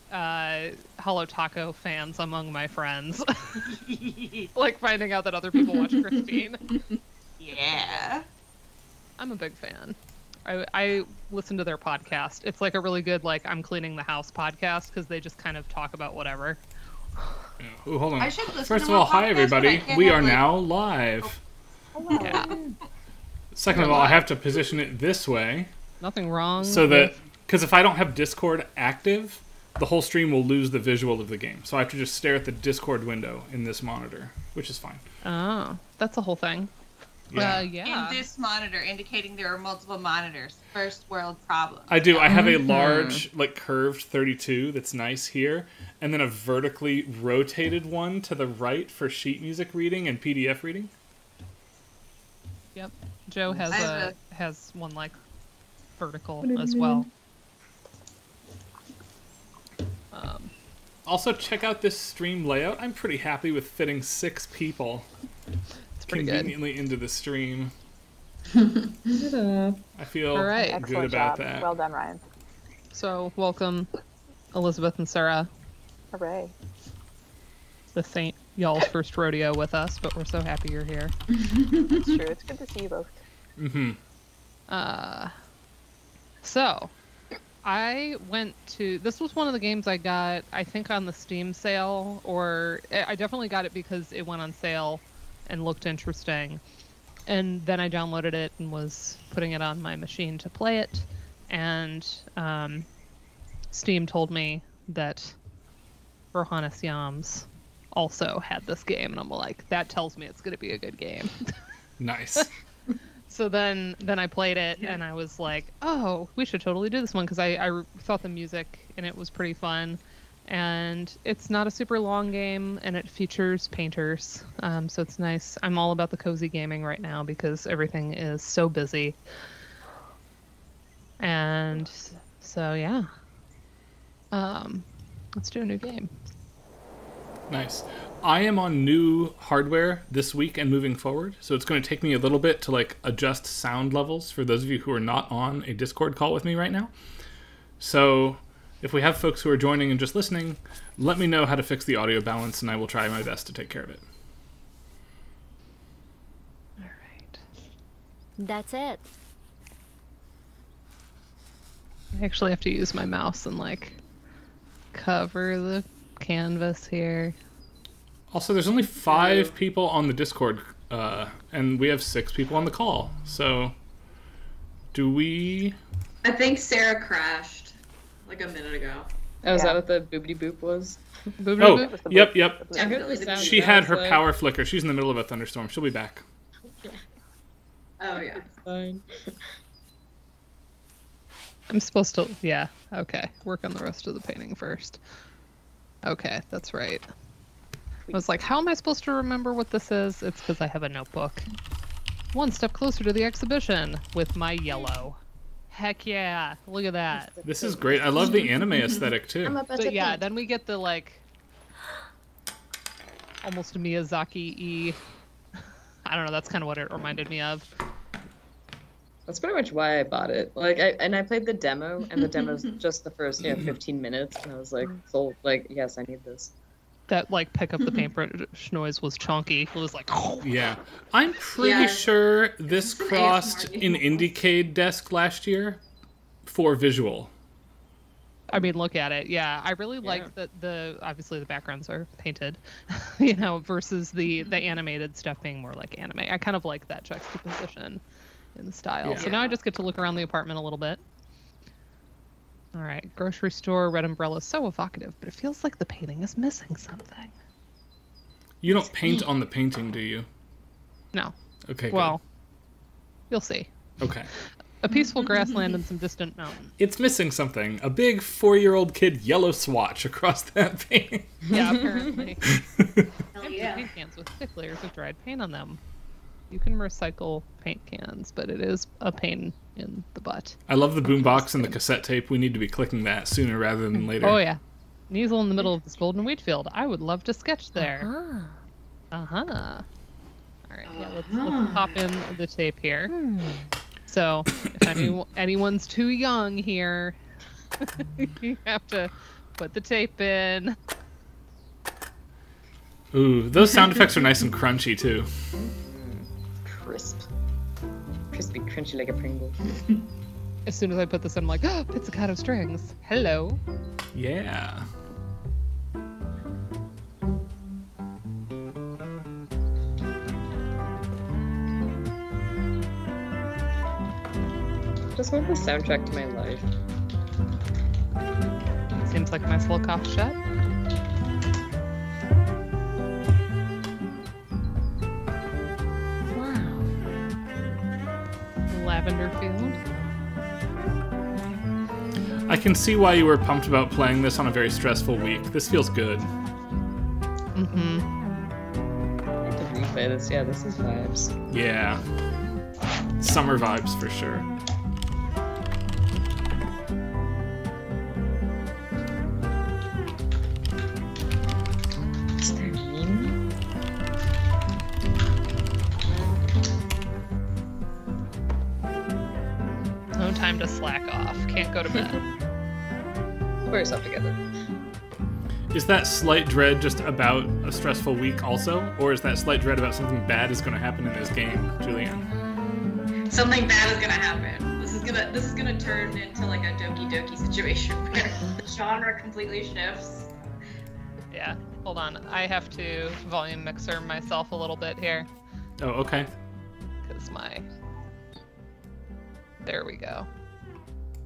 Hollow Taco fans among my friends. Like finding out that other people watch Christine. Yeah. I'm a big fan. I listen to their podcast. It's like a really good, like, I'm cleaning the house podcast because they just kind of talk about whatever. Ooh, hold on. I should listen First to of all, more hi podcasts, everybody. but I can't We have, are like- now live. Hello. Yeah. Second of all, I have to position it this way Nothing wrong. so that, with- because if I don't have Discord active, the whole stream will lose the visual of the game. So I have to just stare at the Discord window in this monitor, which is fine. Oh, that's a whole thing. Yeah. Yeah. In this monitor, indicating there are multiple monitors. First world problem. I do. I have a large, like, curved 32 that's nice here, and then a vertically rotated one to the right for sheet music reading and PDF reading. Yep. Joe has I have has one like vertical as well. Also, check out this stream layout. I'm pretty happy with fitting 6 people It's pretty good. conveniently into the stream. Ta-da. I feel All right. good Excellent about job. that. Well done, Ryan. So welcome, Elizabeth and Sarah. Hooray. This ain't y'all's first rodeo with us, but we're so happy you're here. It's true. It's good to see you both. Mm-hmm. So, I went to... This was one of the games I got, I think, on the Steam sale, or... I definitely got it because it went on sale and looked interesting. And then I downloaded it and was putting it on my machine to play it. And Steam told me that Rohannes Yams also had this game. And I'm like, that tells me it's going to be a good game. Nice. So then I played it, and I was like, oh, we should totally do this one, because I thought the music in it was pretty fun. And it's not a super long game, and it features painters, so it's nice. I'm all about the cozy gaming right now, because everything is so busy. And so, yeah. Let's do a new game. Nice. I am on new hardware this week and moving forward, so it's going to take me a little bit to like adjust sound levels for those of you who are not on a Discord call with me right now. So if we have folks who are joining and just listening, let me know how to fix the audio balance, and I will try my best to take care of it. All right. That's it. I actually have to use my mouse and like cover the canvas here. Also, there's only 5 people on the Discord, and we have 6 people on the call. So, do we... I think Sarah crashed like a minute ago. Oh, is Yeah. that what the boopity boop was? Boop, boop, Oh, boop. With the yep, boop. yep. With the I boop. heard the sound. She I had was her like, power flicker. She's in the middle of a thunderstorm. She'll be back. Oh yeah. Fine. I'm supposed to, yeah, okay. Work on the rest of the painting first. Okay, that's right. I was like, how am I supposed to remember what this is? It's because I have a notebook. One step closer to the exhibition with my yellow. Heck yeah, look at that. This is great. I love the anime aesthetic, too. I'm about to But yeah, paint. then we get the like, almost Miyazaki-y. I don't know, that's kind of what it reminded me of. That's pretty much why I bought it. Like, I played the demo, and the demo's just the first 15 minutes, and I was like, sold. Like, yes, I need this. That like pick up the paintbrush noise was chonky. It was like, Yeah. I'm pretty Yeah. sure this It's an crossed ASMR an game. Indiecade desk last year for visual. I mean, look at it. Yeah, I really like that the obviously the backgrounds are painted, you know, versus the animated stuff being more like anime. I kind of like that juxtaposition in the style. Yeah. So now I just get to look around the apartment a little bit. All right, grocery store, red umbrella, so evocative, but it feels like the painting is missing something. You don't paint on the painting, do you? No. Okay, good. Well, you'll see. Okay. A peaceful grassland and some distant mountains. It's missing something. A big 4-year-old kid yellow swatch across that painting. Yeah, apparently. Hell Empty yeah. paint cans with thick layers of dried paint on them. You can recycle paint cans, but it is a pain in the butt. I love the boombox and the cassette tape. We need to be clicking that sooner rather than later. Oh yeah, an easel in the middle of this golden wheat field. I would love to sketch there. Uh-huh. All right, yeah, let's pop in the tape here. So, if anyone's too young here, you have to Put the tape in. Ooh, those sound effects are nice and crunchy too. Crisp. Crispy, crunchy like a Pringle. As soon as I put this in, I'm like, oh, pizzicato strings. Hello. Yeah. Just want the soundtrack to my life. Seems like a nice little coffee shop. Wow. Lavender field. I can see why you were pumped about playing this on a very stressful week. This feels good. Mm-hmm. I have to replay this. Yeah, this is vibes. Yeah. Summer vibes for sure. Is there mean? No time to slack off. Can't go to bed. Put yourself together. Is that slight dread just about a stressful week also? Or is that slight dread about something bad is going to happen in this game, Julianne? Something bad is gonna happen. This is gonna turn into like a Doki Doki situation where the genre completely shifts. Yeah. Hold on. I have to volume mixer myself a little bit here. Oh, okay. Because There we go.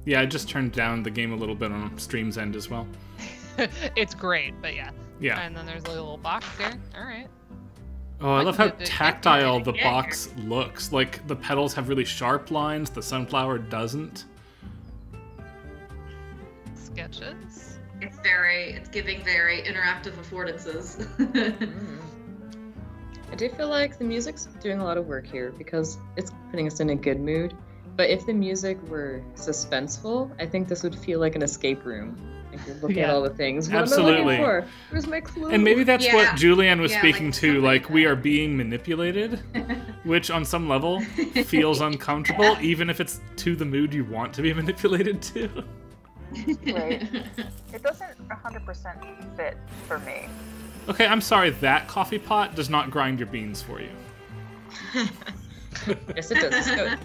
Yeah, I just turned down the game a little bit on stream's end as well. It's great, but yeah. Yeah. And then there's a little box here. All right. Oh, I love how did it- tactile the Yeah. box looks. Like, the petals have really sharp lines, the sunflower doesn't. Sketches. It's giving very interactive affordances. I do feel like the music's doing a lot of work here because it's putting us in a good mood. But if the music were suspenseful, I think this would feel like an escape room. Like you're looking at Yeah. all the things. What Absolutely. am I looking for? Where's my clue? And maybe that's Yeah. what Julianne was Yeah, speaking like to, something like, like we that. are being manipulated, which on some level feels uncomfortable, even if it's to the mood you want to be manipulated to. Right. It doesn't 100% fit for me. Okay, I'm sorry, that coffee pot does not grind your beans for you. Yes, it does. So,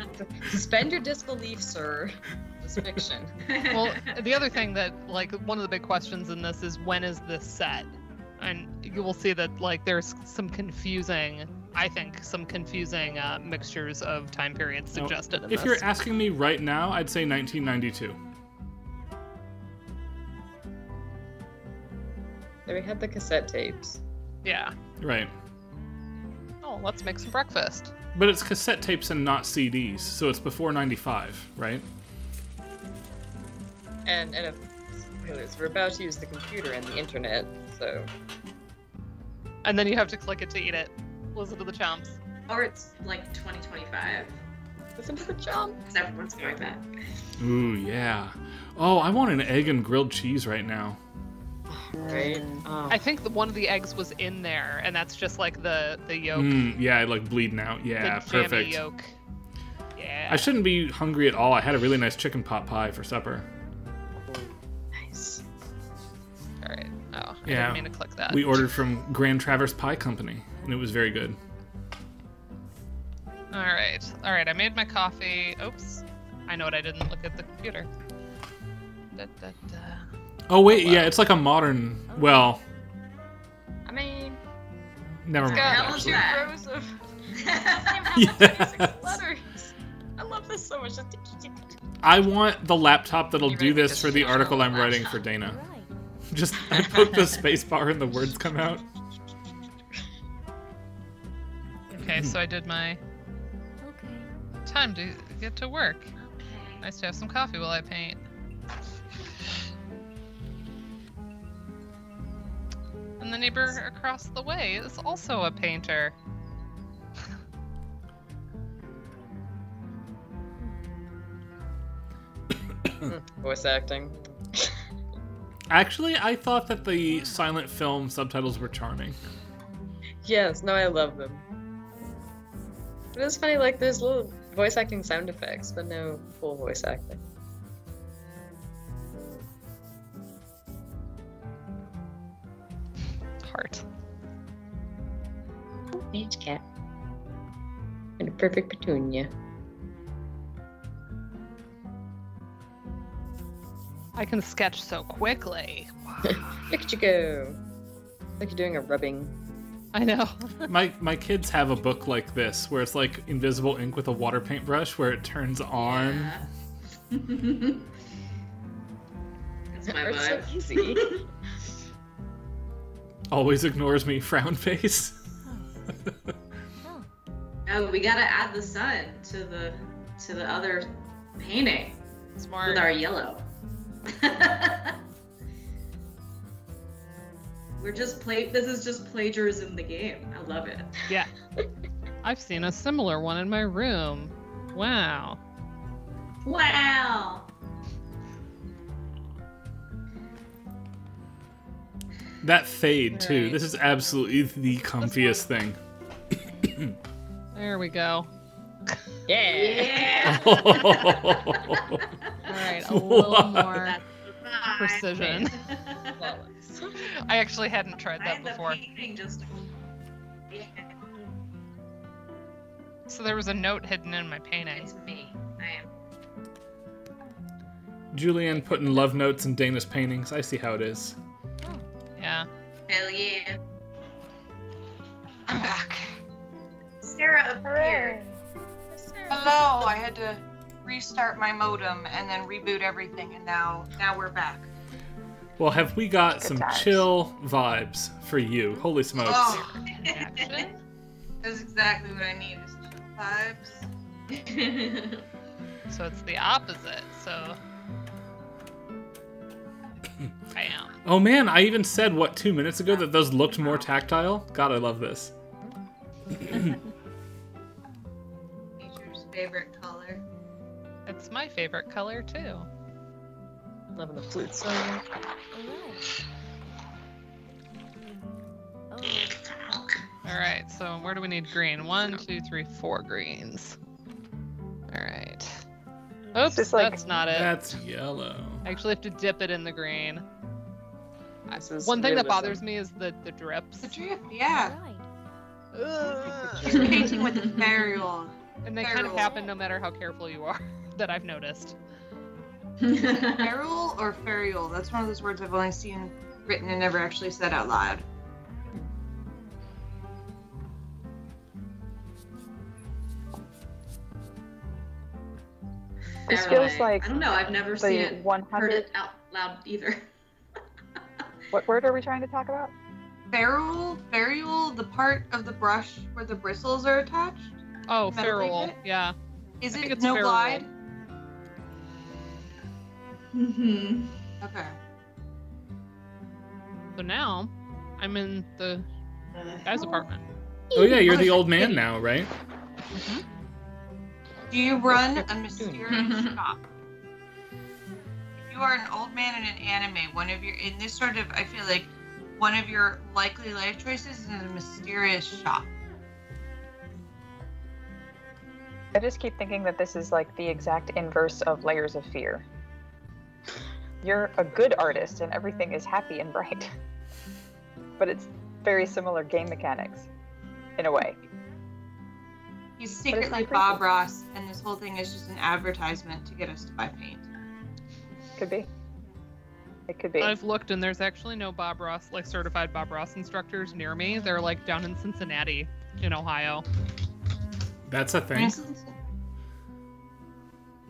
suspend your disbelief, sir. It's fiction. Well, the other thing that, like, one of the big questions in this is when is this set? And you will see that, like, there's some confusing, I think, mixtures of time periods suggested in this. If you're asking me right now, I'd say 1992. Then we had the cassette tapes. Yeah. Right. Oh, let's make some breakfast. But it's cassette tapes and not CDs, so it's before 95, right? And if spoilers, we're about to use the computer and the internet, so And then you have to click it to eat it. Listen to the chomps. Or it's like 2025, listen to the jump. because everyone's going back. Ooh, yeah. Oh, I want an egg and grilled cheese right now. Right? Oh. I think one of the eggs was in there, and that's just like the yolk. Yeah, like bleeding out. Yeah, the jammy perfect. yolk. Yeah. I shouldn't be hungry at all. I had a really nice chicken pot pie for supper. Nice. All right. Oh, I Yeah. didn't mean to click that. We ordered from Grand Traverse Pie Company, and it was very good. All right. I made my coffee. Oops. I know what I didn't look at the computer. Da, da, da. Oh, wait, wow. yeah, it's like a modern... Well, I mean, never it's mind, got Hell actually. two yeah. rows of Yes. 26 letters. I love this so much. I want the laptop that'll You do ready to this for the share article the I'm writing laptop? for Dana. Right. Just, I poke the space bar and the words come out. Okay, so I did my Okay. time to get to work. Nice to have some coffee while I paint. And the neighbor across the way is also a painter. Voice acting. Actually, I thought that the silent film subtitles were charming. Yes, no, I love them. But it's funny, like, there's little voice acting sound effects, but no full voice acting. heart. Beach cat. And a perfect petunia. I can sketch so quickly. Look at you go. Like you're doing a rubbing. I know. My kids have a book like this where it's like invisible ink with a water paintbrush where it turns on. Yeah. That's my It's so vibe. easy. Always ignores me, frown face. Oh, we gotta add the sun to the other painting Smart. with our yellow. This is just plagiarism the game. I love it. Yeah. I've seen a similar one in my room. Wow. Wow. That fade too. Right. This is absolutely the comfiest thing. There we go. Yeah. Yeah. All right, a little more That's the vibe. precision. Flawless. I actually hadn't tried I that had the before. painting just. Yeah, So there was a note hidden in my painting. it's me. I am. Julian putting love notes in Dana's paintings. I see how it is. Yeah. Hell yeah. I'm back. Sarah Hooray. appeared. Hello. I had to restart my modem and then reboot everything, and now we're back. Well, have we got Good some times. chill vibes for you? Holy smokes. Oh, Action. that's exactly what I need. Is chill vibes. So it's the opposite. So. Bam. Oh man, I even said, 2 minutes ago that those looked more tactile? God, I love this. Nature's favorite color. It's my favorite color too. Loving the flute so much. All right. So where do we need green? 1, 2, 3, 4 greens. All right. Oops, Just like- that's not it. That's yellow. I actually have to dip it in the green. This is One thing that realism. bothers me is the drips. The drip, yeah. Ugh. She's painting with the burial. And they kind of Feral. happen no matter how careful you are, that I've noticed. Feral or ferial? That's one of those words I've only seen written and never actually said out loud. This feels Fairlight. like I don't know. I've never seen The it, heard 100. it out loud either. What word are we trying to talk about? Ferial, the part of the brush where the bristles are attached. Oh, Metal feral. blanket? Yeah. Is I think it it's no feral. glide? Mm-hmm. Okay. So now I'm in the guy's apartment. Oh yeah, you're the Oh, old man shit. now, right? Do you run a mysterious shop? If you are an old man in an anime, one of your in this sort of I feel like one of your likely life choices is a mysterious shop. I just keep thinking that this is like the exact inverse of Layers of Fear. You're a good artist and everything is happy and bright. But it's very similar game mechanics, in a way. He's it's secretly not Bob creepy. Ross, and this whole thing is just an advertisement to get us to buy paint. Could be. It could be. I've looked and there's actually no Bob Ross, like certified Bob Ross instructors near me. They're like down in Cincinnati, in Ohio. That's a thing.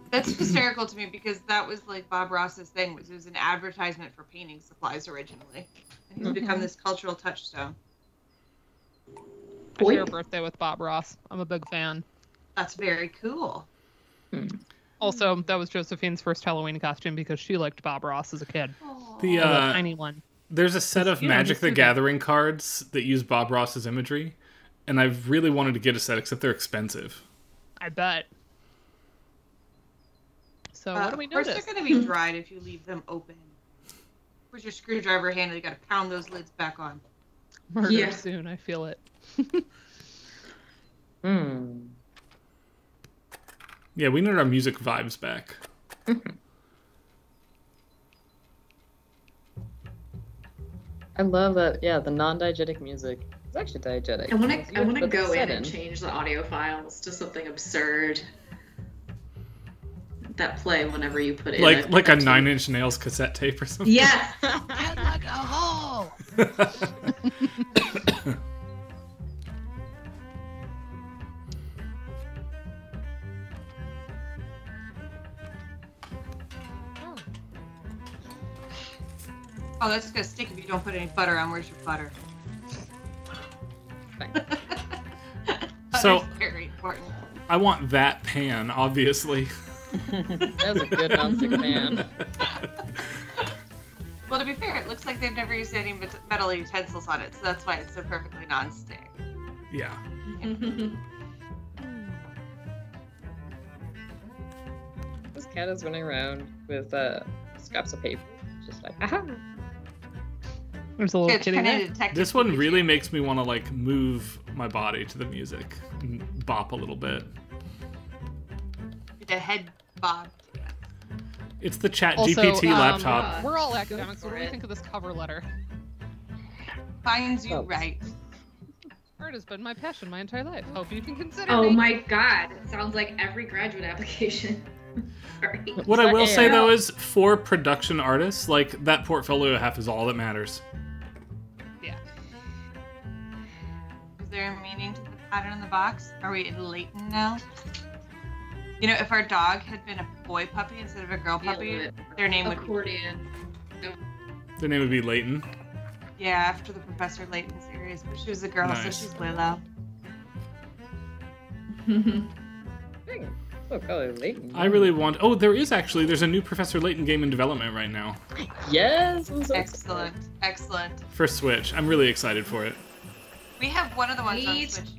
That's hysterical to me because that was like Bob Ross's thing. It was an advertisement for painting supplies originally, and he's become this cultural touchstone. I share a birthday with Bob Ross. I'm a big fan. That's very cool. Also, that was Josephine's first Halloween costume because she liked Bob Ross as a kid. The A little tiny one. there's a set of You know, Magic just the do that. Gathering cards that use Bob Ross's imagery, and I've really wanted to get a set, except they're expensive. I bet. So what do we Of course, notice? they're going to be dried if you leave them open. Where's your screwdriver handle? You got to pound those lids back on. Murder Yeah. soon. I feel it. Yeah, we need our music vibes back. I love that. Yeah, the non-diegetic music. It's actually diegetic. I want It's to. I want to but go in sudden. and change the audio files to something absurd. That play whenever you put in Like a Nine Inch Nails cassette tape or something. Yes. I'd like a hole. Oh, that's gonna stick if you don't put any butter on. Where's your butter? So- Butter's very important. I want that pan, obviously. That was a good non-stick pan. Well, to be fair, it looks like they've never used any metal utensils on it, so that's why it's so perfectly non-stick. Yeah. This cat is running around with scraps of paper. Just like, aha. There's a little It's kitty kind there. of detective. This one Pikachu. really makes me want to like move my body to the music and bop a little bit. The head bob. It's the Chat Also, GPT laptop. God. We're all academics. for What do we it. think of this cover letter? Finds you Oh. right. Art has been my passion my entire life. Hope you can consider Oh me. my god! It sounds like every graduate application. Sorry. What I will say Yeah. though is, for production artists, like that portfolio half is all that matters. Yeah. Is there a meaning to the pattern in the box? Are we in Leighton now? You know, if our dog had been a boy puppy instead of a girl Feel puppy, it. their name would be... Accordion. The name would be Leighton. Yeah, after the Professor Layton series, but she was a girl, Nice. so she's Willow. Oh, probably Leighton. I really want. Oh, there's a new Professor Layton game in development right now Yes. I'm so Excellent, excellent. for Switch. I'm really excited for it. We have one of the ones on Neat. Switch.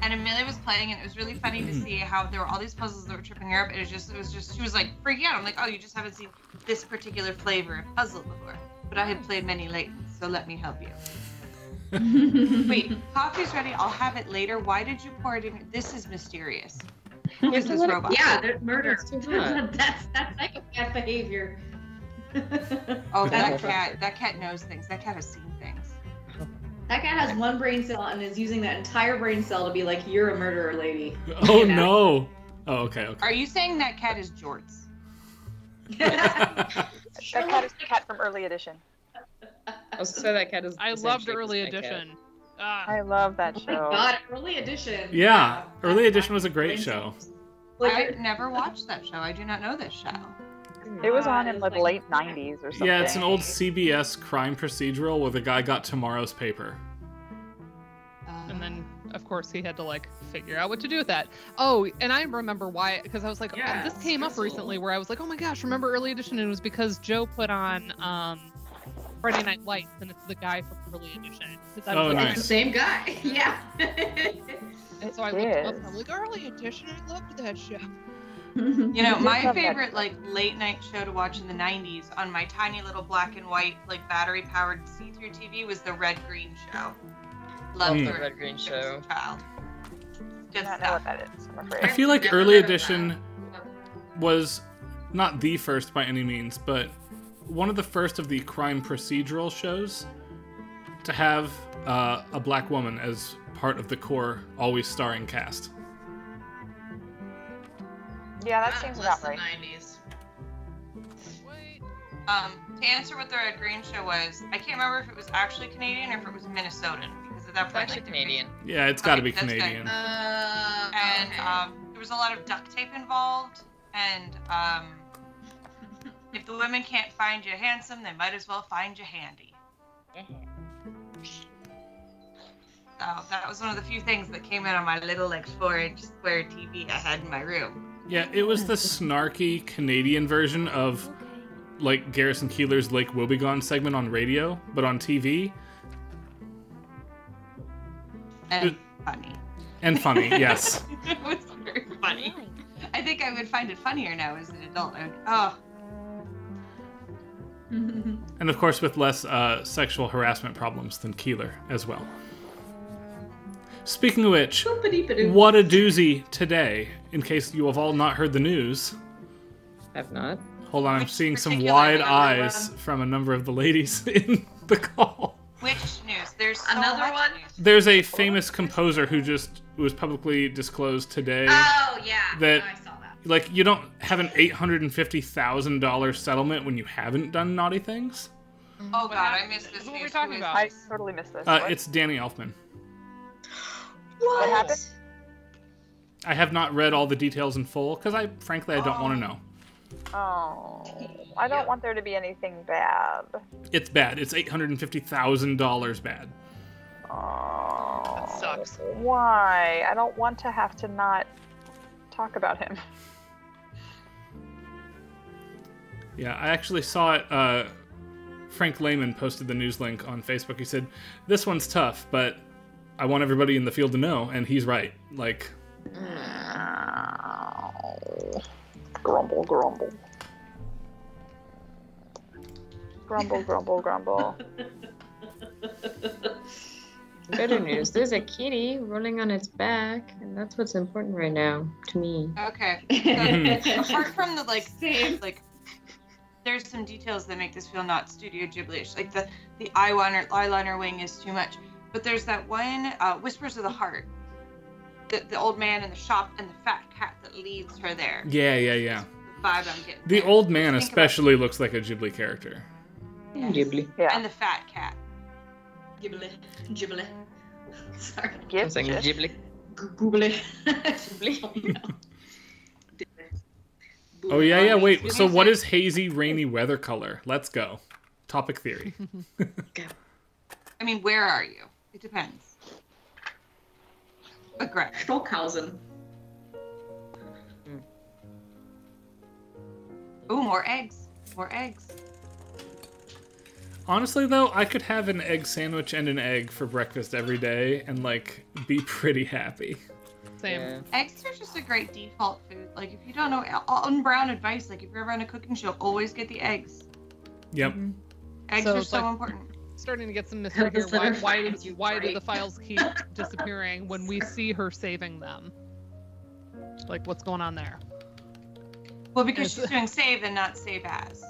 And Amelia was playing, and it was really funny to see how there were all these puzzles that were tripping her up. It was just, she was like freaking out. I'm like, oh, you just haven't seen this particular flavor of puzzle before. But I have played many Laytons, so let me help you. Wait, coffee's ready. I'll have it later. Why did you pour it in? This is mysterious. Who is this robot? Yeah, they're murder. It's too hot. That's psychopath behavior. Oh, that That's- cat knows things. That cat has seen things. That cat has one brain cell and is using that entire brain cell to be like, you're a murderer, lady. Oh You know? no. Oh, okay. Are you saying that cat is Jorts? That cat is the cat from early edition. I was gonna say that cat is. I the same loved shape as early my cat. edition. Ah. I love that Oh my show. god, early edition. Yeah, Early Edition was a great show. I never watched that show. I do not know this show. It was on It's in the like- late 90s or something. Yeah, it's an old CBS crime procedural where the guy got tomorrow's paper. And then, of course, he had to like figure out what to do with that. Oh, and I remember why, because I was like, Yeah, oh, this came up stressful. recently where I was like, oh my gosh, remember early edition? And it was because Joe put on Friday Night Lights, and it's the guy from early edition. 'Cause I was Oh, like, nice. It's the same guy. Yeah. And so I looked it up, and I'm like, early edition, I loved that show. You know, did my have that favorite show. like late night show to watch in the 90s on my tiny little black and white like battery powered see-through TV was the Red Green Show. Loved Mm. the Red Green Show. as a child. I Good do not know stuff. what that is, I'm I afraid. feel like Never Early heard of Edition was not the first by any means, but one of the first of the crime procedural shows to have a black woman as part of the core, always starring cast. Yeah, that seems about right. 90s. Wait. To answer what the Red Green Show was, I can't remember if it was actually Canadian or if it was Minnesotan because at that It's point, actually like, there was- Canadian. Yeah, it's got to Okay, be that's good. Canadian. And okay. there was a lot of duct tape involved, and if the women can't find you handsome, they might as well find you handy. So that was one of the few things that came in on my little like 4-inch square TV I had in my room. Yeah, it was the snarky Canadian version of like Garrison Keillor's Lake Wobegon segment on radio, but on TV. And funny. And funny, yes. It was very funny. I think I would find it funnier now as an adult. I would, oh, And of course with less sexual harassment problems than Keillor as well. Speaking of which, Boopity-ba-doo. what a doozy today, in case you have all not heard the news. Have not. Hold on, I'm Which seeing some particular wide number eyes from a number of the ladies in the call. Which news? There's so Another much one? news. There's a famous composer who just was publicly disclosed today Oh yeah, that I saw that. like you don't have an $850,000 settlement when you haven't done naughty things. Oh god, I missed this What news. were we talking Who is about? I this? totally missed this. What? It's Danny Elfman. What happened? I have not read all the details in full because frankly I don't want to know. Oh, I don't want there to be anything bad. It's bad. It's $850,000 bad. Oh, That sucks. Why? I don't want to have to not talk about him. Yeah, I actually saw it. Frank Lehman posted the news link on Facebook. He said, "This one's tough, but I want everybody in the field to know," and he's right. Like, Grumble, grumble. Grumble, grumble, grumble. Better news. There's a kitty rolling on its back, and that's what's important right now to me. Okay. So, apart from the like, there's some details that make this feel not Studio Ghibli-ish. Like the eyeliner wing is too much. But there's that one, Whispers of the Heart. The old man in the shop and the fat cat that leads her there. yeah. The vibe I'm getting. The there. old man Think especially looks like a Ghibli character. Yes. Ghibli. Yeah. And the fat cat. Ghibli. Ghibli. Sorry. I'm saying Gift. Ghibli. Ghibli. Ghibli. Oh yeah. Wait. So what is hazy, rainy weather color? Let's go. Topic theory. I mean, where are you? It depends. But Greg. Stockhausen. Ooh, more eggs. More eggs. Honestly, though, I could have an egg sandwich and an egg for breakfast every day and like be pretty happy. Same. Yeah. Eggs are just a great default food. Like, if you don't know, on Brown advice, like, if you're ever on a cooking show, always get the eggs. Yep. Eggs So are it's so like- important. Starting to get some mystery here. Those other Why finds you do break. the files keep disappearing when we see her saving them? Like, what's going on there? Well, because she's doing save and not save as.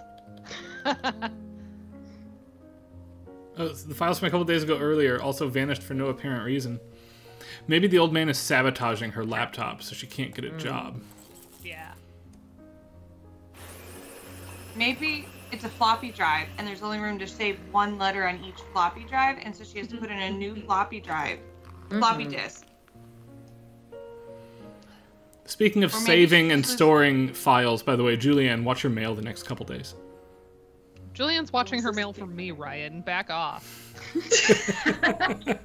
Oh, so the files from a couple days ago earlier also vanished for no apparent reason. Maybe the old man is sabotaging her laptop so she can't get a job. Yeah. Maybe it's a floppy drive, and there's only room to save one letter on each floppy drive, and so she has to put in a new floppy drive, floppy disk. Speaking of Or maybe saving and this is- storing files, by the way, Julianne, watch your mail the next couple days. Julian's watching her mail from me, Ryan. Back off. I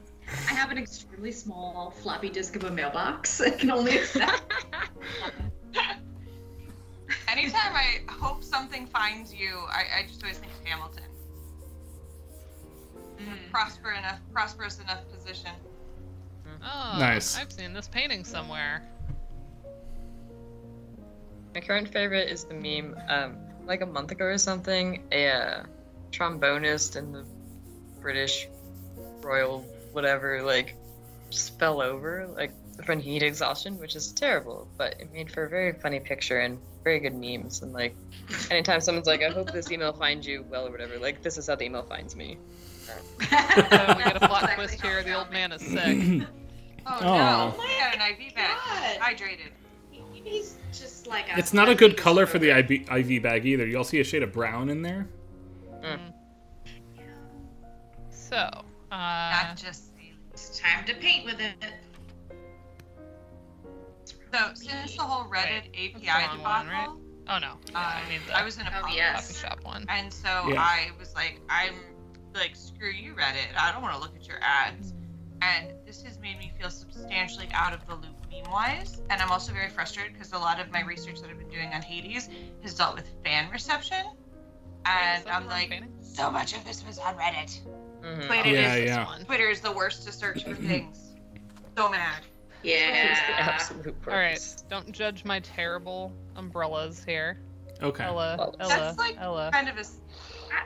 have an extremely small floppy disk of a mailbox. I can only accept. Anytime I hope something finds you, I just always think of Hamilton. Prosperous enough position. Oh, Nice. I've seen this painting somewhere. My current favorite is the meme. Like a month ago or something, a trombonist in the British Royal whatever like just fell over like from heat exhaustion, which is terrible, but it made for a very funny picture and very good memes. And like anytime someone's like, I hope this email finds you well or whatever, like this is how the email finds me. So we get a plot twist here. The old man is sick. Oh Aw. no, he got an IV bag. God. Hydrated. He's just like a It's not a good color for the IV bag either. You all see a shade of brown in there? So, Not just the. It's time to paint with it. So since the whole Reddit Wait, API that's the wrong one, debacle, oh no, I mean the I was in a pub, yes. coffee shop one. and so Yeah. I was like, I'm like, screw you, Reddit. I don't want to look at your ads. And this has made me feel substantially out of the loop meme-wise. And I'm also very frustrated because a lot of my research that I've been doing on Hades has dealt with fan reception. And Wait, is that I'm the wrong like, painting? so much of this was on Reddit. Mhm. Twitter Yeah, is yeah. One. Twitter is the worst to search for things. So mad. It's the Yeah. absolute All right, worst. don't judge my terrible umbrellas here. Okay. Ella, That's like Ella. kind of a.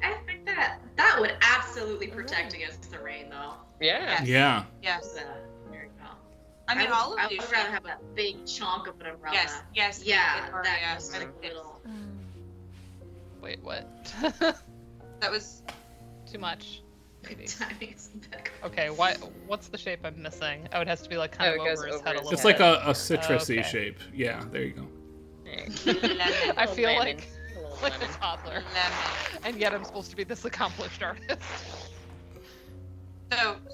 I think that would absolutely protect against the rain, though. Yeah. Yeah. Yes. There you go. I mean, all I of these. would rather have that big chunk of an umbrella. Yes. Yes. Yeah, or that yes. goes like a little. Wait, what? That was Too much. Maybe. Timing is impeccable. Okay, what's the shape I'm missing? Oh, it has to be like kind Oh, of it goes over his over head a his little It's bit. like a citrusy Okay. shape. Yeah, there you go. I feel Lemon. like A little a lemon. toddler. lemon. And yet I'm supposed to be this accomplished artist.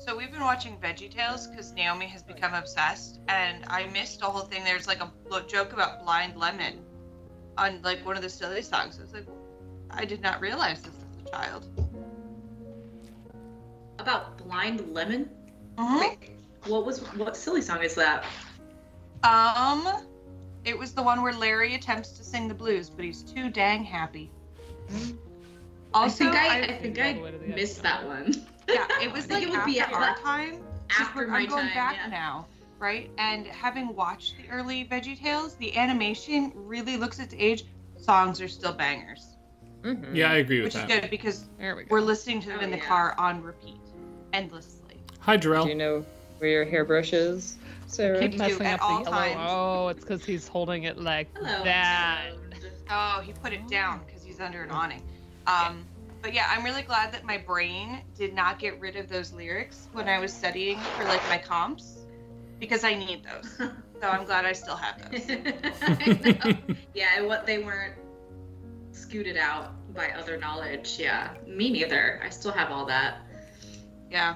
So we've been watching VeggieTales because Naomi has become obsessed, and I missed a whole thing. There's like a joke about blind lemon on like one of the silly songs. I was like, I did not realize this as a child. About Blind Lemon? Mhm. Wait, what silly song is that? It was the one where Larry attempts to sing the blues, but he's too dang happy. Also, I think I all the way to the missed end. that one. yeah, it was I think like it would be after our at- time. 'cause After my I'm going time, back yeah. now, right? And having watched the early VeggieTales, the animation really looks its age. Songs are still bangers, Mhm. Yeah, I agree with which is that. good because There we go. we're listening to them Oh, in the yeah. car on repeat, endlessly. Hi, Do you Jarrell. know where your hairbrush is, Sarah? Keep do messing at up all the yellow. times. Oh, it's because he's holding it like Hello. that. Oh, he put it down because he's under an awning. But yeah, I'm really glad that my brain did not get rid of those lyrics when I was studying for like my comps, because I need those. So I'm glad I still have those. I know. Yeah, and what they weren't scooted out by other knowledge. Yeah, me neither. I still have all that. Yeah.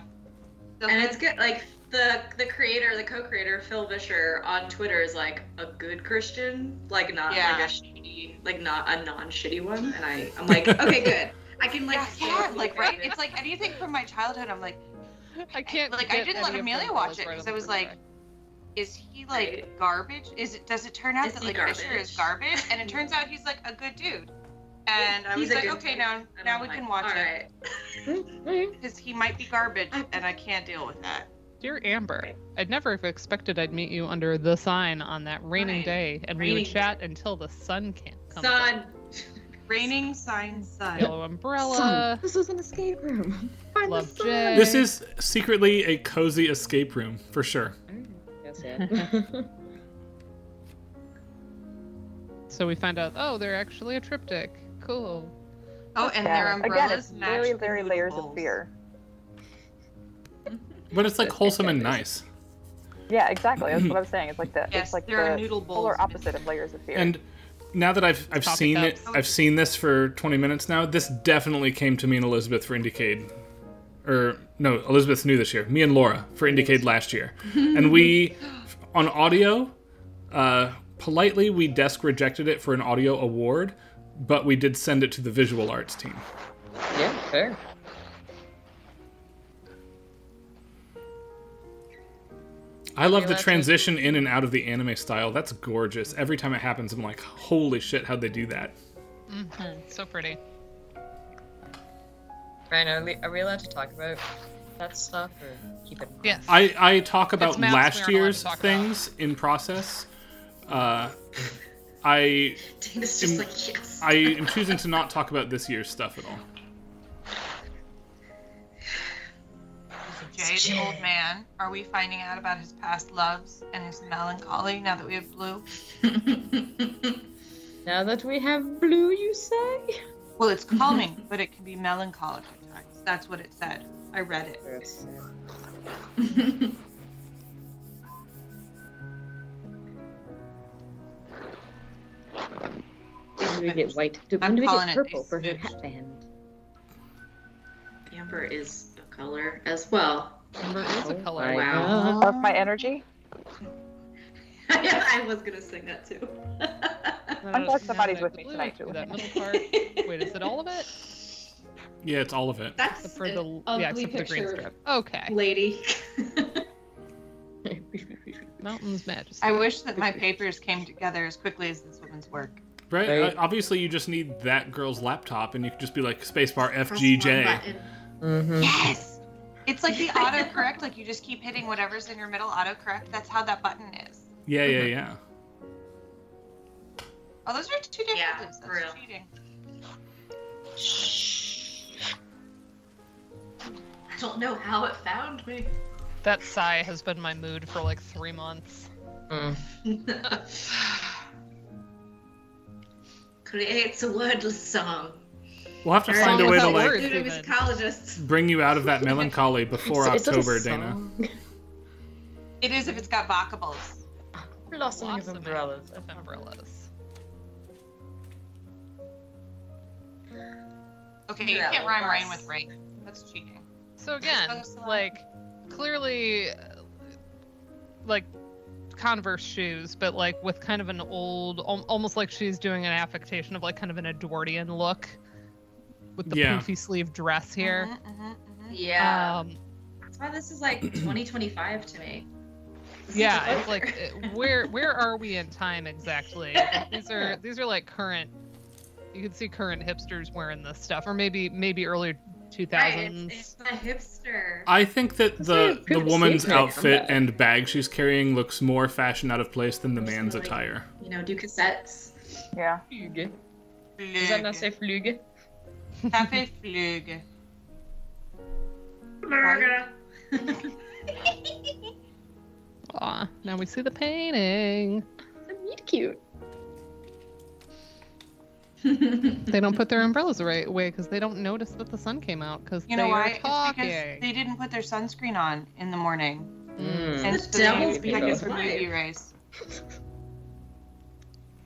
And it's good. Like the creator, the co-creator, Phil Vischer on Twitter is like a good Christian, like not Yeah. like a shitty, like not a non-shitty one. And I'm like, okay, good. I can like Yeah, like right. It's like anything from my childhood. I'm like, I can't. like I get didn't let any of Amelia them watch fellas it right because on I was the like, track. is he like Right. garbage? Does it turn out Is that he like Fisher is garbage? And it turns out he's like a good dude. And I was He's a like, good okay, dude. now And now I'm we like, can watch all it right. because he might be garbage, and I can't deal with that. Dear Amber, I'd never have expected I'd meet you under the sign on that raining Right. day, and we Raining would chat until the sun comes Son. up. Raining sign sun. Yellow umbrella. This is an escape room. Find the Love sun. Jay. This is secretly a cozy escape room, for sure. Yes, yeah. So we find out, oh, they're actually a triptych. Cool. Oh, and Yeah. their umbrellas Again, it's match very, the very noodle layers bowls. of fear. But it's like wholesome and nice. Yeah, exactly. That's what I was saying. It's like the Yes, it's like there are the noodle bowls. polar opposite of layers of fear. And now that I've Coffee seen it, cups. I've seen this for 20 minutes now. This definitely came to me and Elizabeth for Indiecade, or no, Elizabeth's new this year. Me and Laura for Indiecade last year, and we, on audio, politely we desk rejected it for an audio award, but we did send it to the visual arts team. Yeah, fair. I love You the allowed to- transition in and out of the anime style. That's gorgeous. Every time it happens, I'm like, holy shit, how'd they do that? So pretty. Ryan, are we allowed to talk about that stuff or keep it? Yes. I talk about maps we last aren't allowed to year's talk about. things in process. I Dana's just like, yes. I am choosing to not talk about this year's stuff at all. Jay, the old man, are we finding out about his past loves and his melancholy now that we have Blue? Now that we have blue, you say? Well, it's calming, but it can be melancholic at times. That's what it said. I read it. Yes. When do we get white? I'm When do we calling get it purple a for her smooch. hatband? Amber is a color as well. Amber is a Oh color. my Wow. God. Of my energy. I was gonna sing that too. I'm glad somebody's with me Blue, tonight, do too. That middle part. Wait, is it all of it? Yeah, it's all of it. That's Except for the an yeah, ugly except for the green picture, strip. Okay. lady. Mountain's Majesty. I wish that my papers came together as quickly as this woman's work. Right? Right. Obviously, you just need that girl's laptop, and you could just be like spacebar Press FGJ. one button. Mm-hmm. Yes! It's like the autocorrect, like you just keep hitting whatever's in your middle autocorrect. That's how that button is. Yeah, yeah, yeah. Oh, those are two different Yeah, blues. for real. That's cheating. I don't know how it found me. That sigh has been my mood for like 3 months. Creates a wordless song. We'll have to Alright, find a way to without like words. Ludomusicologists. bring you out of that melancholy before It's just a October, Dana. song. It is if it's got vocables. Blossoming of Blossoming umbrellas. of umbrellas. Okay, you Yeah, can't rhyme less. rain with rain. That's cheating. So again, So- like clearly, like Converse shoes, but like with kind of an old, almost like she's doing an affectation of like kind of an Edwardian look with the Yeah. poofy sleeve dress here. Yeah. Um, That's why this is like 2025 to me. This is yeah, a it's like where are we in time exactly? Like, these are like current. You can see current hipsters wearing this stuff, or maybe early 2000s. Right, it's the hipster. I think that That's the pretty woman's secret outfit comeback. and bag she's carrying looks more fashion out of place than the Just man's like- attire. You know, do cassettes. Yeah. Flüge. Does that not say Flüge? Cafe Flüge. Aw, now we see the painting. So meat cute. They don't put their umbrellas the right way because they don't notice that the sun came out because You they know why? are It's talking. because they didn't put their sunscreen on in the morning. Mm. And The so they devil's use being seconds for alive. UV rays.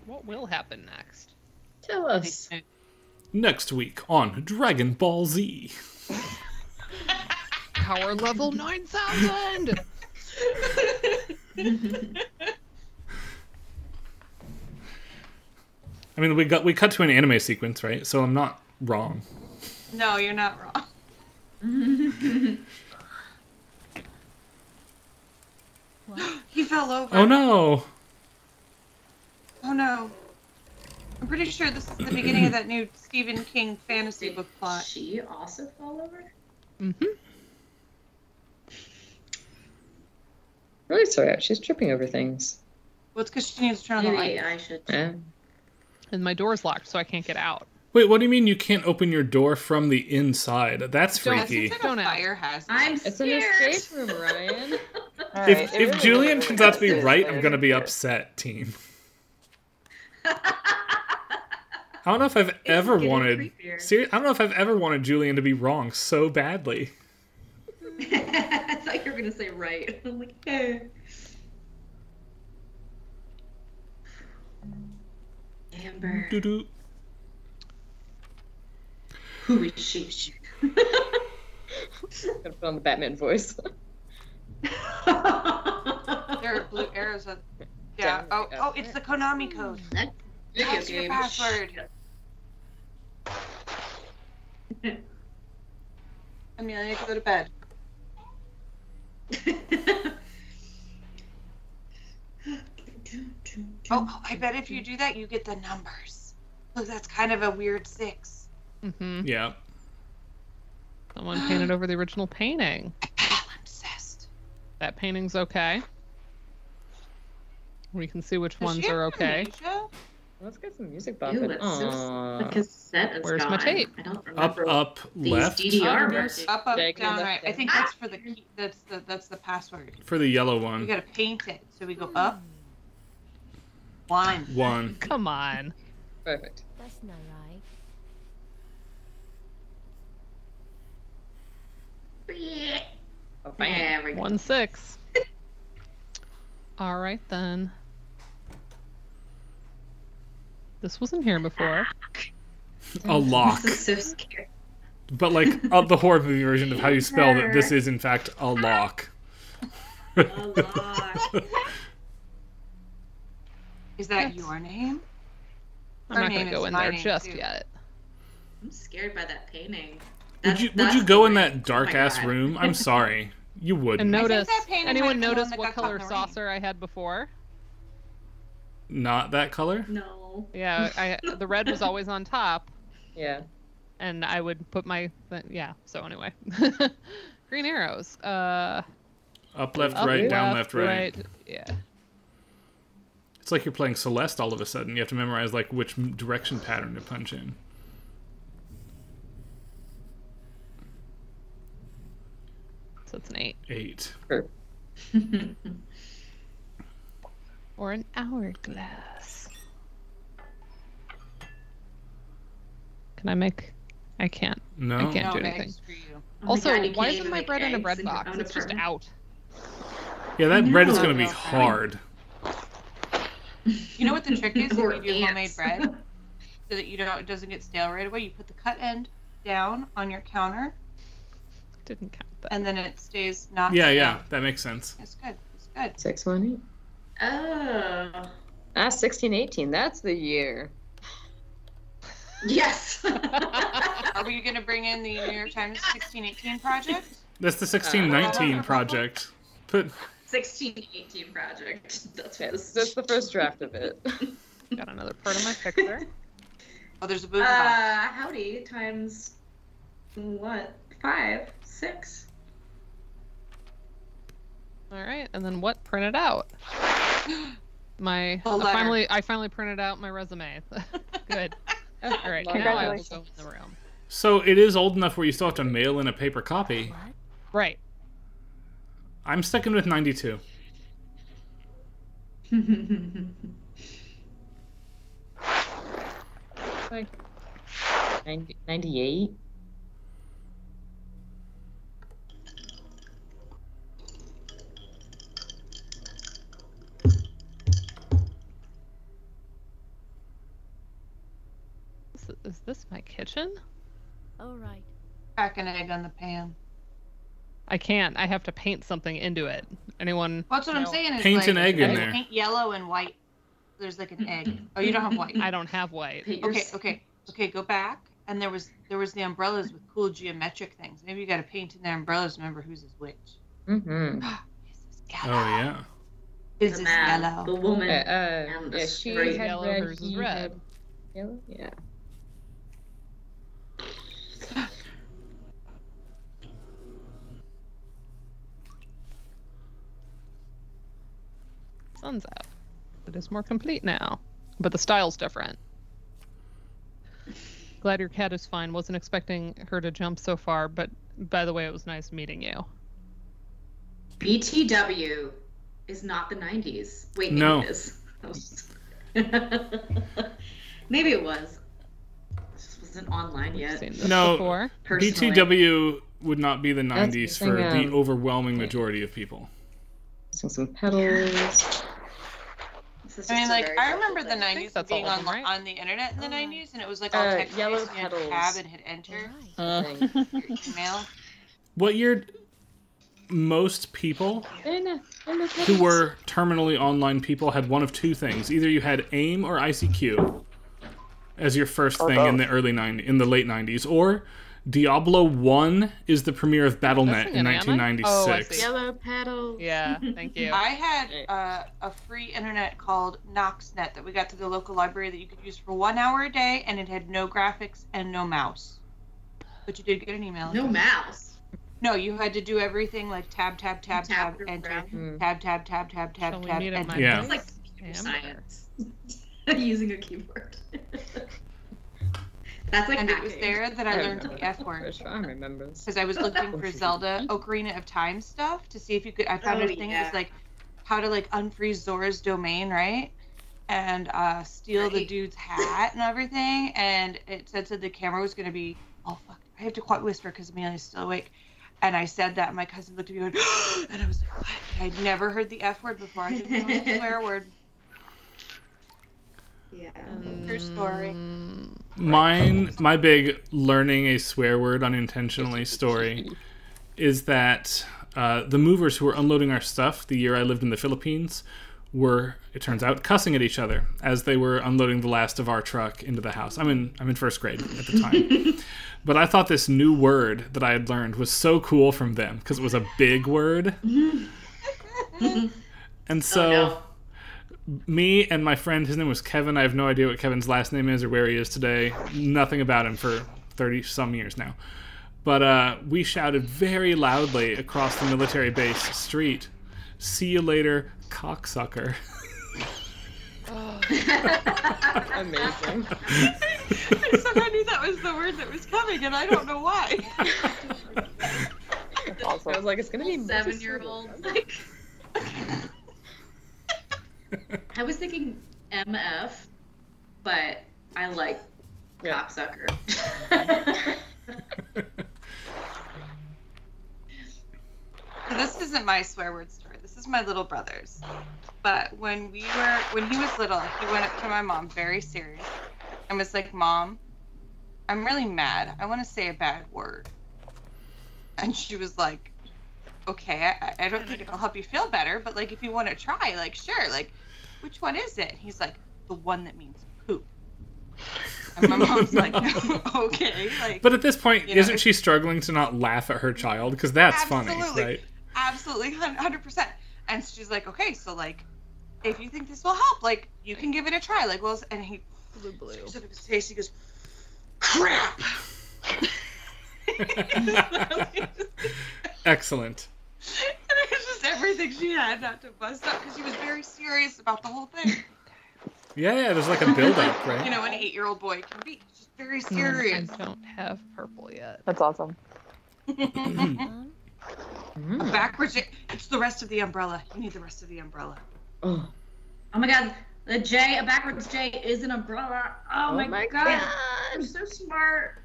What will happen next? Tell us. Next week on Dragon Ball Z. Power level 9000! I mean, we cut to an anime sequence, right? So I'm not wrong. No, you're not wrong. He fell over. Oh no! Oh no. I'm pretty sure this is the beginning of that new Stephen King fantasy book plot. She also fall over? Mm-hmm. Really sorry out. She's tripping over things. Well, it's because she needs to turn on the Maybe light. I should. Yeah. And my door's locked, so I can't get out. Wait, what do you mean you can't open your door from the inside? That's Don't- freaky. It's like Don't a ask. fire hazard. I'm It's an scared. escape room, Ryan. All right, If it really, Julian really, turns really out to be is right, layered I'm gonna be fear. upset, team. I don't know if I've ever getting wanted. creepier. I don't know if I've ever wanted Julian to be wrong so badly. I thought you were gonna say right. I'm like, hey. Amber, Doo-doo. who is she? Gonna put on the Batman voice. There are blue arrows up. Yeah. Down, Oh, it's the Konami code. Video That's your game. password. Amelia, go to bed. Oh, I bet if you do that, you get the numbers. Look, that's kind of a weird 6. Mm-hmm. Yeah. Someone painted over the original painting. Palimpsest. That painting's okay. We can see which Does ones she have are okay. amnesia? Let's get some music Ew, bumping. it's so the Aww. cassette is Where's my gone. tape? I don't Up, remember up, these left. DDR Oh, markings. Up, Diagonal down, left, right. I down. think that's for the key. That's the password. For the yellow We one. gotta paint it. So we go up. 1. One. Come on. Perfect. That's not right. Oh, bang. There we go. 1-6. All right then. This wasn't here before. A lock. This is so scary. But like the horror movie version of how you spell that this is in fact a lock. A lot. Is that your name? I'm Her not name gonna go is in my there name, just too. yet. I'm scared by that painting. Would you That's go in the that point. dark Oh my ass God. room? I'm sorry. You And wouldn't. notice, that painting anyone might have been the notice one that what got color caught in the rain. saucer I had before? Not that color? No. Yeah, the red was always on top, Yeah. and I would put my, yeah, so anyway. Green arrows. Up, left, Up, right, down, left, right. Yeah. It's like you're playing Celeste all of a sudden. You have to memorize like which direction pattern to punch in. So it's an 8. 8. Sure. Or an hourglass. Can I make I can't. No. I can't No do anything. eggs for you. Oh my Also, God, you why can't isn't even my make bread in a eggs bread in your box? own It's just apartment. out. Yeah, that bread is No. going to be No. hard. You know what the trick is if Or you do homemade ants. bread, so that it doesn't get stale right away? You put the cut end down on your counter, Didn't count that. and then it stays not. Yeah, stale. yeah, that makes sense. It's good. It's good. 618. Oh. 1618. That's the year. Yes. Are we going to bring in the New York Times 1618 project? That's the 1619 project. Put 1618 project. That's what Yes, this that's the first draft of it. Got another part of my picture. Oh, there's a booze box. Howdy times what? 5, 6. All right, and then what printed out? I finally printed out my resume. Good. All right, now I will go in the room. So it is old enough where you still have to mail in a paper copy. Right. I'm sticking with 92. Like 98. Is this my kitchen? All right. Crack an egg on the pan. I can't. I have to paint something into it. Anyone? Well, that's what I'm know? saying. Is Paint like, an egg in you there. Paint yellow and white. There's like an egg. Oh, you don't have white. I don't have white. Paint your Okay. Go back. And there was the umbrellas with cool geometric things. Maybe you got to paint in their umbrellas. Remember whose is which? Mm-hmm. Is this Oh, yellow? yeah. Is the this man, yellow? the woman, Yeah, and the she straight had yellow, red, hers is he red. had yellow? Yeah. Sun's out. It is more complete now, but the style's different. Glad your cat is fine. Wasn't expecting her to jump so far, but by the way, it was nice meeting you. BTW is not the 90s. Wait, maybe No. it is. Maybe it was. This wasn't online We've yet. seen this No. before. Personally. BTW would not be the That's 90s the for thing, the overwhelming majority of people. Some petals. This is I mean, just a like, very I remember helpful the thing. 90s that's being all of them, right? on the internet in the 90s, and it was like all Uh, text yellow based, and you had to petals. tab and hit enter All right. Thing. your email. What year most people They're in the who were terminally online people had one of two things. Either you had AIM or ICQ as your first Or thing in both. the late 90s, or Diablo 1 is the premiere of Battle.net That's in an anime? Oh, I 1996. see. Yellow petals. Yeah, thank you. I had a free internet called Knoxnet that we got to the local library that you could use for 1 hour a day, and it had no graphics and no mouse. But you did get an email. No mouse. No, you had to do everything like tab, tab, tab, tab, Tab enter, around. Mm. tab, tab, tab, tab, tab, Shall we tab, meet at my enter. Yeah. It's like computer science. Using a keyboard. That's like And it was hacking. there that I I learned remember the F that. word. I remember this. Because I was looking for Zelda Ocarina of Time stuff to see if you could. I found Oh, a thing that yeah. was like how to like unfreeze Zora's domain, right? And steal the Right. dude's hat and everything. And it said the camera was going to be. Oh fuck! I have to quite whisper because Amelia's still awake. And I said that, and my cousin looked at me and went, and I was like, what? I'd never heard the F word before. I didn't know it was a swear word. Yeah. True story. My big learning a swear word unintentionally story is that the movers who were unloading our stuff the year I lived in the Philippines were, it turns out, cussing at each other as they were unloading the last of our truck into the house. I'm in first grade at the time. But I thought this new word that I had learned was so cool from them because it was a big word. And so no. me and my friend, his name was Kevin. I have no idea what Kevin's last name is or where he is today. Nothing about him for 30-some years now. But we shouted very loudly across the military base street, "See you later, cocksucker." Amazing. Somehow knew that was the word that was coming, and I don't know why. I was like, it's gonna be 7-year-old. Like, I was thinking MF, but I like Yeah. cocksucker. So this isn't my swear word story. This is my little brother's. But when he was little, he went up to my mom very serious and was like, "Mom, I'm really mad. I want to say a bad word." And she was like, "Okay, I don't think it'll help you feel better, but like if you want to try, like sure, like which one is it?" He's like, "The one that means poop." And my mom's like, "No, okay." Like, but at this point, you know, isn't she struggling to not laugh at her child? Because that's funny, right? Absolutely, 100%. And she's like, "Okay, so like, if you think this will help, like, you can give it a try." Like, well, and he scoops up his face. He goes, "Crap." Excellent. And it was just everything she had not to bust up because she was very serious about the whole thing. Yeah, there's like a build-up, right? You know, an 8-year-old boy can be just very serious. I don't have purple yet. That's awesome. A backwards J. It's the rest of the umbrella. You need the rest of the umbrella. Oh my god, a backwards J is an umbrella. Oh my god. I'm so smart.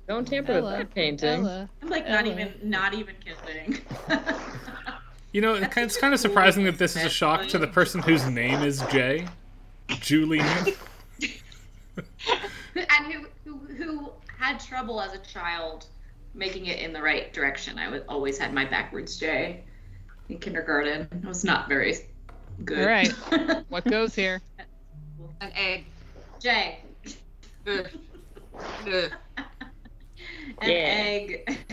Don't tamper with that painting. I'm like not even kidding. You know, it's kind of surprising that this is a shock to the person whose name is Jay. Julian. And who had trouble as a child making it in the right direction. I always had my backwards J in kindergarten. It was not very good. All right. What goes here? An egg. J. Ugh. Ugh. An egg.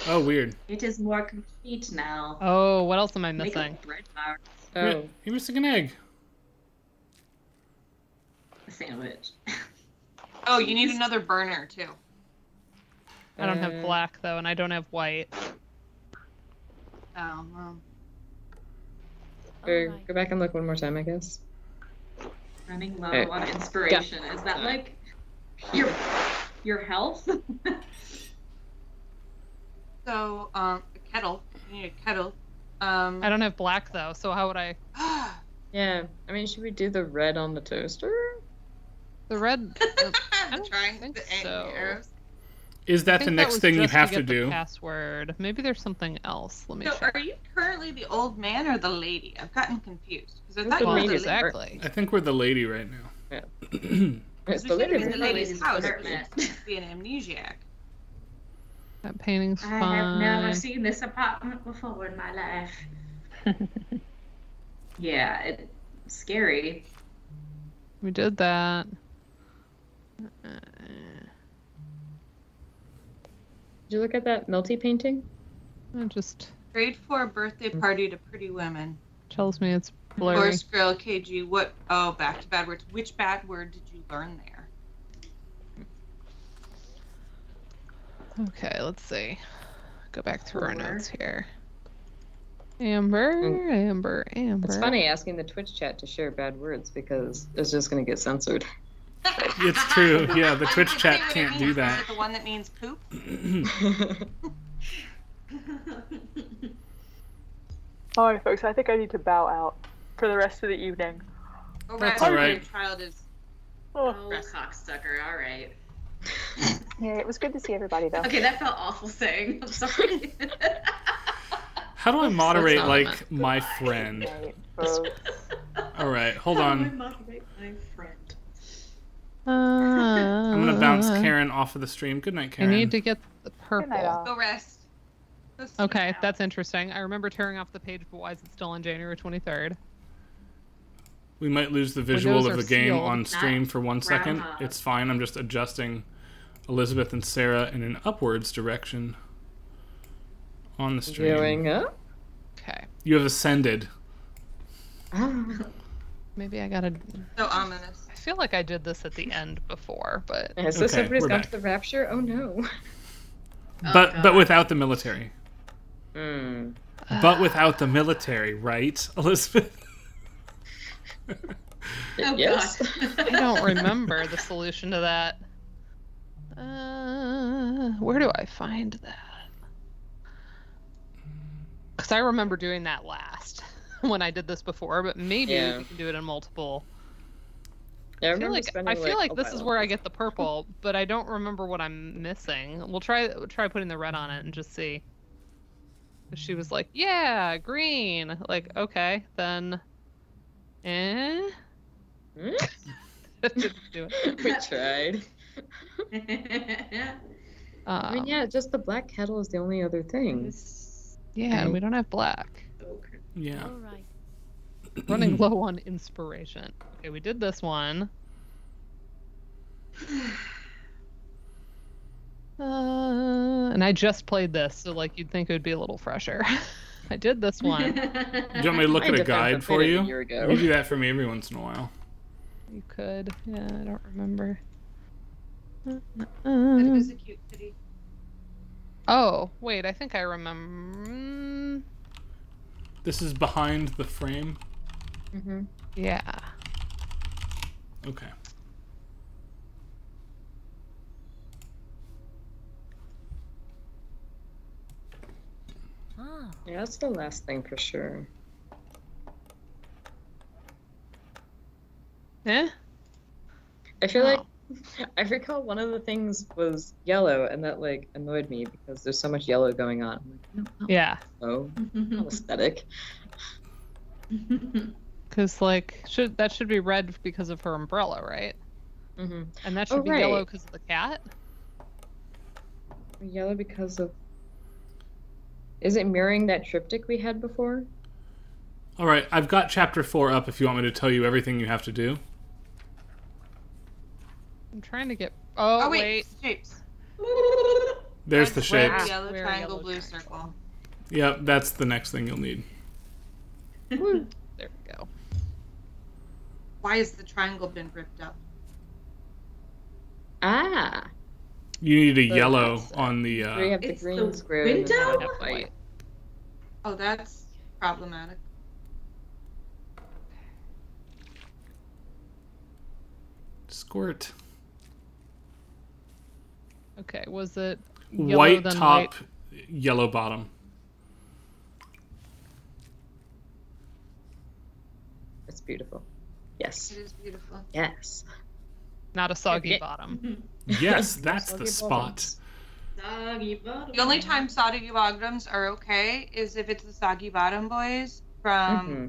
Oh, weird. It is more complete now. Oh, what else am I Make missing? a bread flour. Oh, You're missing an egg. A sandwich. Oh, you need another burner too. I don't have black though, and I don't have white. Oh, well. or go back and look one more time, I guess. Running low on inspiration. Is that like your health? So, a kettle. You need a kettle. I don't have black though, so how would I? Yeah, I mean, should we do the red on the toaster? The red. I don't Trying think the so. arrows. Is that the next thing you have to get the do? password. Maybe there's something else. Let me So, check. are you currently the old man or the lady? I've gotten confused because I thought Well, you were the lady. exactly. I think we're the lady right now. Yeah. We It's the should lady. be in the lady's lady's house. apartment. Be an amnesiac. That painting's I fine. have never seen this apartment before in my life. Yeah, it's scary. We did that. Did you look at that melty painting? It just Grade 4 birthday party to pretty women. tells me it's blurry. Forest Girl KG. What? Oh, back to bad words. Which bad word did you learn there? Okay, let's see. Go back through our Amber. notes here. Amber. It's funny asking the Twitch chat to share bad words because it's just going to get censored. It's true. Yeah, the Twitch Can you chat say what it can't means? do Is that. it the one that means poop? Alright, folks, I think I need to bow out for the rest of the evening. Oh, That's right. all right. Your child is. Oh, Oh, cocksucker. All right. yeah, it was good to see everybody, though. Okay, that felt awful saying. I'm sorry. How do I moderate, not like, meant. my friend? Right, folks. Alright, hold on. Moderate my friend. I'm gonna bounce Karen off of the stream. Good night, I Karen. need to get the Good night, purple. all. Go rest. Go sleep Okay, now. that's interesting. I remember tearing off the page, but why is it still on January 23rd? We might lose the visual Windows of are the game sealed. on stream for 1 second. Groundhog. It's fine. I'm just adjusting Elizabeth and Sarah in an upwards direction on the stream. Going up? Okay, You have ascended. maybe I gotta. So ominous. I feel like I did this at the end before, but Yeah, so Okay, somebody's we're gone back. to the rapture? Oh no. But without the military. Hmm. But without the military, right, Elizabeth? Oh, Yes. God. I don't remember the solution to that. Where do I find that? Because I remember doing that last when I did this before, but maybe Yeah. we can do it in multiple. Yeah, I I remember feel spending like a this while is on where I get the purple, but I don't remember what I'm missing. We'll try putting the red on it and just see. She was like, "Yeah, green." Like, okay, then. Eh? Hmm? Didn't do it. We tried. I mean, yeah, Um, just the black kettle is the only other thing. yeah, and we don't have black. Okay. Yeah. All right. Running low on inspiration. Okay, we did this one. And I just played this, so like you'd think it would be a little fresher. I did this one. Do you want me to look My at a defense, I guide for played it a you? year ago. You do that for me every once in a while. You could. Yeah, I don't remember. But it was a cute kitty. Oh, wait, I think I remember. This is behind the frame. Mm-hmm. Yeah. Okay. Ah. Yeah, that's the last thing for sure. Eh? I feel Oh. like I recall one of the things was yellow, and that like annoyed me because there's so much yellow going on. I'm like, no, Yeah. no, not aesthetic. Because, like, that should be red because of her umbrella, right? Mm-hmm. And that should Oh, be yellow right. because of the cat? Yellow because of. Is it mirroring that triptych we had before? All right, I've got chapter 4 up if you want me to tell you everything you have to do. I'm trying to get... Oh, Oh, wait. wait. Shapes. There's the That's red, shapes. yellow Where triangle, yellow blue triangle. circle. Yep, that's the next thing you'll need. There we go. Why has the triangle been ripped up? Ah, You need a So yellow that's it. on the... we have the It's green the square. and then window? we have White. white. Oh, that's problematic. Squirt. Okay, was it yellow White then top, white? yellow bottom. It's beautiful. Yes. It is beautiful. Yes. Not a soggy Yeah. bottom. Yes, that's Soggy the spot. bottoms. Soggy bottom. The only time soggy bottoms are okay is if it's the Soggy Bottom Boys from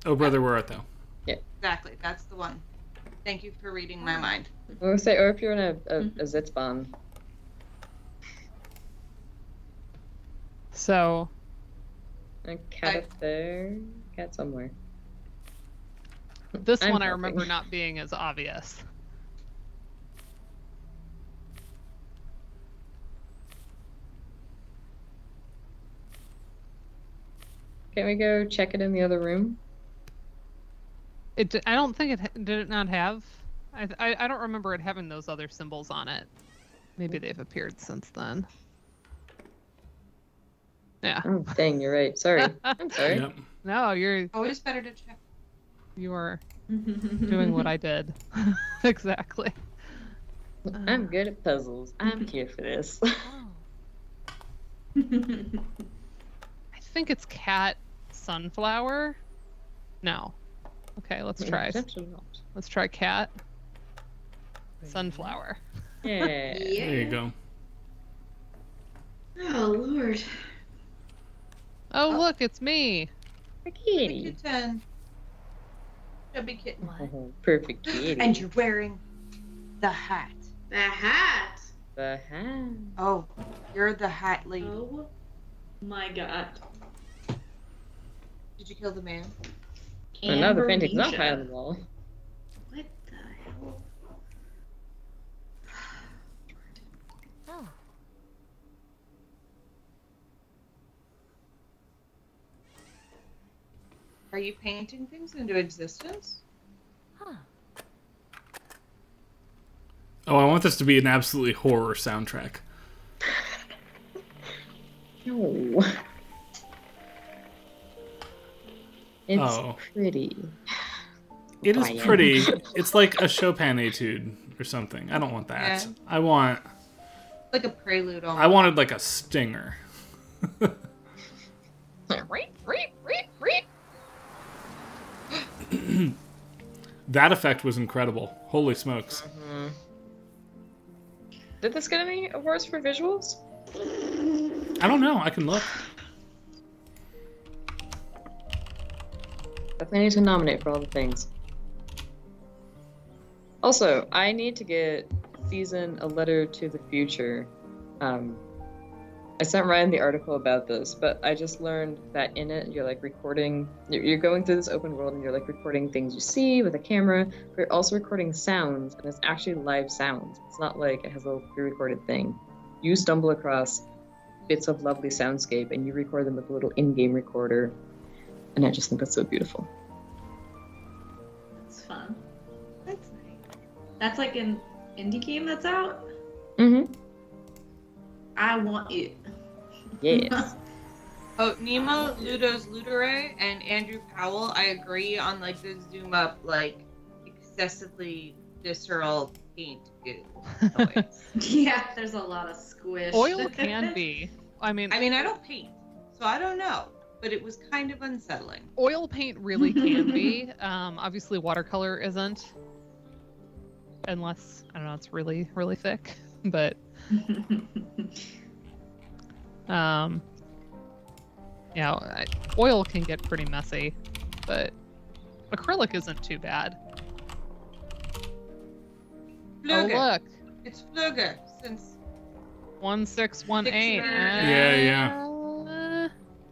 Oh, brother, where art thou? exactly, that's the one. Thank you for reading my mind. I would say, or if you're in a Zitzbahn. So, A cat up there, cat somewhere. this I'm one I helping. remember not being as obvious. Can we go check it in the other room? I don't think did it not have. I don't remember it having those other symbols on it. Maybe they've appeared since then. Yeah. Oh, dang, you're right. Sorry. I'm sorry. Yep. No, Always better to check. you are doing what I did. Exactly. I'm good at puzzles. I'm here for this. Oh. I think it's cat sunflower. No. Okay, let's try. Potentially not. Let's try cat sunflower. Yeah. There you go. Oh Lord. Oh, look, it's me. A kitty. Kitten. Chubby kitten. Oh, perfect kitty. And you're wearing the hat. The hat. The hat. Oh, you're the hat lady. Oh my God. Did you kill the man? Oh, no, the painting's not Amnesia. high on the wall. What the hell? Oh. Are you painting things into existence? Huh. Oh, I want this to be an absolutely horror soundtrack. No. It's Oh. pretty. It is Brian. pretty. It's like a Chopin etude or something. I don't want that. Yeah. I want... Like a prelude almost. I wanted like a stinger. That effect was incredible. Holy smokes. Mm-hmm. Did this get any awards for visuals? I don't know. I can look. Definitely need to nominate for all the things. Also, I need to get Season a letter to the future. I sent Ryan the article about this, but I just learned that in it, you're like recording, you're going through this open world and you're like recording things you see with a camera, but you're also recording sounds, and it's actually live sounds. It's not like it has a little pre-recorded thing. You stumble across bits of lovely soundscape and you record them with a little in-game recorder, and I just think that's so beautiful. That's fun. That's nice. That's like an indie game that's out? Mm-hmm. I want it. Yes. Oh, Nemo, Ludo's Ludere, and Andrew Powell, I agree on like the zoom up, like excessively visceral paint goo noise. Yeah, there's a lot of squish. Oil can be. I mean, I don't paint, so I don't know, but it was kind of unsettling. oil paint really can be. Obviously, watercolor isn't, unless I don't know, it's really, really thick. But yeah, oil can get pretty messy, but acrylic isn't too bad. Fluger. Oh look, It's Fluger since 1618. Yeah.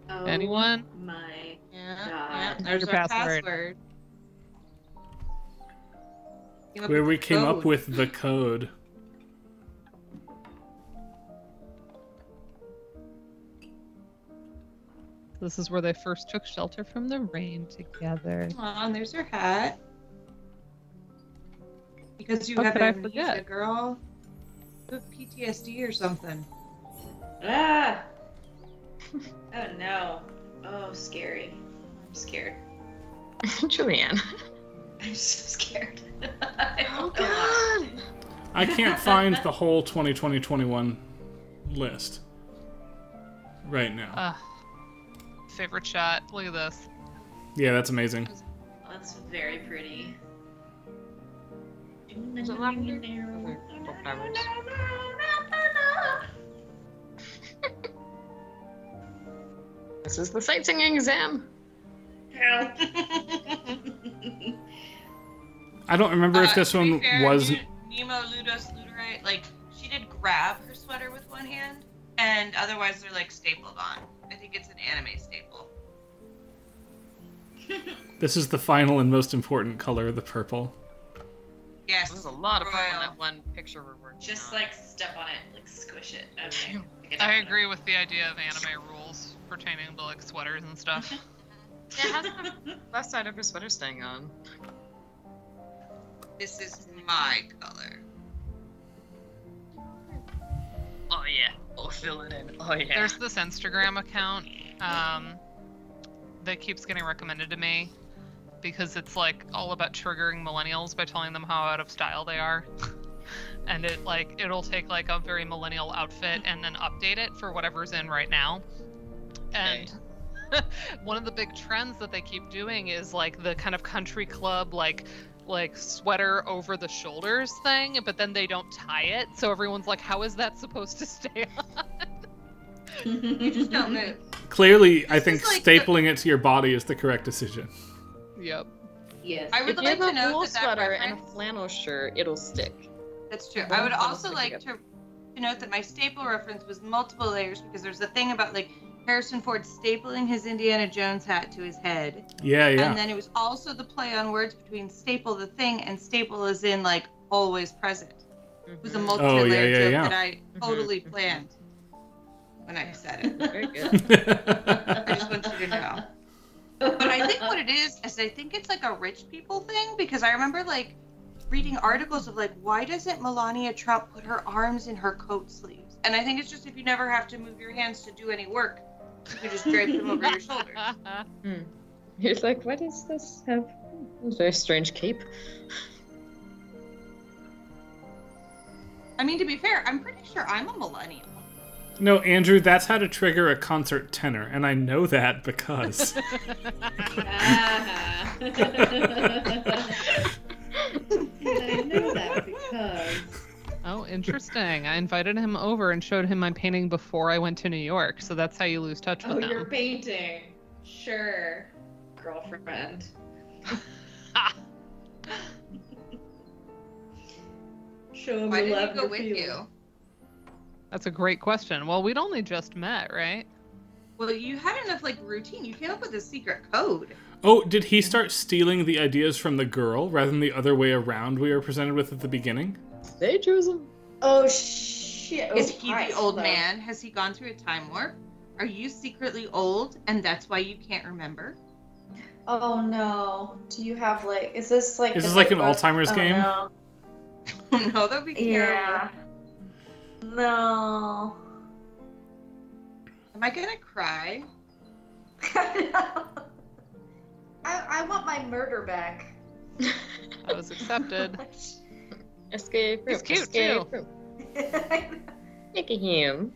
Oh, Anyone? My yeah, God. there's Your our password. password. Came up Where with we the came up code. with the code. This is where they first took shelter from the rain together. Aw, and there's her hat. Because you How have could I amnesia, forget? girl. You have PTSD or something. Ah! Oh no. Oh, scary. I'm scared. Julianne. I'm so scared. Oh God. I can't find the whole 2020-21 list right now. Favorite shot. Look at this. Yeah, that's amazing. That's very pretty. Is it lavender? Purple flowers. This is the sight singing exam. I don't remember if this To be one fair, was... Nemo, Ludos, Luderite, like, she did grab her sweater with one hand, and otherwise they're, like, stapled on. I think it's an anime staple. This is the final and most important color, the purple. Yes. There's a lot of fun on royal. that one picture we're working Just on. like step on it, like squish it. Okay. I agree with the idea of anime rules pertaining to like sweaters and stuff. Yeah, how's the left side of your sweater staying on? This is my color. Oh yeah. Oh, fill it in. Oh yeah. There's this Instagram account that keeps getting recommended to me because it's like all about triggering millennials by telling them how out of style they are. And it'll take like a very millennial outfit and then update it for whatever's in right now. And one of the big trends that they keep doing is like the kind of country club like sweater over the shoulders thing, but then they don't tie it, so everyone's like, how is that supposed to stay on? You just don't move. Clearly, I think is like stapling it to your body is the correct decision. Yep. Yes. I would If you like have to a note wool that that sweater and a reference- flannel shirt, it'll stick. That's true. Well, I would I'll also stick like together. to note that my staple reference was multiple layers because there's a thing about like Harrison Ford stapling his Indiana Jones hat to his head. Yeah. And then it was also the play on words between staple the thing and staple as in like always present. It was a multi-layer joke yeah. that I totally planned when I said it. Very good. I just want you to know. But I think what it is I think it's like a rich people thing because I remember like reading articles of like, why doesn't Melania Trump put her arms in her coat sleeves? And I think it's just if you never have to move your hands to do any work, you can just drape them over your shoulders. He's like, what does this have? A very strange cape. I mean, to be fair, I'm pretty sure I'm a millennial. No, Andrew, that's how to trigger a concert tenor, and I know that because... I know that because. Oh, interesting. I invited him over and showed him my painting before I went to New York, so that's how you lose touch with Oh, him. you're painting. Sure, girlfriend. Show him Why the did he love go you're with feeling. you? That's a great question. Well, we'd only just met, right? Well, you had enough like routine. You came up with a secret code. Oh, did he start stealing the ideas from the girl rather than the other way around we were presented with at the beginning? They chose him. Oh shit! Is Oh, he Christ, the old though. man? Has he gone through a time warp? Are you secretly old and that's why you can't remember? Oh no! Do you have like? Is this like? Is the this like an notebook? Alzheimer's Oh, game? No. No, that'd be terrible. Yeah. No. Am I gonna cry? I want my murder back. That was accepted. Escape room. He's cute, escape too. room. Look at him.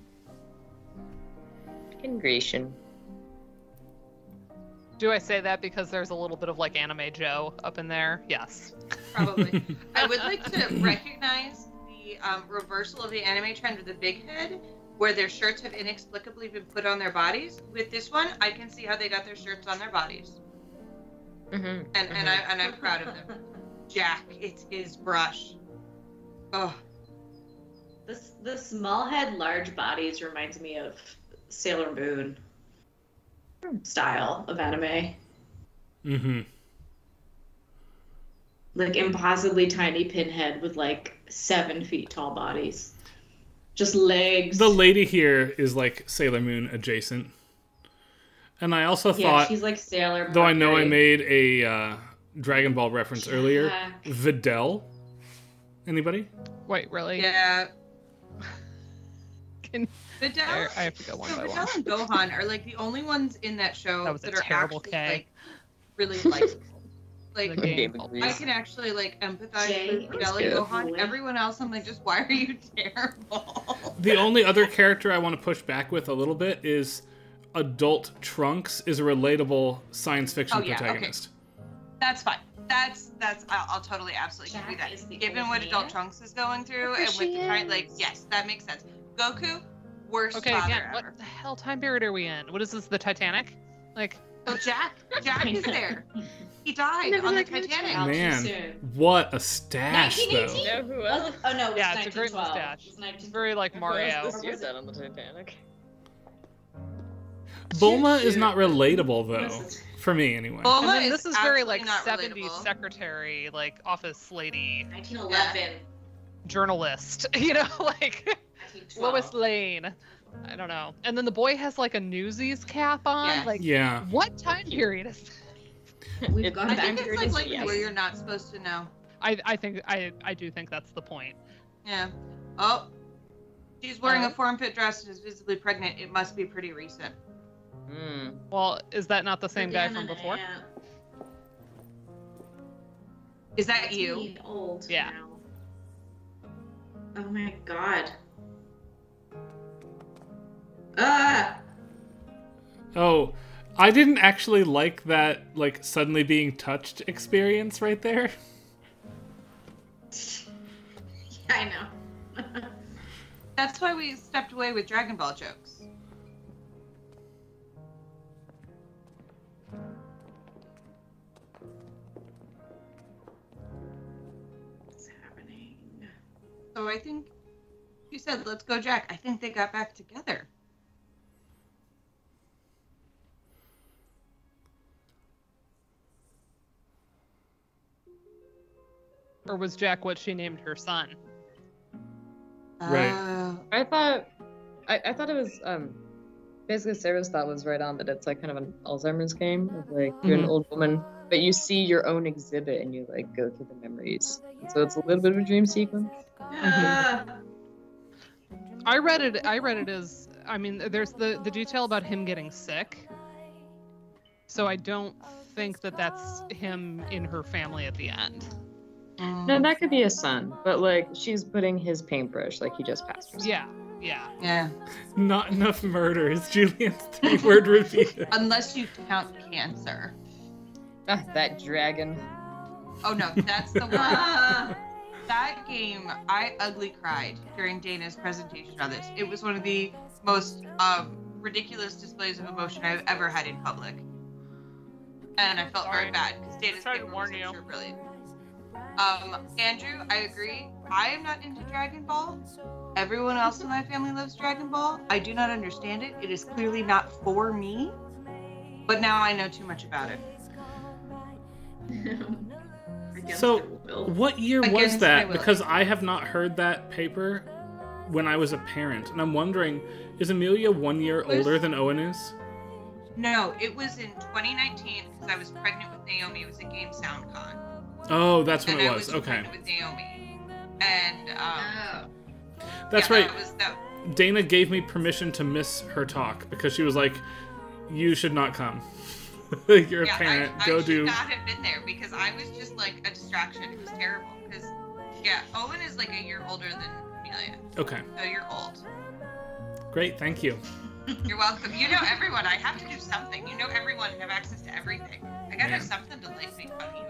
Congration. Do I say that because there's a little bit of like Anime Joe up in there? Yes. Probably. I would like to recognize the reversal of the anime trend with the big head, where their shirts have inexplicably been put on their bodies. With this one, I can see how they got their shirts on their bodies, Mm-hmm. and I'm proud of them. Jack, it's his brush. Oh, The small head, large bodies reminds me of Sailor Moon style of anime. Mm-hmm. Like impossibly tiny pinhead with like 7 feet tall bodies. Just legs. The lady here is like Sailor Moon adjacent. And I also Yeah, thought, she's like Sailor Moon. though I know I made a Dragon Ball reference earlier, Jack. Videl. Anybody? Wait, really? yeah. Can- Videl, I have to go one so by Videl one. and Gohan are like the only ones in that show That was a that are terrible actually K. like really likable. Like The game. I can actually like empathize Jay with is Videl and good. Gohan. Everyone else, I'm like, just why are you terrible? The only other character I want to push back with a little bit is adult Trunks is a relatable science fiction Oh, yeah, okay. protagonist. That's fine. That's I'll totally absolutely give you Jack that. is the Given old what man. adult Trunks is going through Look and who with she the time, like is. yes, that makes sense. Goku, worst Okay, father again, ever. what the hell time period are we in? What is this, the Titanic? Like, Oh, Jack is there. He died Never on the like that Titanic. Out too Man, soon. what a stash, though. 1918? You know who else? Oh no, it was yeah, it's a great 1912. mustache. It was It's 1912. very like Who else Mario. this year died on the Titanic? Bulma is Shoot. not relatable, though. This is- For me, anyway. Bulma I mean, this is very absolutely like not 70s relatable. secretary, like office lady, 1911. journalist, you know, like 1912. Lois Lane. I don't know. And then the boy has like a Newsies cap on. Yes. Like, Yeah. what time period is that? We've It- gone I back think to it's like this- Lightning where you're not supposed to know. I think I do think that's the point. Yeah. Oh, she's wearing a form-fit dress and is visibly pregnant. It must be pretty recent. Hmm. Well, is that not the same guy Dan from and before? Aunt. Is that That's you? me, old Yeah. now. Oh my god. Ah! Oh, I didn't actually like that, like, suddenly being touched experience right there. Yeah, I know. That's why we stepped away with Dragon Ball jokes. What's happening? So I think you said, let's go, Jack. I think they got back together. Or was Jack what she named her son? Right. I thought it was basically Sarah's thought was right on, that it's like kind of an Alzheimer's game of like you're an Mhm. old woman, but you see your own exhibit and you like go through the memories. And so it's a little bit of a dream sequence. Ah. I read it as, I mean, there's the detail about him getting sick. So I don't think that that's him in her family at the end. No, that could be a son, but like she's putting his paintbrush like he just passed her. Yeah, yeah. Yeah. Not enough murders, Julian's 3-word review. Unless you count cancer. Ah, that dragon. Oh no, that's the one. That game, I ugly cried during Dana's presentation of this. It was one of the most ridiculous displays of emotion I've ever had in public. And I felt very bad because Dana's paper was sure brilliant. Andrew, I agree. I am not into Dragon Ball. Everyone else in my family loves Dragon Ball. I do not understand it. It is clearly not for me. But now I know too much about it. So, what year was that? Because I have not heard that paper when I was a parent. And I'm wondering, is Amelia 1 year older than Owen is? No, it was in 2019 because I was pregnant with Naomi. It was a Game SoundCon. Oh, that's when and it I was. was Okay. pregnant with Naomi. And, That's yeah, right. That Dana gave me permission to miss her talk because she was like, you should not come. You're a parent. Go do. I should not have been there because I was just like a distraction. It was terrible because, yeah, Owen is like a year older than Amelia. Okay. So you're old. Great, thank you. You're welcome. You know everyone. I have to do something. You know everyone and have access to everything. I gotta have something to like make fun of you about.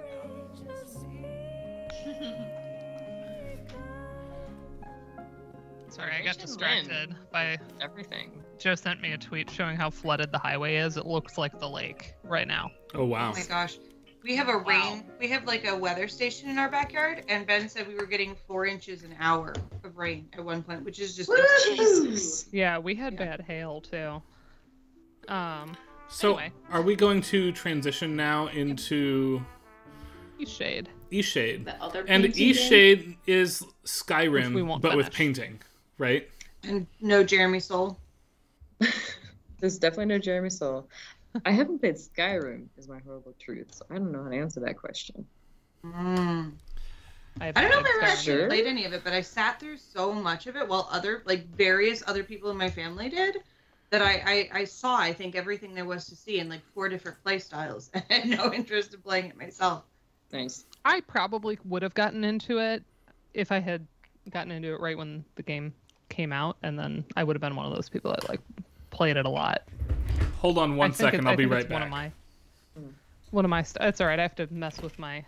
Sorry, I got distracted by everything. Joe sent me a tweet showing how flooded the highway is. It looks like the lake right now. Oh wow. Oh my gosh. We have we have like a weather station in our backyard, and Ben said we were getting 4 inches an hour of rain at one point, which is just Jesus. Yeah, we had bad hail too. So, anyway. Are we going to transition now into Eastshade? Eastshade. The other And painting Eastshade is Which we Skyrim, won't but with finish. painting, right? and no Jeremy Soule. There's definitely no Jeremy Soule. I haven't played Skyrim, is my horrible truth, so I don't know how to answer that question. I I don't know if I ever Skyrim. actually played any of it, but I sat through so much of it while various other people in my family did that I saw, I think, everything there was to see in like 4 different play styles. I had no interest in playing it myself. Nice. I probably would have gotten into it if I had gotten into it right when the game came out, and then I would have been one of those people that like played it a lot. Hold on one second, I'll be right back. One of my it's all right. I have to mess with my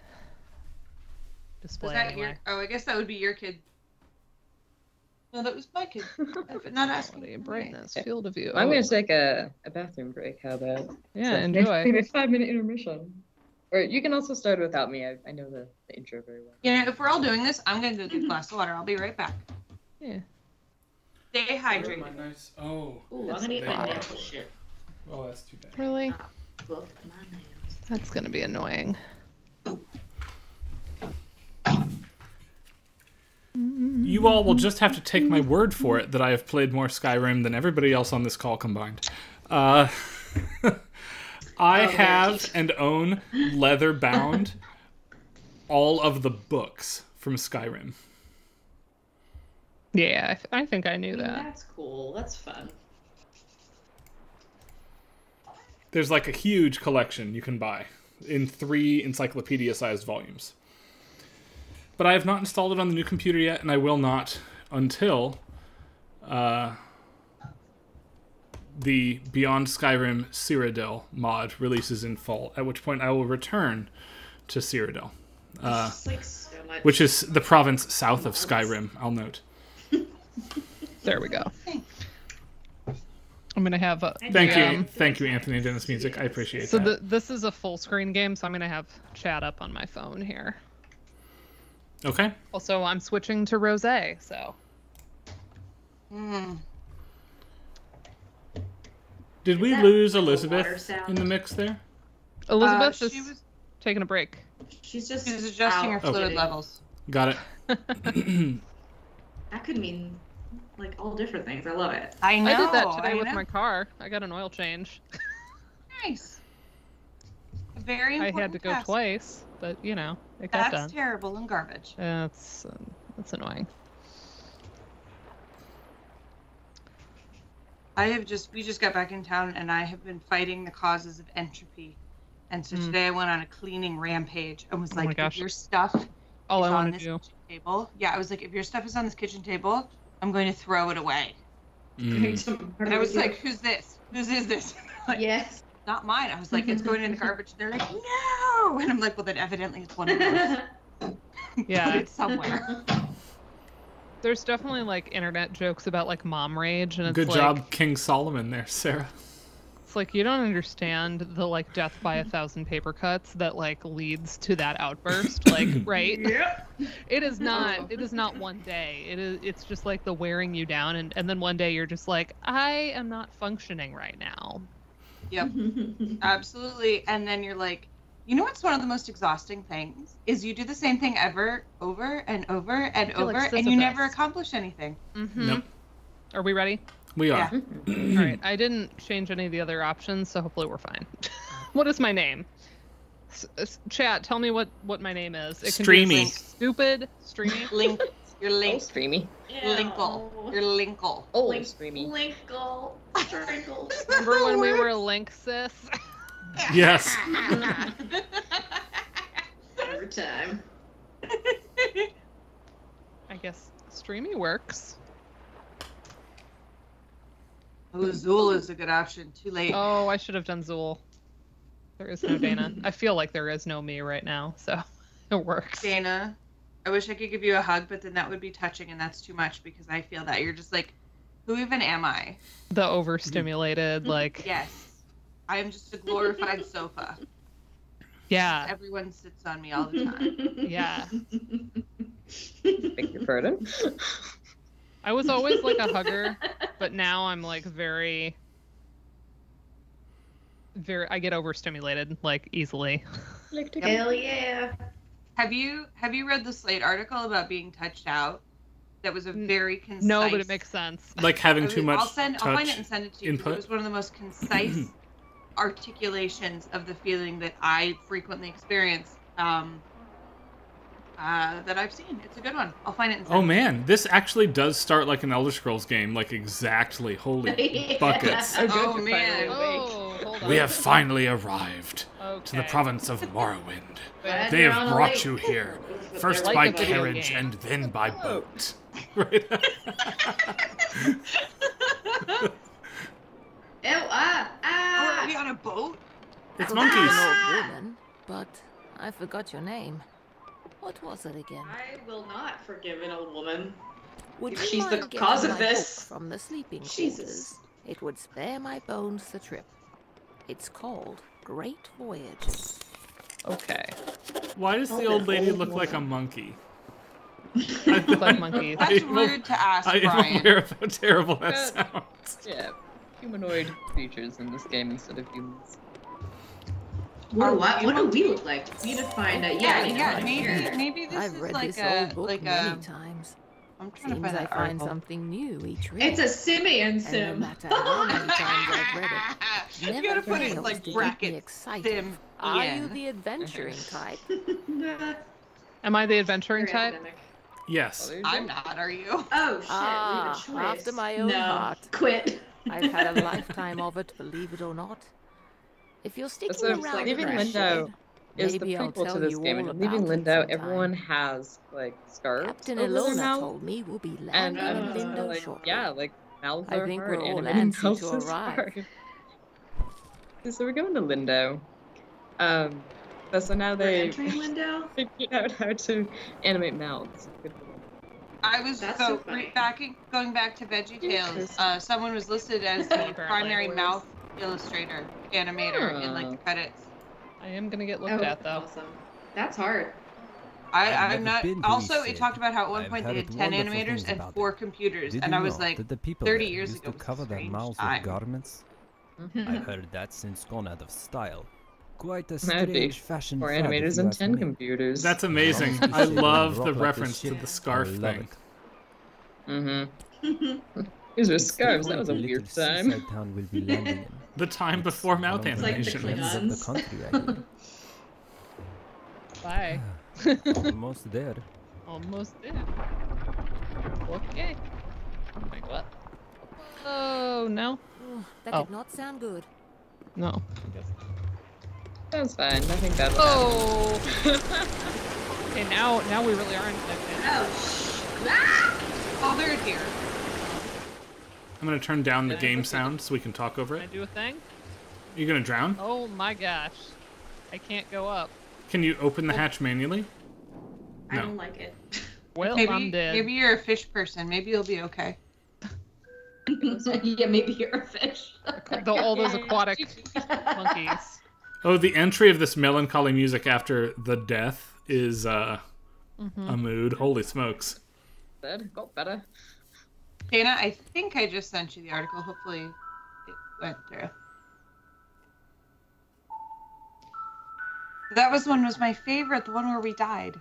Was display that anyway. I guess that would be your kid. No, that was my kid. Not asking. Quality, brightness, field of view. I'm going to take a bathroom break, how about? Yeah, So enjoy. Maybe a 5-minute intermission. Or you can also start without me. I know the intro very well. You know, if we're all doing this, I'm going to go get a glass of water. I'll be right back. Yeah. Stay hydrated. Nice. Oh. Ooh, I'm gonna eat my nail shit. Oh, that's too bad. Really? Both my nails. That's gonna be annoying. You all will just have to take my word for it that I have played more Skyrim than everybody else on this call combined. I have and own leather-bound all of the books from Skyrim. Yeah, I think I knew that. That's cool. That's fun. There's like a huge collection you can buy in 3 encyclopedia-sized volumes. But I have not installed it on the new computer yet, and I will not until the Beyond Skyrim Cyrodiil mod releases in fall, at which point I will return to Cyrodiil, It's like so much. which is the province south of Skyrim, I'll note. There we go. I'm gonna have Thank you, Anthony Dennis Music. I appreciate So that. this is a full screen game, so I'm gonna have chat up on my phone here. Okay. Also, I'm switching to Rosé, so Did we that lose like a water Elizabeth sound? in the mix there? Elizabeth She is was taking a break. She's just adjusting her out. fluid Kidding. levels. Got it. That could mean like all different things. I love it. I know. I did that today I with know. my car. I got an oil change. Nice. Very I important had to go task. twice, but you know, it got That's done. terrible and garbage. That's annoying. We just got back in town, and I have been fighting the causes of entropy. And so today I went on a cleaning rampage and was Oh my like, if gosh. your stuff All is I on want to this do. kitchen table, I was like, if your stuff is on this kitchen table, I'm going to throw it away. And I was like, who's this? Whose is this? Like, Yes. not mine. I was like, it's going in the garbage. They're like, no. no! And I'm like, well, then evidently it's one of those. Yeah. It's somewhere. There's definitely like internet jokes about like mom rage, and it's Good like, job, King Solomon there, Sarah. It's like you don't understand the like death by 1,000 paper cuts that like leads to that outburst, like right? Yep. It is not one day. It's just like the wearing you down, and then one day you're just like, I am not functioning right now. Yep. Absolutely. And then you're like, you know what's one of the most exhausting things? Is you do the same thing over and over and feel like over, and you Sisyphus. never accomplish anything. Mm-hmm. Nope. Are we ready? We are. All right. I didn't change any of the other options, so hopefully we're fine. What is my name? Chat, tell me what my name is. It can be Streamy. stupid, streamy. Link. You're Oh, Link. streamy. Linkle. You're Linkle. Oh, Link, streamy. Linkle. Trinkle. Remember when we were Link sis? Yes. Every time. I guess streamy works. Oh, Zool is a good option. Too late. Oh, I should have done Zool. There is no Dana. I feel like there is no me right now, so it works. Dana, I wish I could give you a hug, but then that would be touching, and that's too much because I feel that you're just like, who even am I? The overstimulated, like, Yes. I am just a glorified sofa. yeah, Everyone sits on me all the time. yeah. Beg your pardon? I was always like a hugger, but now I'm like very, I get overstimulated like easily. Hell yeah. Have you read the Slate article about being touched out? That was a very concise. No, but it makes sense. Like having too much I'll find touch it and send it to you. input. It was one of the most concise articulations of the feeling that I frequently experience. That I've seen. It's a good one. I'll find it and send Oh it. man, this actually does start like an Elder Scrolls game, like exactly. Holy buckets. Oh man. Oh, hold on. We have finally arrived to the Okay. province of Morrowind. Glad They you're have on a brought lake. you here, But first they're by like a video carriage game. and then by boat. Right? Ew, Oh, are we on a boat? It's I'm monkeys. an old woman, but I forgot your name. What was it again? I will not forgive an old woman. Would if you she's the mind cause getting of my this. book from the sleeping Jesus. quarters? It would spare my bones the trip. It's called Great Voyage. Okay. Why does the old lady look like a monkey? Look like monkeys. That's rude to ask, I am Brian. aware of how terrible that sounds. Yeah, humanoid creatures in this game instead of humans. What do we look like? We need to find out. Yeah, we need to find here. maybe this I've is read like this a old book like many a. times. I'm trying to Seems find I that find article. something new each read. It's a simian and no sim. matter how many times I've read it, You never gotta put it in fails like to keep me brackets. excited. Sim. Are you Ian. the adventuring type? Am I the adventuring Very type? academic. Yes. I'm not. Are you? Oh shit, Ah, we have a choice. after my own no, heart. quit. I've had a lifetime of it, believe it or not. If you're sticking So, around Leaving for that Lindo shit, is the maybe I'll prequel to tell this you game, all and Leaving about it Lindo, sometime. everyone has like scarves Captain over their Ilona mouth, told me we'll be and landing in Lindo like, shortly. yeah, like mouths I are think hard, we're all animated antsy mouths to is arrive. hard. So we're going to Lindo. But so now We're they entering Lindo. figured out how to animate mouths. I was That's so so funny. going back to VeggieTales. Someone was listed as the primary mouth illustrator animator in like the credits. I am gonna get looked at though. Awesome. That's hard. I'm never not. been to Also, it Eastshade. talked about how at one I've point they heard had 10 wonderful animators things and about 4 it. computers, Did and you I was know like, that the people 30 there years used ago to was a cover their strange mouths time. with garments? I heard that's since gone out of style. Quite a That'd be strange fashion. 4 fad, if animators you and ask 10 me. computers. That's amazing. As long as I Eastshade love rock the like reference this to shit, the scarf I love thing. it. Mm-hmm. These were It's the scarves. That kind was of a weird little time. seaside town we'll be landing in. The time It's before mouth one of the like the animation. regions of the Klingons. country, I hear. Bye. Almost there. Almost there. Okay. Like what? Oh no. That Oh. did not sound good. No. Sounds fine. Nothing bad will Oh. Okay, now we really are in. oh, they're here. I'm gonna turn down the game sound so we can talk over Can I it. do a thing? You gonna drown? Oh my gosh. I can't go up. Can you open the hatch manually? I No. don't like it. Well, I'm dead. Maybe you're a fish person. Maybe you'll be okay. Yeah, maybe you're a fish. All those aquatic monkeys. Oh, the entry of this melancholy music after the death is a mood. Holy smokes. That got better. Dana, I think I just sent you the article. Hopefully it went through. That was my favorite, the one where we died.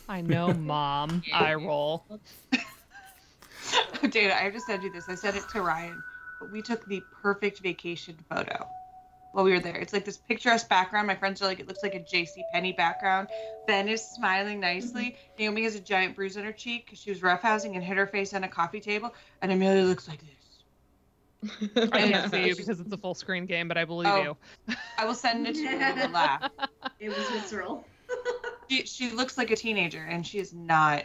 I know, Mom. I roll. Dana, I have to send you this. I sent it to Ryan. But we took the perfect vacation photo while we were there. It's like this picturesque background. My friends are like, it looks like a JCPenney background. Ben is smiling nicely. Naomi has a giant bruise on her cheek because she was roughhousing and hit her face on a coffee table. And Amelia looks like this. I can't see you because it's a full screen game, but I believe you. I will send it to you and we'll laugh. It was visceral. She looks like a teenager, and she is not.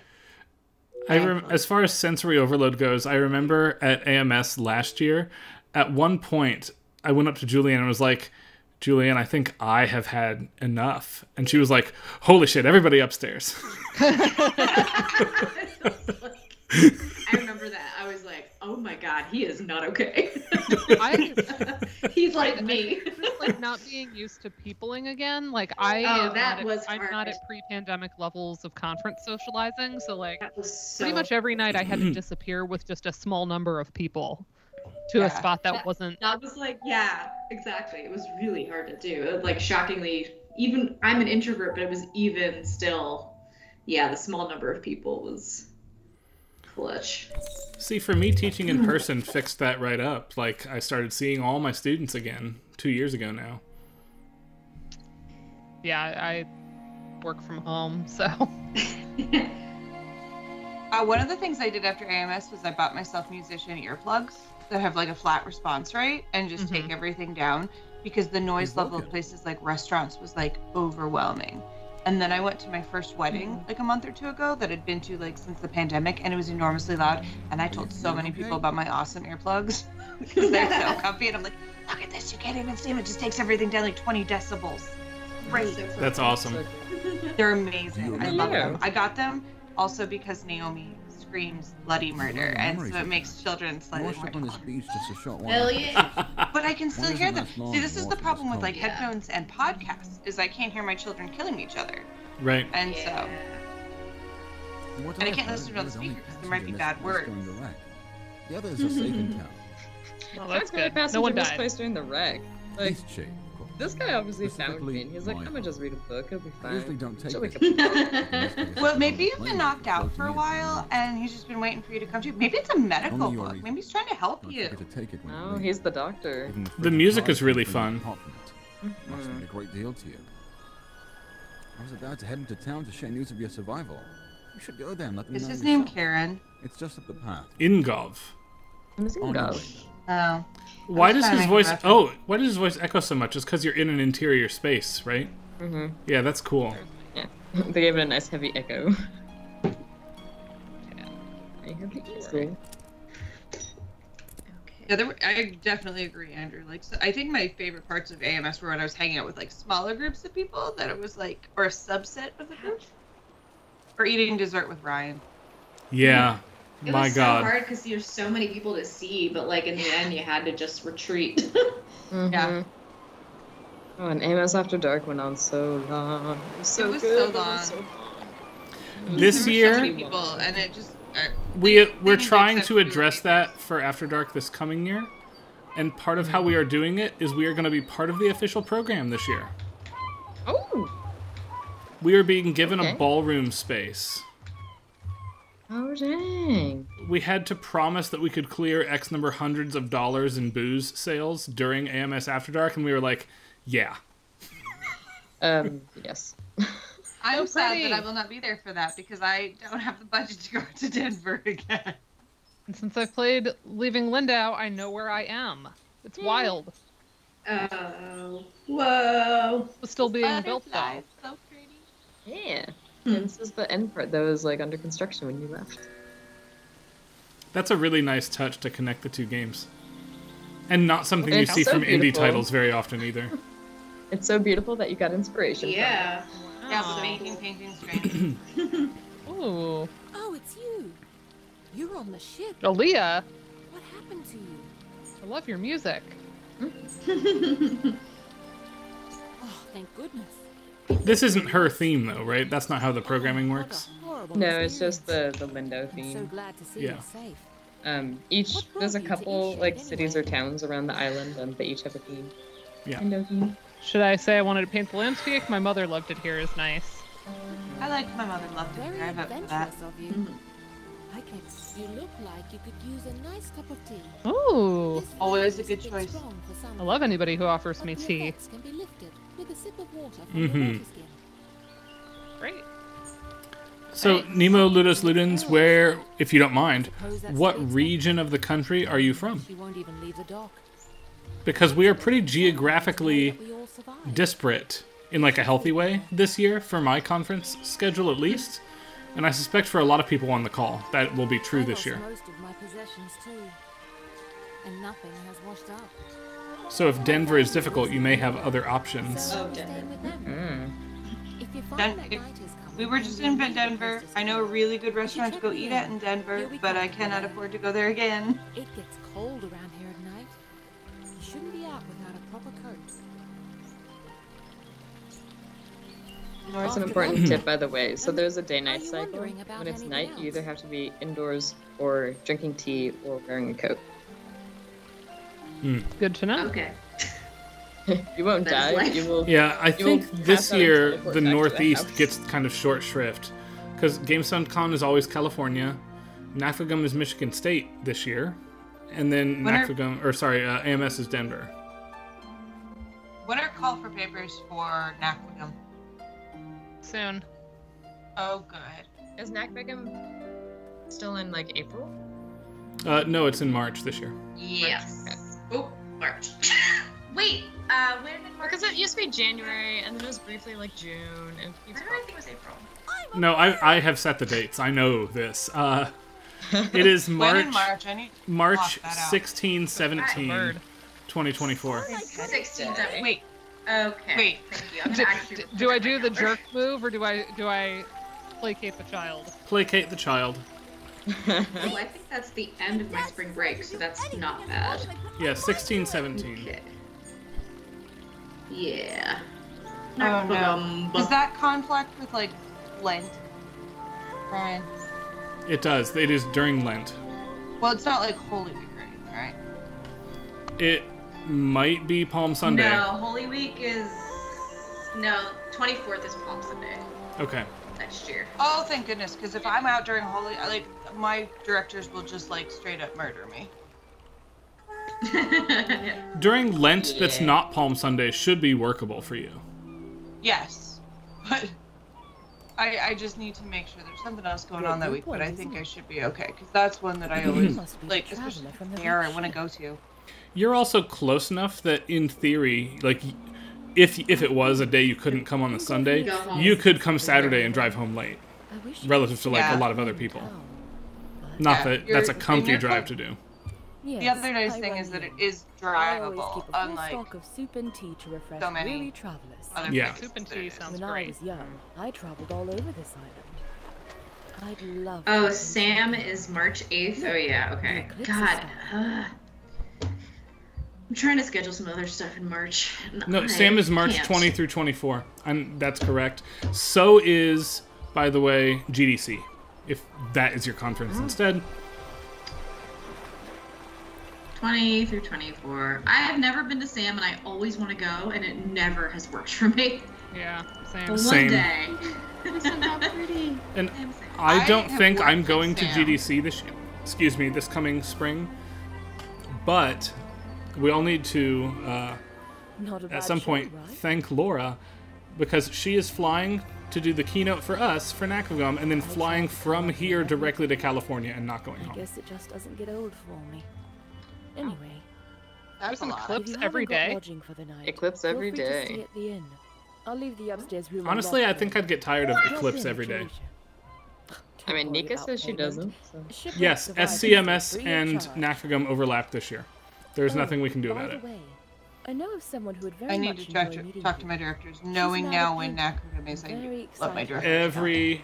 As far as sensory overload goes, I remember at AMS last year, at one point, I went up to Julianne and was like, Julianne, I think I have had enough. And she was like, holy shit, everybody upstairs. I remember that. I was like, oh my god, he is not okay. He's like me. Just like not being used to peopling again. Like I'm not at pre-pandemic levels of conference socializing. So like pretty much every night I had to disappear with just a small number of people to a spot that wasn't. That was like, yeah, exactly. It was really hard to do. Like shockingly, even I'm an introvert, but it was even still, yeah, the small number of people was clutch. See, for me, teaching in person fixed that right up. Like, I started seeing all my students again 2 years ago now. Yeah, I work from home, so. One of the things I did after AMS was I bought myself musician earplugs that have like a flat response rate and just take everything down because the noise level of places like restaurants was like overwhelming. And then I went to my first wedding like a month or two ago that I'd been to like since the pandemic, and it was enormously loud. And I told so many people about my awesome earplugs because they're so comfy. And I'm like, look at this, you can't even see them. It just takes everything down like 20 decibels. Great. That's awesome. They're amazing. I love them. I got them also because Naomi screams bloody murder, and so it makes children slightly more tolerant. Hell yeah. But I can still hear them. See, this is the problem with like headphones and podcasts, is I can't hear my children killing each other. Right. And so, and I can't listen to it on the speaker because there might be bad words. The others are safe in town. Well, that's good. No No one one died. misplaced during the wreck. Like, Eastshade. this guy obviously found Specifically, me, and he's like, I'm gonna just read a book, it'll be I fine. usually don't take She'll wake this. up. Well, maybe you've been knocked out for a while, and he's just been waiting for you to come to. Maybe it's a medical Only your book. reason. Maybe he's trying to help Don't you. forget to take it when you No, leave. he's the doctor. Even The fridge music card is really can bring you fun. apart from it. Must mean a great deal to you. I was about to head into town to share news of your survival. You should go there and let them Is know his yourself. name Karen? It's just up the path. Ingov. I'm just On gonna your go. way, then. Oh. Why I was does trying his to voice... make a reference. Oh, why does his voice echo so much? It's because you're in an interior space, right? Mm-hmm. Yeah, that's cool. Yeah. They gave it a nice heavy echo. I hear the easel. Yeah, I definitely agree, Andrew. Like, so I think my favorite parts of AMS were when I was hanging out with like smaller groups of people. That it was like, or a subset of the group, or eating dessert with Ryan. Yeah. It My was God. so hard because there's so many people to see, but like in the end, you had to just retreat. Yeah. Oh, and AMS After Dark went on so long. It was so was good. so It was long. This There were year, so many people, and it just we're didn't trying accept to we address were that for After Dark this coming year. And part of how we are doing it is we are going to be part of the official program this year. Oh! We are being given Okay. a ballroom space. Oh, dang. We had to promise that we could clear X number hundreds of dollars in booze sales during AMS After Dark, and we were like, yeah. Yes. I'm sad pretty. that I will not be there for that because I don't have the budget to go to Denver again. And since I've played Leaving Lindau, I know where I am. It's wild. Oh, whoa. It's still being built though. Butterflies, so pretty. Yeah. And this is the end part that was like under construction when you left. That's a really nice touch to connect the two games. And not something you It's see so from indie beautiful. titles very often either. It's so beautiful that you got inspiration. Yeah. Yeah, but making paintings great. Ooh. Oh, it's you. You're on the ship. Aaliyah, What happened to you? I love your music. Oh, thank goodness. This isn't her theme, though, right? That's not how the programming works. No, it's just the Lindo I'm so theme. glad to see Yeah. you're safe. There's a What brought you to couple Eastshade like cities or anyway? towns around the island, and they each have a theme. Yeah. Lindo theme. Should I say I wanted to paint the landscape? My mother loved it here. Is nice. I like my mother loved it. Very I vote for that. adventurous of you. I can. You look like you could use a nice cup of tea. Ooh. This Always weather a is good bit choice. strong for some I love anybody who offers me but the tea. effects can be lifted with a sip of water from Mhm. the water skin. Great. So, Nemo, Ludus, Ludens, where, if you don't mind, Suppose that's what the next region of the country are you from? She won't even leave the dock. Because we are pretty geographically We all survive. disparate in like a healthy way this year for my conference schedule at least. And I suspect for a lot of people on the call that will be true I this lost year. most of my possessions too, and nothing has washed up. So if Denver is difficult, you may have other options. So Oh, we're staying Denver. with them. Mm. If you find Den- that if- night is coming, We were just in Denver. I know a really good restaurant to go eat at in Denver, but I cannot afford to go there again. It gets cold around here at night. You shouldn't be out without a proper coat. That's an important tip, by the way. So there's a day-night Are you cycle. wondering about When it's anything night, you either else? have to be indoors or drinking tea or wearing a coat. Good to know. Okay. You won't That's die. life. You will. Yeah, I You will think this pass out and year teleport the back to the Northeast house. gets kind of short shrift. Because GameStone is always California. NAFAGUM is Michigan State this year. And then When are- AMS is Denver. What are call for papers for NACWGM? Soon. Oh, good. Is NACBIGM still in like April? No, it's in March this year. Yes. Oh, March. Wait, when did March? Because it used to be January, and then it was briefly like June, and it keeps Why did I think it was April? No, I have set the dates. I know this. It is When March in March? I need to March block that out. 16, 17, Word. 2024. 16, Wait, Okay. Wait. Thank you. I'm Do, gonna actually do I put that do in the my jerk move or do I placate the child? Placate the child. calendar. Oh, I think that's the end of my spring break, so that's not bad. Yeah, 16, 17. Okay. Yeah. Oh no. Does that conflict with like Lent, Brian? It does. It is during Lent. Well, it's not like Holy Week or anything, right? It might be Palm Sunday. No, Holy Week is... No, 24th is Palm Sunday Okay. next year. Oh, thank goodness, because if I'm out during Holy, like my directors will just like straight up murder me. During Lent, that's Yeah. not Palm Sunday, should be workable for you. Yes, but I just need to make sure there's something else going on that week. But I think I should be okay because that's one that I always like, especially there I want to go to. You're also close enough that, in theory, like, if it was a day you couldn't come on the Sunday, Go home. you could come Saturday and drive home late, relative to like Yeah. a lot of other people. Not Yeah, that that's a you're- comfy you're drive close. to do. The other nice thing is that it is drivable, unlike stock of soup and tea to refresh so many weary travelers. other Yeah. places. Soup and tea sounds When I great. was young, I traveled all over this island. I'd love. Oh, to Sam is March 8th? Oh, yeah, okay. eclipse God. is I'm trying to schedule some other stuff in March. and No, I Sam is March can't. 20 through 24. That's correct. So is, by the way, GDC, if that is your conference instead. 20 through 24. I have never been to Sam, and I always want to go, and it never has worked for me. Yeah, same. But Same. one day. Isn't that pretty? And I'm sad. I don't have think worked I'm with going to Sam. GDC this coming spring. But we all need to, Not a at bad some show, point, right? thank Laura, because she is flying to do the keynote for us for NACOGAM, and then flying from here directly to California and not going I home. guess it just doesn't get old for me. Anyway, There's an a lot. if eclipse you every haven't got day. lodging for the night, Eclipse feel every free to day. stay at the inn. I'll leave the upstairs room. Honestly, I unlocked think for I'd get tired of you. Drop Eclipse in every at day. your leisure. I mean, Don't worry Nika about says she payment. doesn't. So. Shipwreck Yes, survivors SCMS stay free of and charge. NACOGAM overlap this year. There's Oh, nothing we can do by about the it. way, I know of someone who would very I need much to enjoy meeting talk to you. my directors, knowing now when Nakrugame is. I Very love my excited. directors.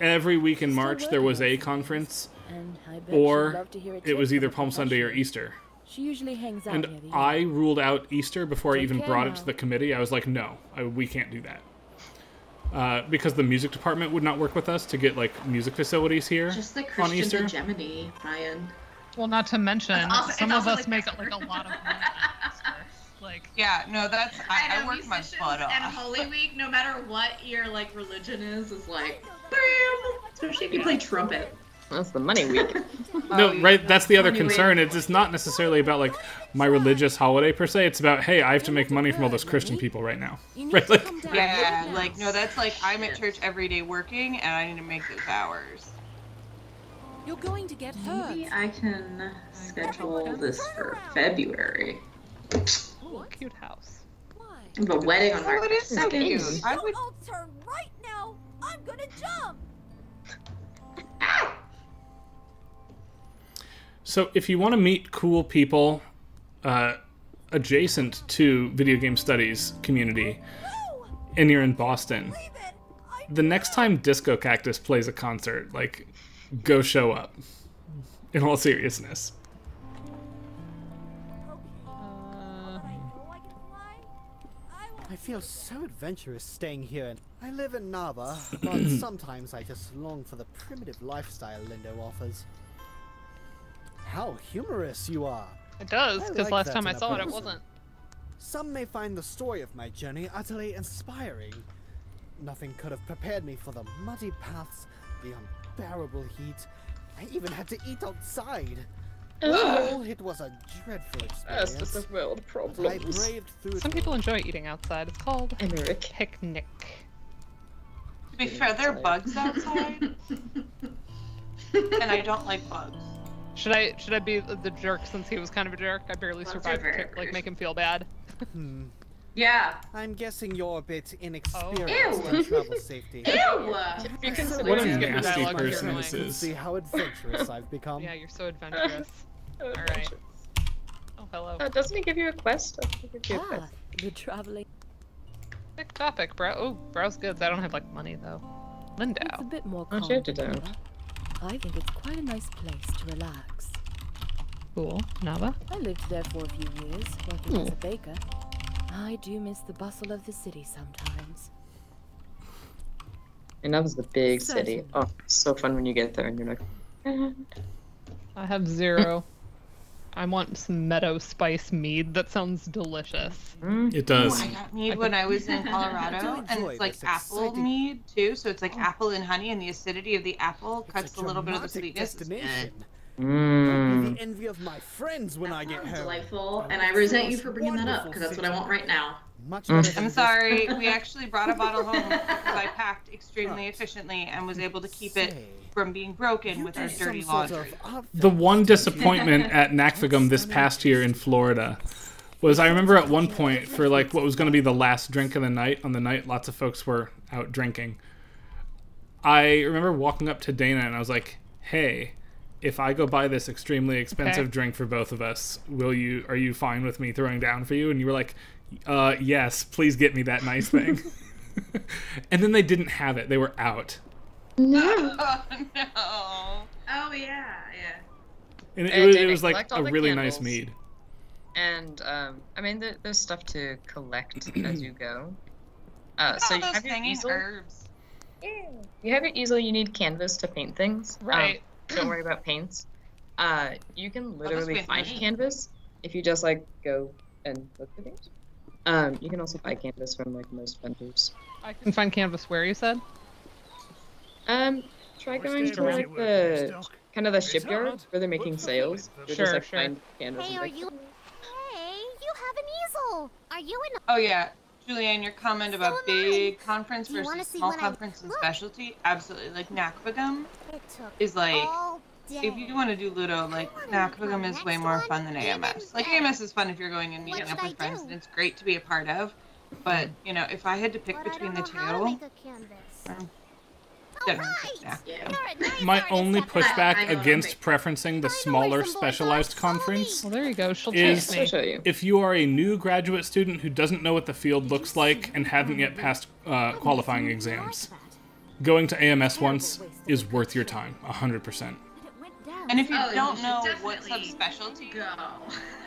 Every week in Still March there was working a on conference, And I bet she'd or love to hear a it tip was from either a Palm Sunday or professional. Easter. She usually hangs out And near the end. I ruled out Easter before I Take even care brought it now. to the committee. I was like, no, we can't do that. Because the music department would not work with us to get like music facilities here Just the on Christian Easter. hegemony, Ryan. Well, not to mention, It's some of also us like make that- like a lot of money. on Easter. Like, Yeah, no, that's I know, work my musicians butt off. and Holy Week, no matter what your like religion is like bam! Especially if you play trumpet. That's the money week. No, right. That's the other Anyway. concern. It's not necessarily about like my religious holiday per se. It's about, hey, I have to make money from all those Christian people right now. You need Right? to Like, come down Yeah, right like now. no, that's like I'm at church every day working, and I need to make those hours. You're going to get hurt. Maybe I can schedule this for February. ooh, cute house. Why? I have a wedding on Oh, March it is so cute. I would. I'll turn right now. I'm gonna jump. so if you want to meet cool people adjacent to video game studies community, and you're in Boston, the next time Disco Cactus plays a concert, like, go show up. In all seriousness. I feel so adventurous staying here. I live in Nava, but sometimes I just long for the primitive lifestyle Lindo offers. How humorous you are! It does, I because like last that time I in a saw it, it person. wasn't. Some may find the story of my journey utterly inspiring. Nothing could have prepared me for the muddy paths, the unbearable heat. I even had to eat outside. Overall, it was a dreadful experience. That's just a world but I problem. braved through it Some all. people enjoy eating outside. It's called Emmerich. picnic. To be fair, there are bugs outside, and I don't like bugs. Should I be the jerk since he was kind of a jerk? I barely Bugs are survived very to like rude. make him feel bad. Hmm. Yeah. I'm guessing you're a bit inexperienced Ew. in travel safety. Ew! You consider What a Please it give me nasty dialogue here, person annoying. this You can is. see how adventurous I've become. Yeah, you're so adventurous. Alright. Oh, hello. Doesn't he give you a quest? I think he gives you a Ah, quest. the traveling. Big topic, bro. Oh, browse goods. I don't have like money though. It's a Lindau. bit more Aren't calm. you to do? I think it's quite a nice place to relax. Cool. Nava. I lived there for a few years, working as a baker. I do miss the bustle of the city sometimes. And that was the big city. Certainly. Oh, so fun when you get there and you're like, I have 0. I want some meadow spice mead. That sounds delicious. It does. I got mead when I was in Colorado, and enjoy it's like this apple exciting- mead too. So it's like apple and honey, and the acidity of the apple It's cuts a a little bit of the dramatic sweetness. It's destination. I'll mmm. be the envy of my friends when I get Sounds home. delightful, Oh, and I it's resent the you most for bringing that up wonderful because that's what I city. want right now. Much Mm. better than I'm this- sorry, we actually brought a bottle home because I packed extremely efficiently and was able to keep it Say, from being broken you with do our some dirty sort laundry. of art The one thing. disappointment at Nakfagum this past year in Florida was I remember at one point for like what was going to be the last drink of the night, on the night lots of folks were out drinking. I remember walking up to Dana and I was like, "Hey, if I go buy this extremely expensive Okay. drink for both of us, are you fine with me throwing down for you?" And you were like, "Yes, please get me that nice thing." And then they didn't have it. They were out. Oh no! Oh yeah, yeah. And Hey, it was Dana, like collect all a the really nice candles. mead. And, I mean, there's stuff to collect as you go. Look So at you all have those your hanging easel. herbs. You have your easel, you need canvas to paint things. Right. Don't worry about paints. You can that's literally good. find canvas if you just, like, go and look for things. You can also buy canvas from, like, most vendors. I can find canvas where you said. Try going to, like, the, kind of the shipyard where they're making sails. You'll Sure, just, like, sure. find canvas Hey, and are make you? Hey, you have an easel. Are you in? Oh yeah, Julianne, your comment about So am I. big conference Do you wanna versus see small what I- conference and Look. specialty, absolutely. Like Nakfagum It took is like, all day. if you want to do Ludo, like wanna Nakfagum make is my way next more one fun than even AMS. Like better. AMS is fun if you're going and meeting What up should with I friends, do? and it's great to be a part of. But you know, if I had to pick But I between don't the know how to two, make a canvas. My only pushback I know what I'm against preferencing the smaller specialized conference Well, there you go. She'll is teach me. show you. if you are a new graduate student who doesn't know what the field looks like and haven't yet passed qualifying exams. Going to AMS once is worth your time, 100%. And if you Oh, don't you know should what definitely subspecialty, Go.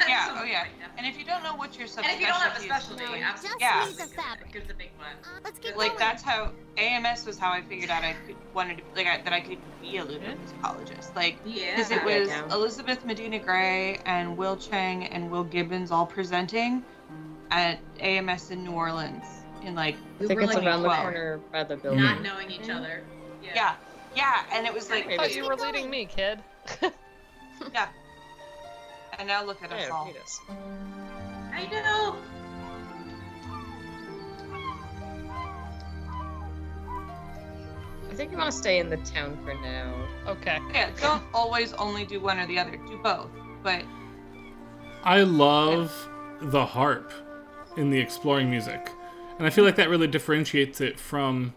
yeah, oh yeah. And if you don't know what your subspecialty And if you don't have a is, specialty, absolutely. yeah, Use the fabric. Go to the big one. Let's get like going. that's how AMS was how I figured out I wanted to that I could be a ludomusicologist. Like, Yeah. because it was Yeah. Elizabeth Medina Gray and Will Chang and Will Gibbons all presenting at AMS in New Orleans in like We I think were it's like around the 12. corner by the building. not knowing each other. Yeah, and it was like I thought you were leading me, kid. yeah. And now look at us all. I know. I think you want to stay in the town for now. Okay. Yeah, don't always only do one or the other. Do both. But I love the harp in the exploring music. And I feel like that really differentiates it from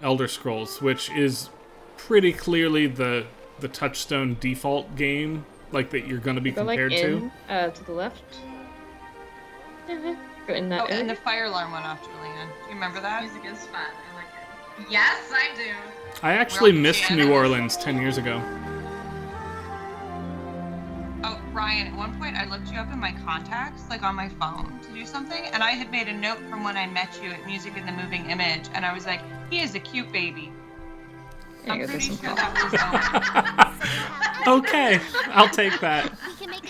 Elder Scrolls, which is pretty clearly the touchstone default game, like that you're going to be Go like compared in, to. to the left. Go in that oh, and area. the fire alarm went off, Julianne. Do you remember that? Music is fun. I like it. Yes, I do. I actually Well, missed yeah. New Orleans 10 years ago. Oh, Ryan, at one point I looked you up in my contacts, like on my phone, to do something, and I had made a note from when I met you at Music in the Moving Image, and I was like, he is a cute baby. I'm pretty sure that was Owen. Okay, I'll take that.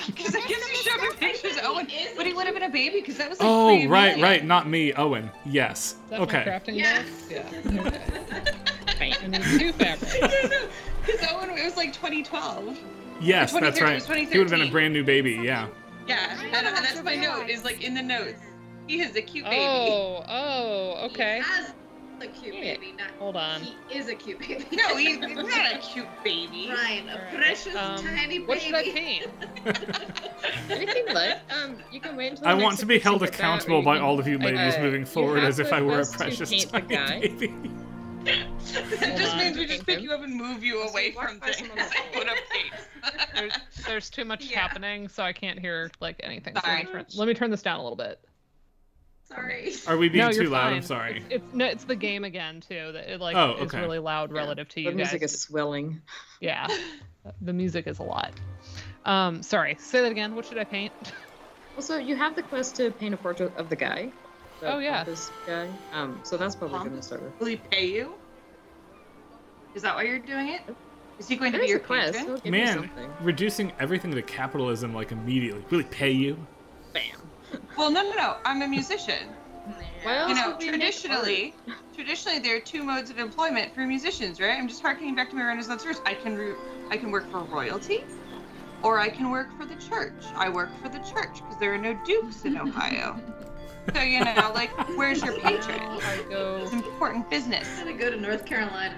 Because I guess you showed me pictures of Owen, but he would have been a baby, because that was like Oh, pre-Amelia. right, not me, Owen. Yes. Is that Okay. my crafting Yes. book? Yeah. Okay. I need 2 fabrics. Because Owen, it was like 2012. Yes, Or that's 2013, right. it was He would have been a 2013. brand new baby, yeah. Yeah, and that's my note, is like in the notes. He is a cute baby. Oh, okay. He has a cute baby. Not, Hold on. He is a cute baby. No, he's not a cute baby. Ryan, a Alright. precious tiny baby. What should I paint? Anything like, you can wait until I the want next to be held episode, accountable or by you all of you can- ladies moving you forward have as if the I were a quest to precious paint the tiny guy. baby. It just means we just pick you up and move you away from walk by things. someone on the Put up paints. There's too much Yeah. happening, so I can't hear like anything. So Sorry. let me turn this down a little bit. Sorry. Are we being No, too you're loud? fine. I'm sorry. It's the game again too. That it like Oh, is okay. really loud relative to you The guys. music is swelling. Yeah, the music is a lot. Sorry. Say that again. What should I paint? Also, you have the quest to paint a portrait of the guy. The Oh, yeah. pompous guy. So that's probably Pompous? going to start with. Will he pay you? Is that why you're doing it? Is he going to be There's your a quest. patron? He'll give you Man, something. reducing everything to capitalism like immediately. Really pay you? Bam. Well, no. I'm a musician. Well, You know, we make traditionally there are 2 modes of employment for musicians, right? I'm just harkening back to my Renaissance roots. I can work for royalty, or I can work for the church. I work for the church because there are no dukes in Ohio. So you know, like, where's your patron? I go It's important business. I'm gonna go to North Carolina.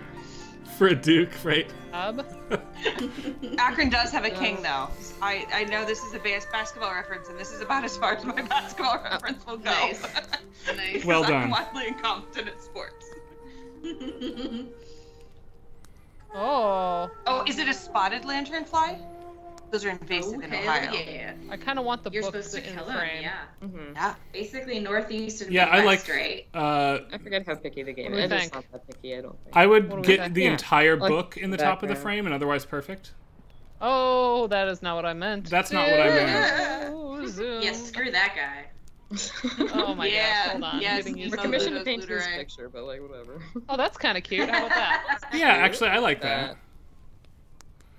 For a duke, right? hub. Akron does have a king, though. I know this is a basketball reference, and this is about as far as my basketball reference will go. Nice. Nice. Well I'm done. wildly incompetent at sports. Oh, Oh, is it a spotted lanternfly? Those are invasive in Ohio. Yeah. I kind of want the You're books supposed to in kill frame. him, yeah. Mm-hmm. Yeah. Basically northeast of the Yeah, I Midwest, like. right? I forget how picky the game What do is. we It's think? not that picky, I don't think. I What do would we get think? the Yeah. entire Like book in the top of the background. frame and otherwise perfect. Oh, that is not what I meant. That's not what I meant. Oh, zoom. Yeah, screw that guy. Oh my Yeah, gosh, hold on. yes, Getting used We're so to commissioned to Ludo's paint this Ludoray. picture, but like whatever. Oh, that's kind of cute. How about that? Yeah, actually, I like that.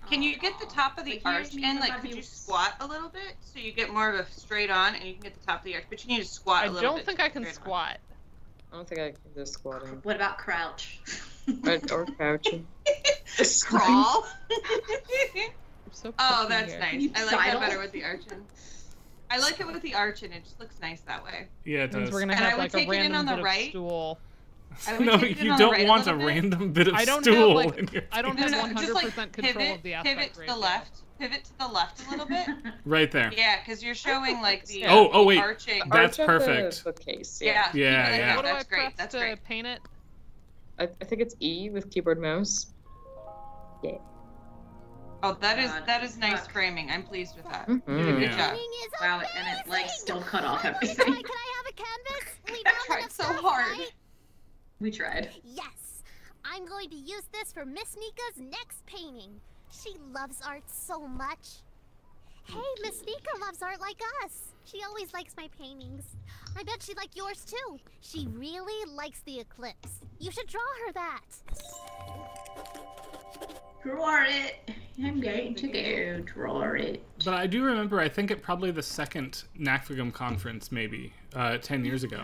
Can you get the top of the But arch here's me in? with Like, my could you views. squat a little bit so you get more of a straight on, and you can get the top of the arch? But you need to squat I a little don't bit. think to I can straight on. squat. I don't think I can do squatting. What about crouch? Or crouching. Crawl. I'm so Oh, picky that's here. nice. You I like that sidle? better with the arching. I like it with the arching. It just looks nice that way. Yeah, it Means does. we're gonna And I have would like a take it in random on the bit right. of stool. I would No, take it you on the don't right want a little bit. random bit of I don't stool have, like, in your I don't face. have 100% just like control pivot, of the pivot aspect to the ratio. left. Pivot to the left a little bit. Right there. Yeah, because you're showing like the Oh, wait. arching. That's Arch of the perfect. bookcase, Yeah. Yeah, keep it like yeah. that. What do I That's great. press That's to great. paint it? I think it's E with keyboard mouse. Yeah. Oh, that is nice framing. I'm pleased with that. Mm-hmm. You did a good job. Wow, and it like still cut off Can everything. I have a canvas? We I don't tried enough so stuff, hard. right? We tried. Yes. I'm going to use this for Miss Nika's next painting. She loves art so much. Hey, Miss Nika loves art like us. She always likes my paintings. I bet she'd like yours too. She really likes the eclipse. You should draw her that. Draw it. I'm going to go draw it. But I do remember, I think at probably the second NACFGM conference, maybe 10 years ago.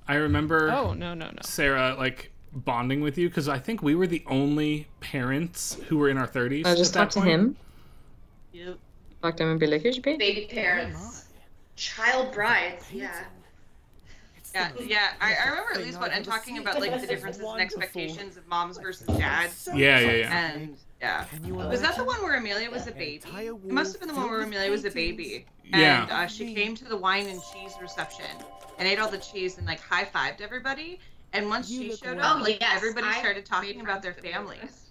I remember Sarah like bonding with you because I think we were the only parents who were in our 30s. I just talked to him. Yep. Talk to him and be like, here's your paint. Baby parents. Child brides, yeah. Yeah. I remember at least and talking about like the differences in expectations of moms versus dads. Yeah. And was that the one where Amelia was a baby? It must have been the one where Amelia was a baby. Yeah. And she came to the wine and cheese reception and ate all the cheese and like high-fived everybody. And once she showed up, like everybody started talking about their families.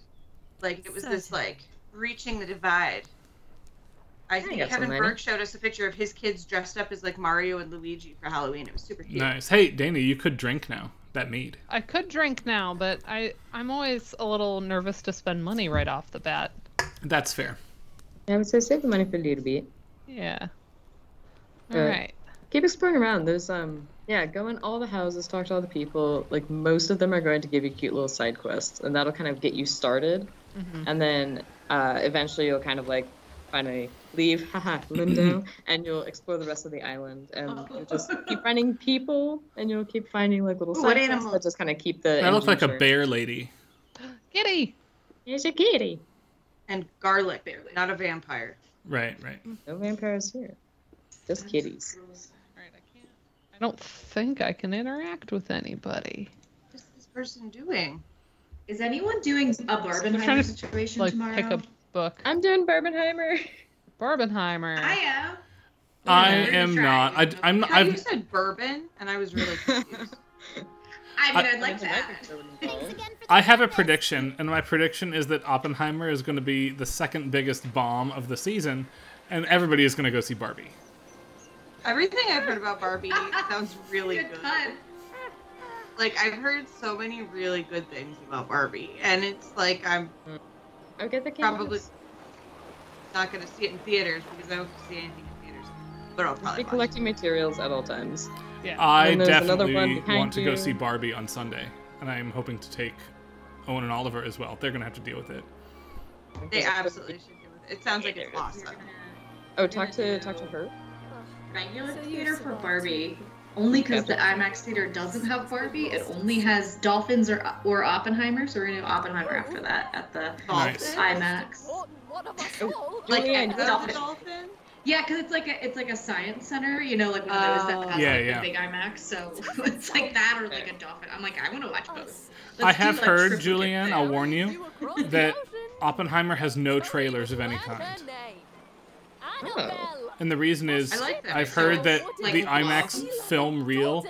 Like it was this like reaching the divide. I think Kevin Berg showed us a picture of his kids dressed up as like Mario and Luigi for Halloween. It was super cute. Nice. Hey, Dana, you could drink now. That mead. I could drink now, but I'm always a little nervous to spend money right off the bat. That's fair. I would say save the money for a little bit. Yeah. All right. Keep exploring around. There's go in all the houses, talk to all the people. Like most of them are going to give you cute little side quests, and that'll kind of get you started. Mm-hmm. And then eventually you'll kind of like finally leave, Lindo, and you'll explore the rest of the island, and you'll just keep finding people, and you'll keep finding like little side quests that just kind of keep the. That looks like a bear lady. Kitty. Here's your kitty. And garlic, not a vampire. Right. No vampires here. Just kitties. I don't think I can interact with anybody. What is this person doing? Is anyone doing a Barbenheimer situation tomorrow? Pick a book. I'm doing Barbenheimer. Barbenheimer. I am. I am not. You said bourbon, and I was really confused. I'd like that. I have a prediction, and my prediction is that Oppenheimer is going to be the second biggest bomb of the season, and everybody is going to go see Barbie. Everything I've heard about Barbie sounds really good. Like, I've heard so many really good things about Barbie, and it's like I'm probably not going to see it in theaters because I don't see anything in theaters. But I'll probably be collecting materials at all times. Yeah. I definitely want to go see Barbie on Sunday, and I'm hoping to take Owen and Oliver as well. They're going to have to deal with it. They absolutely should deal with it. It sounds like it's awesome. Oh, talk to her. Regular theater for Barbie, only because the IMAX theater doesn't have Barbie. It only has Dolphins or Oppenheimer, so we're gonna do Oppenheimer after that at the IMAX. Like Dolphin? Yeah, because it's like a science center, you know, like one of those that has the big IMAX. So it's like that or like a Dolphin. I'm like, I want to watch both. I have heard, Julianne, I'll warn you, that Oppenheimer has no trailers of any kind. Oh. And the reason is, I've heard that the IMAX film reel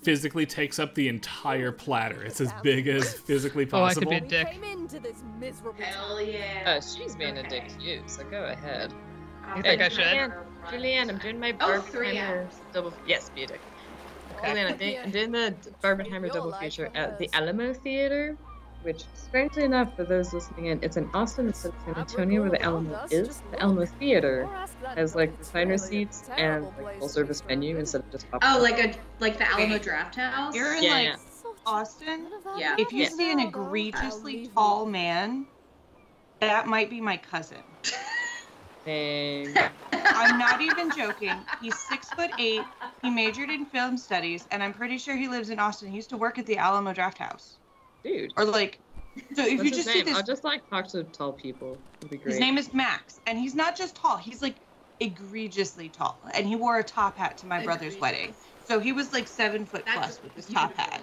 physically takes up the entire platter. It's as big as physically possible. Oh, I could be a dick. Hell yeah. She's being a dick to you, so go ahead. You think I should? Julianne, I'm doing my Barbenheimer double. Yes, be a dick. Julianne, I'm doing the Barbenheimer double feature at the Alamo Theater, which, strangely enough, for those listening in, it's in Austin instead of San Antonio, where the Alamo is. The Alamo Theater has like recliner seats and like full service menu instead of just popcorn. Oh, like the Alamo Draft House. You're in Austin. Yeah. If you see an egregiously tall man, that might be my cousin. I'm not even joking. He's 6'8". He majored in film studies, and I'm pretty sure he lives in Austin. He used to work at the Alamo Draft House. Dude. Or like, so if you just see this, I'll just like talk to tall people. It'd be great. His name is Max, and he's not just tall. He's like egregiously tall, and he wore a top hat to my brother's wedding. So he was like 7 foot plus with his top hat.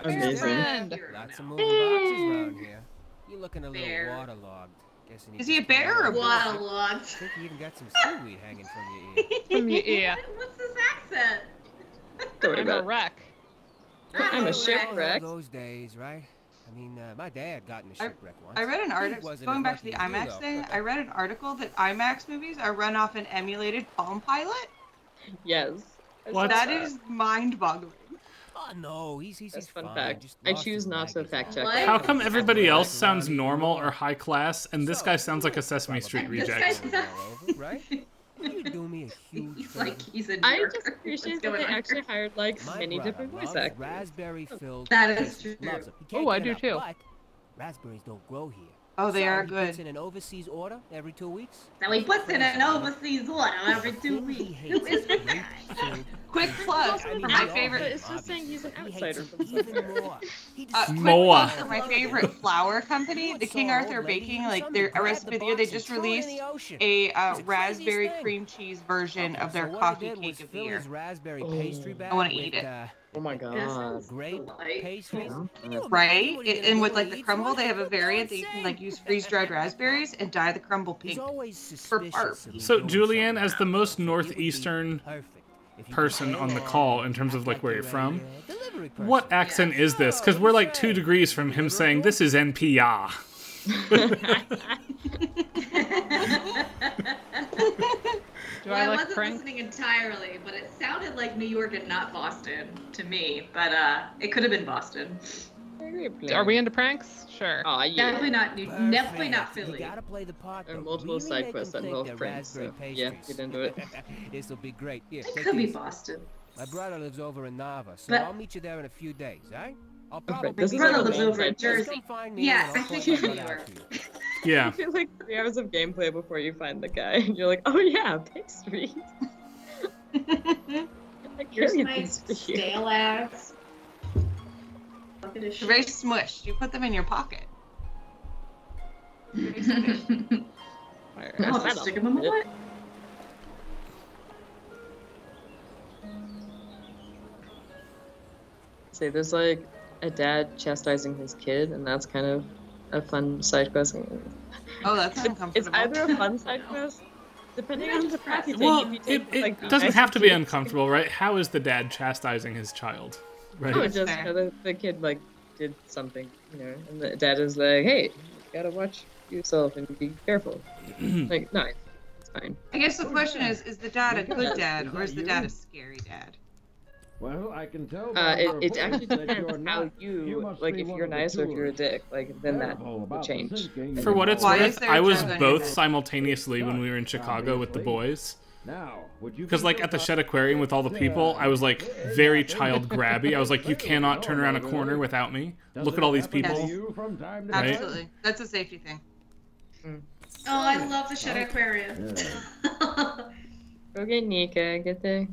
Amazing. Lots of moving boxes around here. You looking a little waterlogged. Is he a bear or a waterlogged? I think you even got some seaweed hanging from your ear. From your ear. What's this accent? Don't worry I'm a about it. wreck. I'm a shipwreck. Those days, right? I mean, my dad got in a shipwreck once. I read an He article, wasn't going as back to lucky the as you, IMAX though. thing, I read an article that IMAX movies are run off an emulated Palm Pilot. Yes. What? That is mind-boggling. Oh, no, he's fun fine. fact. Just I lost choose his not to wagon. fact check. How come everybody else sounds normal or high class, and this guy sounds like a Sesame Street This reject? guy's Right? You do me a huge he's favor. like he's a I New just Yorker. appreciate What's that they going on? actually hired like My many brother different voice loves actors. raspberry-filled That is pastries. true. Loves 'em. He can't Oh, I get do enough, too. but raspberries don't grow here. Oh, they So are he good. puts in an overseas order every 2 weeks. Now he puts in an overseas order every 2 He weeks. hates Who is this grape guy? filled Quick plug I mean, for we my all But favorite. hate it's just saying he's an He hates outsider him from even more. He Quick just Moa. plug for my favorite flour company, the King Arthur Baking. Like their recipe video, they just released a raspberry cream cheese version of their coffee cake of the year. Raspberry pastry bag I want to eat with, it. Oh my god. grape pastries. Right? And with like the crumble, they have a variant that you can like use freeze-dried raspberries and dye the crumble He's pink. always For suspicious of me So, doing Julianne, something. as the most It would be northeastern perfect if you person could on the go call in terms of act like where you're you're a, from, delivery person. what accent is this? Because we're like 2 degrees from him saying this is NPR. Do Well, I I like wasn't Frank? listening entirely, but it sounded like New York and not Boston to me. But it could have been Boston. Are we into pranks? Sure. Aw, yeah. Definitely not New. Perfect. Definitely not You Philly. gotta play the part. There are though. multiple Really side make quests them that think involve they're pranks, raspberry so yeah, pastries. get into it. This'll be great. Here, It take could be these. Boston. My brother lives over in Nava, so But- I'll meet you there in a few days, alright? I'll Okay, probably this be is brother like a lives long over in side quest. Jersey. Come find me Yeah, and I'll I point think my you're butt New out to you. I Yeah. feel like 3 hours of gameplay before you find the guy, and you're like, oh yeah, pastries. I Here's carry my these for you. stale ass. Look at his They're very smushed. You put them in your pocket. Very smushed. Fire, I'll that's just not stick a him in my bit. butt. Say there's like a dad chastising his kid, and that's kind of a fun side quest. Oh, that's It's uncomfortable. either a fun side quest, depending on the path you take. Well, If you take, it like, the doesn't nice have to be kid- uncomfortable, right? How is the dad chastising his child? Right? Oh, just Fair. the kid like did something, you know, and the dad is like, "Hey, you gotta watch yourself and be careful." Like, no, it's fine. I guess the question is the dad a good dad or is the dad a scary dad? Well, I can tell. It actually depends how you like. If you're nice or if you're a dick, like then that will change. For what it's Why is worth, there a I was jug on your both head? simultaneously when we were in Chicago with the boys. Now, would you Because, like, at the Shed Aquarium with all the people, I was, like, very child grabby. I was like, you cannot turn around a corner without me. Look at all these people. Right? Absolutely. That's a safety thing. Oh, I love the Shed Aquarium. Go get Nika, get the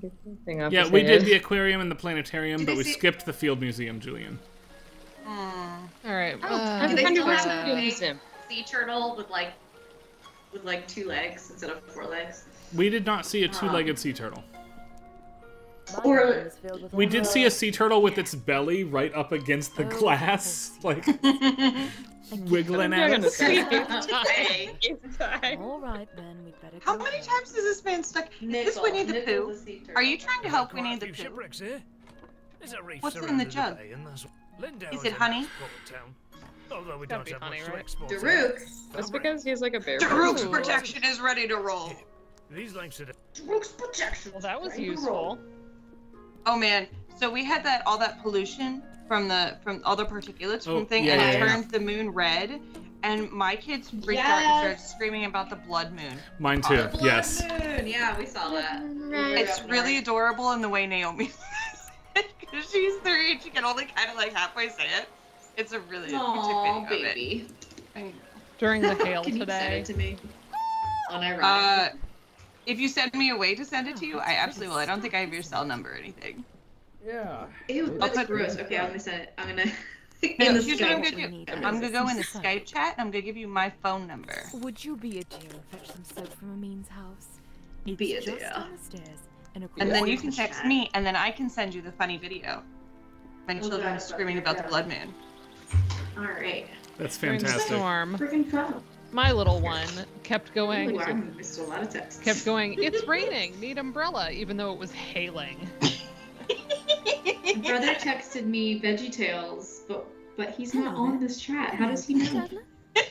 thing off Yeah, his we head. did the aquarium and the planetarium, Did but they we see- skipped the Field Museum, Julian. Mm. All right. Do they still have Uh, a big museum. sea turtle with like 2 legs instead of 4 legs? We did not see a two-legged sea turtle. My Or- garden is filled with We all did the- see a sea turtle with its belly right up against the glass, like wiggling I'm at gonna us. say Hey. All right, then we'd better How go many home. times is this man stuck? Is this Nickel. Winnie the Nickel Pooh? the sea turtle. Are you trying to help Winnie the Pooh? shipwrecks here. There's a reef What's in the surrounding jug? bay, and there's Lindau Is is it a honey? nice port town. Although we Gotta don't be have honey, much to right? export. Daruk. That's because he's like a bear. Daruk's Ooh. protection is ready to roll. These links are the Daruk's protection. Well, that was Ready to useful. roll. Oh man, so we had all that pollution from all the particulates from Oh, the thing, yeah, and yeah, it yeah. turned the moon red, and my kids freaked out and started screaming about the blood moon. Mine too, Blood yes. moon. Yeah, we saw that. It's really adorable in the way Naomi says it, because she's 3 and she can only kind of like halfway say it. It's a really Aw, cute video of baby. it. During the hail Can you send today. it to me? Unironic. If you send me a way to send it to you, I absolutely will. I don't think I have your cell number or anything. Yeah. Ew, I'll that's put- gross. Okay, I'm gonna send it. I'm gonna. No, in the here's what I'm Skype. gonna do. I'm gonna go in the Skype chat and I'm gonna give you my phone number. Would you be a dear and fetch some soap from Amin's house? It's Be a just dear. down the stairs and And then across you the can text chat. me, and then I can send you the funny video. My children are screaming about the blood moon. All right. That's During the fantastic. storm, Freaking fun. my little one kept going. Ooh, I missed a lot of texts. Kept going. It's raining. Need umbrella, even though it was hailing. My brother texted me VeggieTales, but but he's not on this chat. How does he know?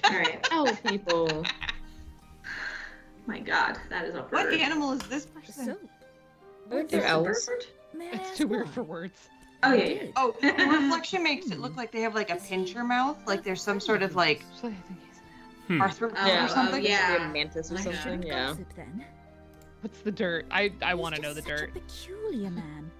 Alright. Oh, people. My god, that is a bird. What animal is this person? I think they're owls. It's too weird for words. Oh, yeah. Oh, the reflection makes it look like they have like a pincher mouth, like there's some sort of like arthropod or something. Yeah, a mantis or something. Yeah. What's the dirt? I want to know the dirt. Peculiar man.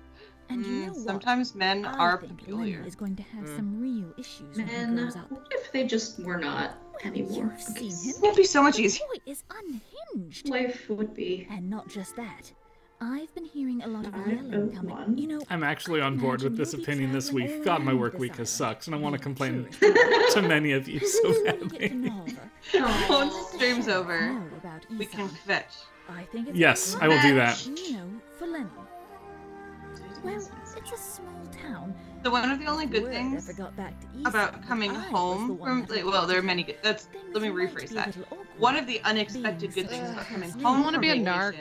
And you know what? Sometimes men are peculiar. Is going to have some real issues when he Men, grows up. what if they just were not anymore? You've seen him. It'd be so much easier. The boy is unhinged. Life would be. And not just that. I've been hearing a lot of yelling coming. You know, I'm actually on board with this opinion this week. God, my work week has sucked, and I want to complain to many of you so badly. Once the stream's over, we can fetch. I think it's Yes, I will do that. You know, for Lennon. Well, it's a small town. So one of the only good things about coming home from, well, there are many good, let me rephrase that. One of the unexpected good things about coming home want to be a narc.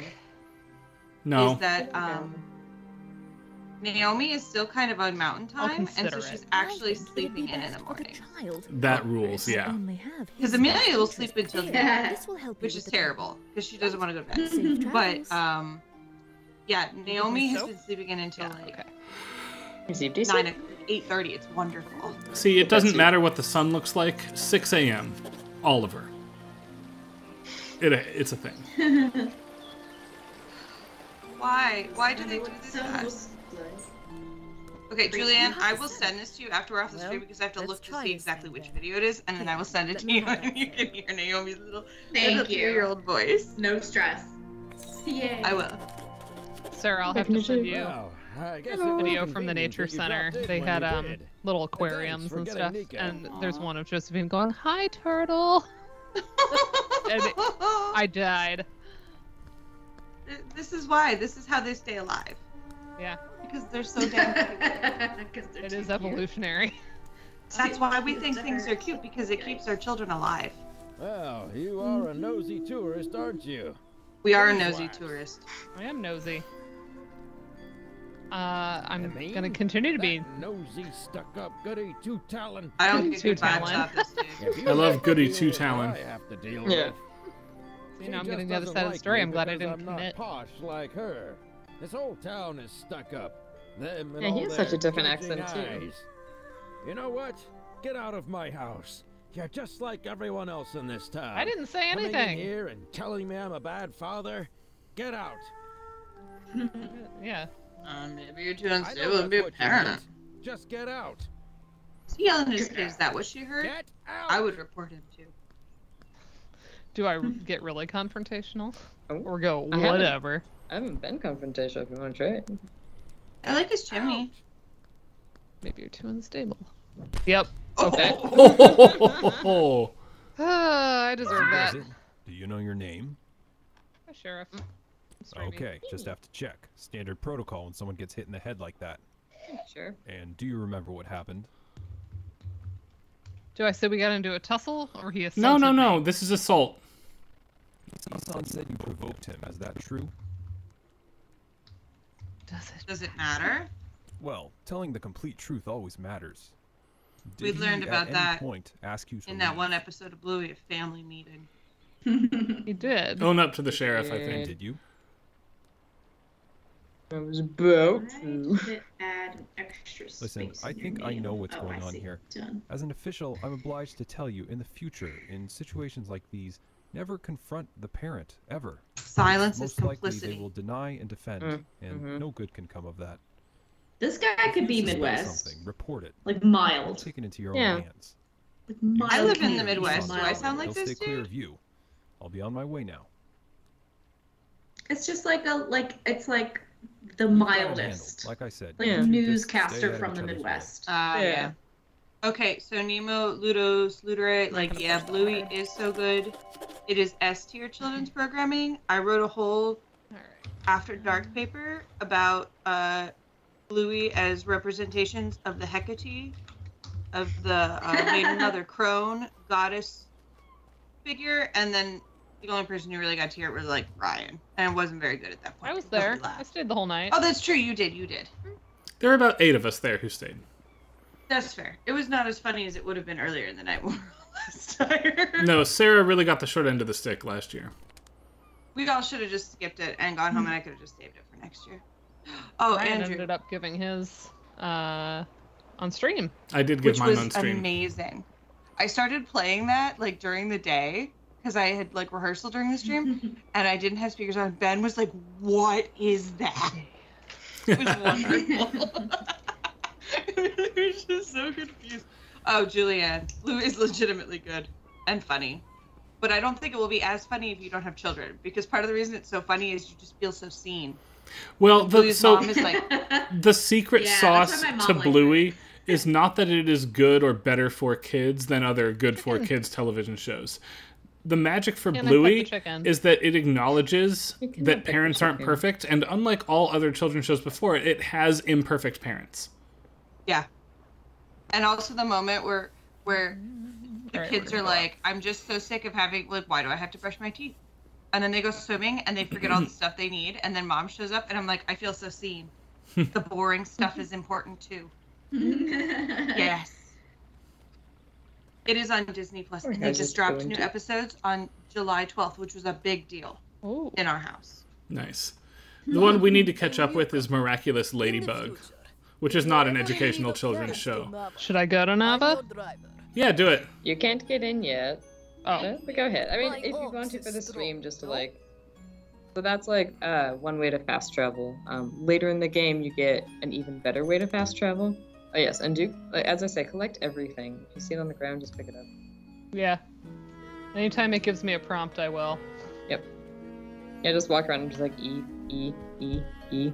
No. Is that Naomi is still kind of on mountain time, and so she's actually sleeping in the morning. That rules, yeah. Because Amelia will sleep until 10, which is terrible, because she doesn't want to go to bed. But, yeah, Naomi has been sleeping in until like 8:30. It's wonderful. See, it doesn't matter what the sun looks like. 6 a.m. Oliver. It's a thing. Why? Why do they do this to us? Okay, Julianne, I will send this to you after we're off the stream because I have to look to see exactly which video it is, and then I will send it to you, and you can hear Naomi's little 3-year-old voice. No stress. Yay. I will. Sir, I'll have to send you a video from the Nature Center. They had little aquariums and stuff, and there's one of Josephine going, "Hi, turtle," and I died. This is why. This is how they stay alive. Yeah. Because they're so damn cute. It is evolutionary. That's why we think things are cute, because it keeps our children alive. Well, you are a nosy tourist, aren't you? We are a nosy tourist. I am nosy. I'm gonna continue to be nosy, stuck-up, goody two-talon. I don't get good vibes out this dude. I love goody two-talon. I have to deal Yeah. with. You know, I'm getting the other side of the story. I'm glad I didn't commit. I'm not posh like her. This whole town is stuck up. Them and Yeah, he all has such a their different judging accent, too. eyes. You know what? Get out of my house. You're just like everyone else in this town. I didn't say Coming anything. in here and telling me I'm a bad father. Get out. Yeah. Maybe you're too I unstable know to be a that's what you parent. meant. Just get out. Is he yelling at his kid? Is that what she heard? Get out. I would report him too. Do I get really confrontational? Oh. Or go, I haven't- whatever? I haven't been confrontational if you want to try it. I like his chimney. Maybe you're too unstable. Yep. Oh. Okay. Oh. I deserve Who that. does it? Do you know your name? Hi, Sheriff. Okay, just have to check. Standard protocol when someone gets hit in the head like that. Sure. And do you remember what happened? Do I say we got into a tussle, or he assaulted No, no, me? no. This is assault. Son said you provoked him. Is that true? Does it matter? Well, telling the complete truth always matters. We Did learned he, about at any that point, ask you to in that leave? one episode of Bluey, a family meeting. He did. Own up to the sheriff, I think. Did you? I was about to add an extra Listen, space I in your think I name. know what's Oh, going I on see. here. Done. As an official, I'm obliged to tell you, in the future, in situations like these, never confront the parent, ever. Silence is Most likely complicity. they will deny and defend, and no good can come of that. This guy If could you be suspect Midwest. something, report it. Like Don't mild. take it into your Yeah. own hands. Like You mild. I live in the community Midwest. Do I mild. sound like They'll this stay clear dude? of you. I'll be on my way now. It's just like it's like the You've got it mildest. handled. Like I said, Like you two just stay newscaster out of from the each other's way. Midwest. Yeah. Okay, so Nemo, Ludos, Ludorite, like, yeah, Bluey is so good. It is S-tier children's programming. I wrote a whole After Dark paper about Bluey as representations of the Hecate, of the Maiden Mother Crone goddess figure, and then the only person who really got to hear it was, like, Ryan. And it wasn't very good at that point. I was Nobody there. laughed. I stayed the whole night. Oh, that's true. You did. There were about 8 of us there who stayed. That's fair. It was not as funny as it would have been earlier in the night when we were all last tired. No, Sarah really got the short end of the stick last year. We all should have just skipped it and gone home, and I could have just saved it for next year. Oh, Ryan Andrew. ended up giving his on stream. I did give mine on Which stream. was amazing. I started playing that like during the day because I had like rehearsal during the stream, and I didn't have speakers on. Ben was like, "What is that?" It was wonderful. We were just so confused. Oh, Julianne, Lou is legitimately good and funny, but I don't think it will be as funny if you don't have children, because part of the reason it's so funny is you just feel so seen. Well, Bluey's mom is like, the secret Yeah, sauce that's why my mom to liked Bluey is not that it is good or better for kids than other good for kids television shows. The magic for Can I pet the Bluey chicken? is that it acknowledges You cannot that pet the parents aren't chicken. perfect, and unlike all other children's shows before it has imperfect parents. yeah. And also the moment where the Alright, kids we're are gonna go like, I'm just so sick of having, like, why do I have to brush my teeth? And then they go swimming and they forget all the stuff they need, and then mom shows up and I'm like, I feel so seen. The boring stuff is important too. Yes. It is on Disney Plus, and they guys just is dropped going new to- episodes on July 12th, which was a big deal in our house. Nice. The one we need to catch up with is Miraculous Ladybug, which is not an educational children's show. Should I go to Nava? Yeah, do it. You can't get in yet. Oh. But go ahead. I mean, if you want to for the stream, just to like... So that's like one way to fast travel. Later in the game, you get an even better way to fast travel. Oh yes, and do, as I say, collect everything. If you see it on the ground, just pick it up. Yeah. Anytime it gives me a prompt, I will. Yep. Yeah, just walk around and just like E, E, E, E.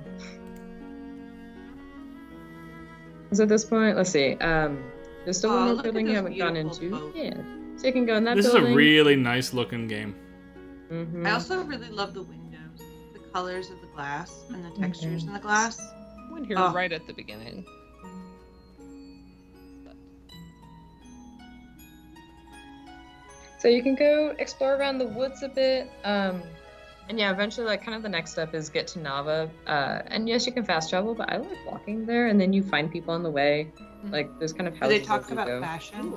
So at this point, let's see. There's still one more look at building you those haven't gone beautiful into. boats. Yeah. So you can go in that This building. is a really nice looking game. Mm-hmm. I also really love the windows, the colors of the glass, and the textures in the glass. I went here Oh. right at the beginning. So you can go explore around the woods a bit. And yeah, eventually, like, kind of the next step is get to Nava. And yes, you can fast travel, but I like walking there, and then you find people on the way. Like, there's kind of Do houses they talk as you about go. fashion?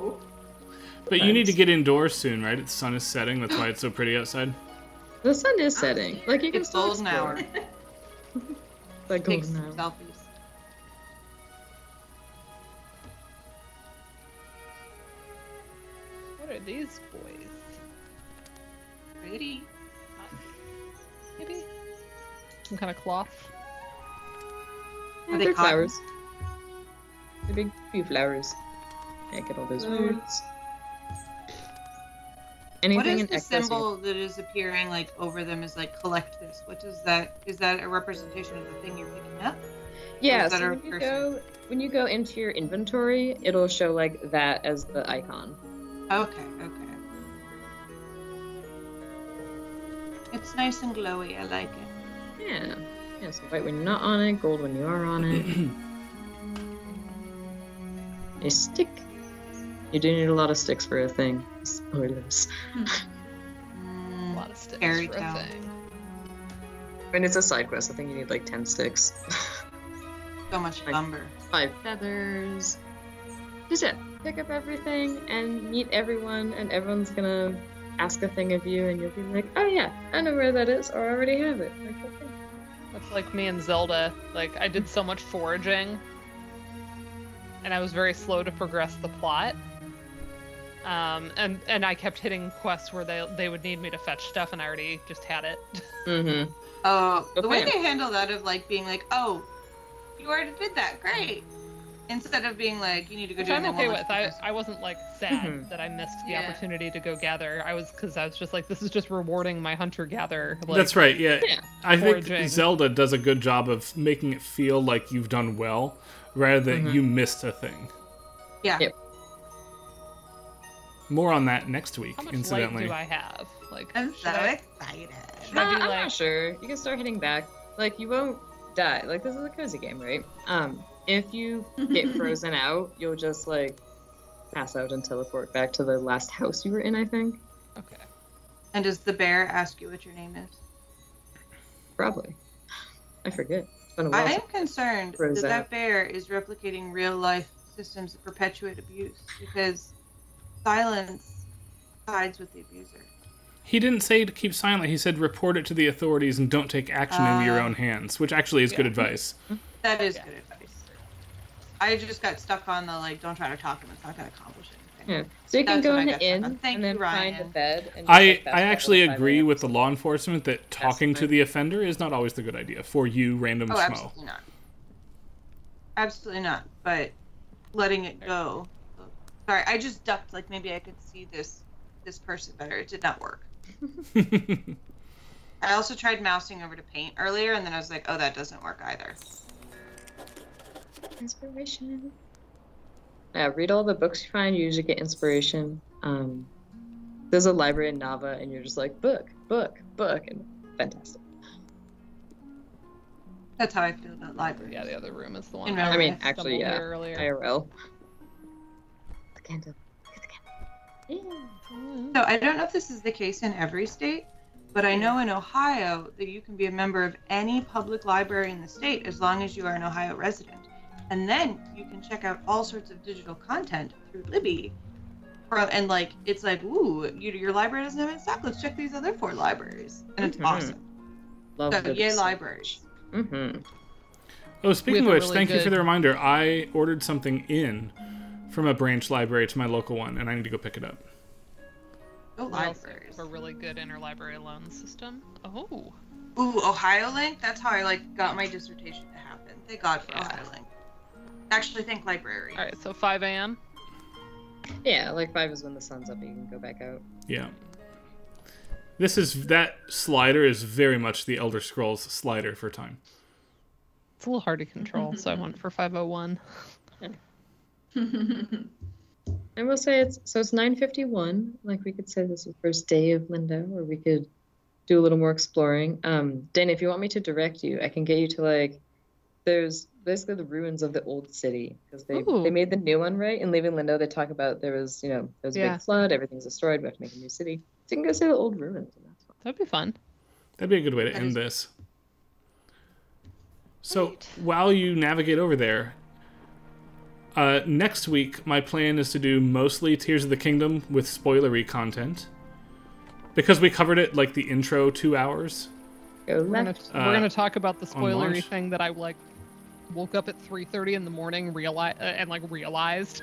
But you need to get indoors soon, right? The sun is setting, that's why it's so pretty outside. The sun is setting. Like, you can It's still golden explore. hour. Like Take golden some hour. selfies. What are these boys? Pretty. Maybe? Some kind of cloth? Yeah, they they're cotton? flowers. They're big few flowers. Yeah, get all those roots. Anything What is in the excess. symbol that is appearing like over them is like collect this? What does that, is that a representation of the thing you're picking up? Yeah, Or is that so a when you go into your inventory, it'll show like that as the icon. Okay, okay. It's nice and glowy, I like it. Yeah. Yeah, so white when you're not on it, gold when you are on it. A stick. You do need a lot of sticks for a thing. Spoilers. A lot of sticks Fairy for a tale. thing. I mean, it's a side quest. I think you need like 10 sticks. So much Like, lumber. 5 feathers. Just yeah, pick up everything and meet everyone, and everyone's gonna ask a thing of you, and you'll be like, oh yeah, I know where that is, or I already have it. Like, okay. That's like me and Zelda. Like, I did so much foraging, and I was very slow to progress the plot. And I kept hitting quests where they would need me to fetch stuff, and I already just had it. Mm-hmm. Oh, the way Okay. they handle that of like being like, oh, you already did that, great. Instead of being like, you need to go Which do I'm more okay like with. I wasn't like sad that I missed the Yeah. opportunity to go gather. Because I was just like, this is just rewarding my hunter-gatherer. Like, That's right, yeah. I think foraging. Zelda does a good job of making it feel like you've done well, rather than you missed a thing. Yeah. Yep. More on that next week, How much incidentally. light do I have? Like, I'm should so I, excited. should I be I'm like, not sure. You can start hitting back. Like, you won't die. Like, this is a cozy game, right? If you get frozen out, you'll just, like, pass out and teleport back to the last house you were in, I think. okay. And does the bear ask you what your name is? Probably. I forget. It's been a while. I am since- concerned Froze that out. that bear is replicating real life systems that perpetuate abuse, because silence sides with the abuser. He didn't say to keep silent. He said report it to the authorities and don't take action into your own hands, which actually is good advice. That is good advice. I just got stuck on the, like, don't try to talk him. It's not going to accomplish anything. Yeah. So you can That's go what in I the got stuck inn on. Thank and then you, find a Ryan. bed. And just, I like, fast actually travel 5 agree a.m. with the law enforcement that talking to the offender is not always the good idea for you, random Oh, schmo. absolutely not. Absolutely not. But letting it go. Sorry, I just ducked. Like, maybe I could see this person better. It did not work. I also tried mousing over to paint earlier, and then I was like, oh, that doesn't work either. Inspiration. Yeah, read all the books you find. You usually get inspiration. There's a library in Nava, and you're just like, book, and fantastic. That's how I feel about libraries. Yeah, the other room is the one. In I mean, Melrose. actually, yeah, earlier. IRL. The candle. So I don't know if this is the case in every state, but I know in Ohio that you can be a member of any public library in the state as long as you are an Ohio resident. And then you can check out all sorts of digital content through Libby. And like, it's like, ooh, your library doesn't have it in stock. Let's check these other 4 libraries. And it's awesome. Love so, Libby yay, so libraries. Oh, speaking of We have a which, really thank you for good- the reminder. I ordered something in from a branch library to my local one, and I need to go pick it up. Go We also libraries. have a really good interlibrary loan system. Oh. Ooh, Ohio Link? That's how I got my dissertation to happen. Thank God for Ohio Link. Actually, thank library. All right, so 5 a.m. Yeah, like 5 is when the sun's up, you can go back out. Yeah. That slider is very much the Elder Scrolls slider for time. It's a little hard to control, so I went for 5:01. I will say it's 9:51. Like, we could say this is the first day of Lindo, or we could do a little more exploring. Dana, if you want me to direct you, I can get you to, like, there's basically the ruins of the old city, because they made the new one, right? In Leaving Lindo, they talk about there was a big flood, everything's destroyed, we have to make a new city. So you can go see the old ruins, and that's fun. That'd be fun. That'd be a good way to end this. So while you navigate over there, next week my plan is to do mostly Tears of the Kingdom with spoilery content, because we covered it like the intro 2 hours. We're gonna talk about the on spoilery launch. thing that I woke up at 3:30 in the morning, realized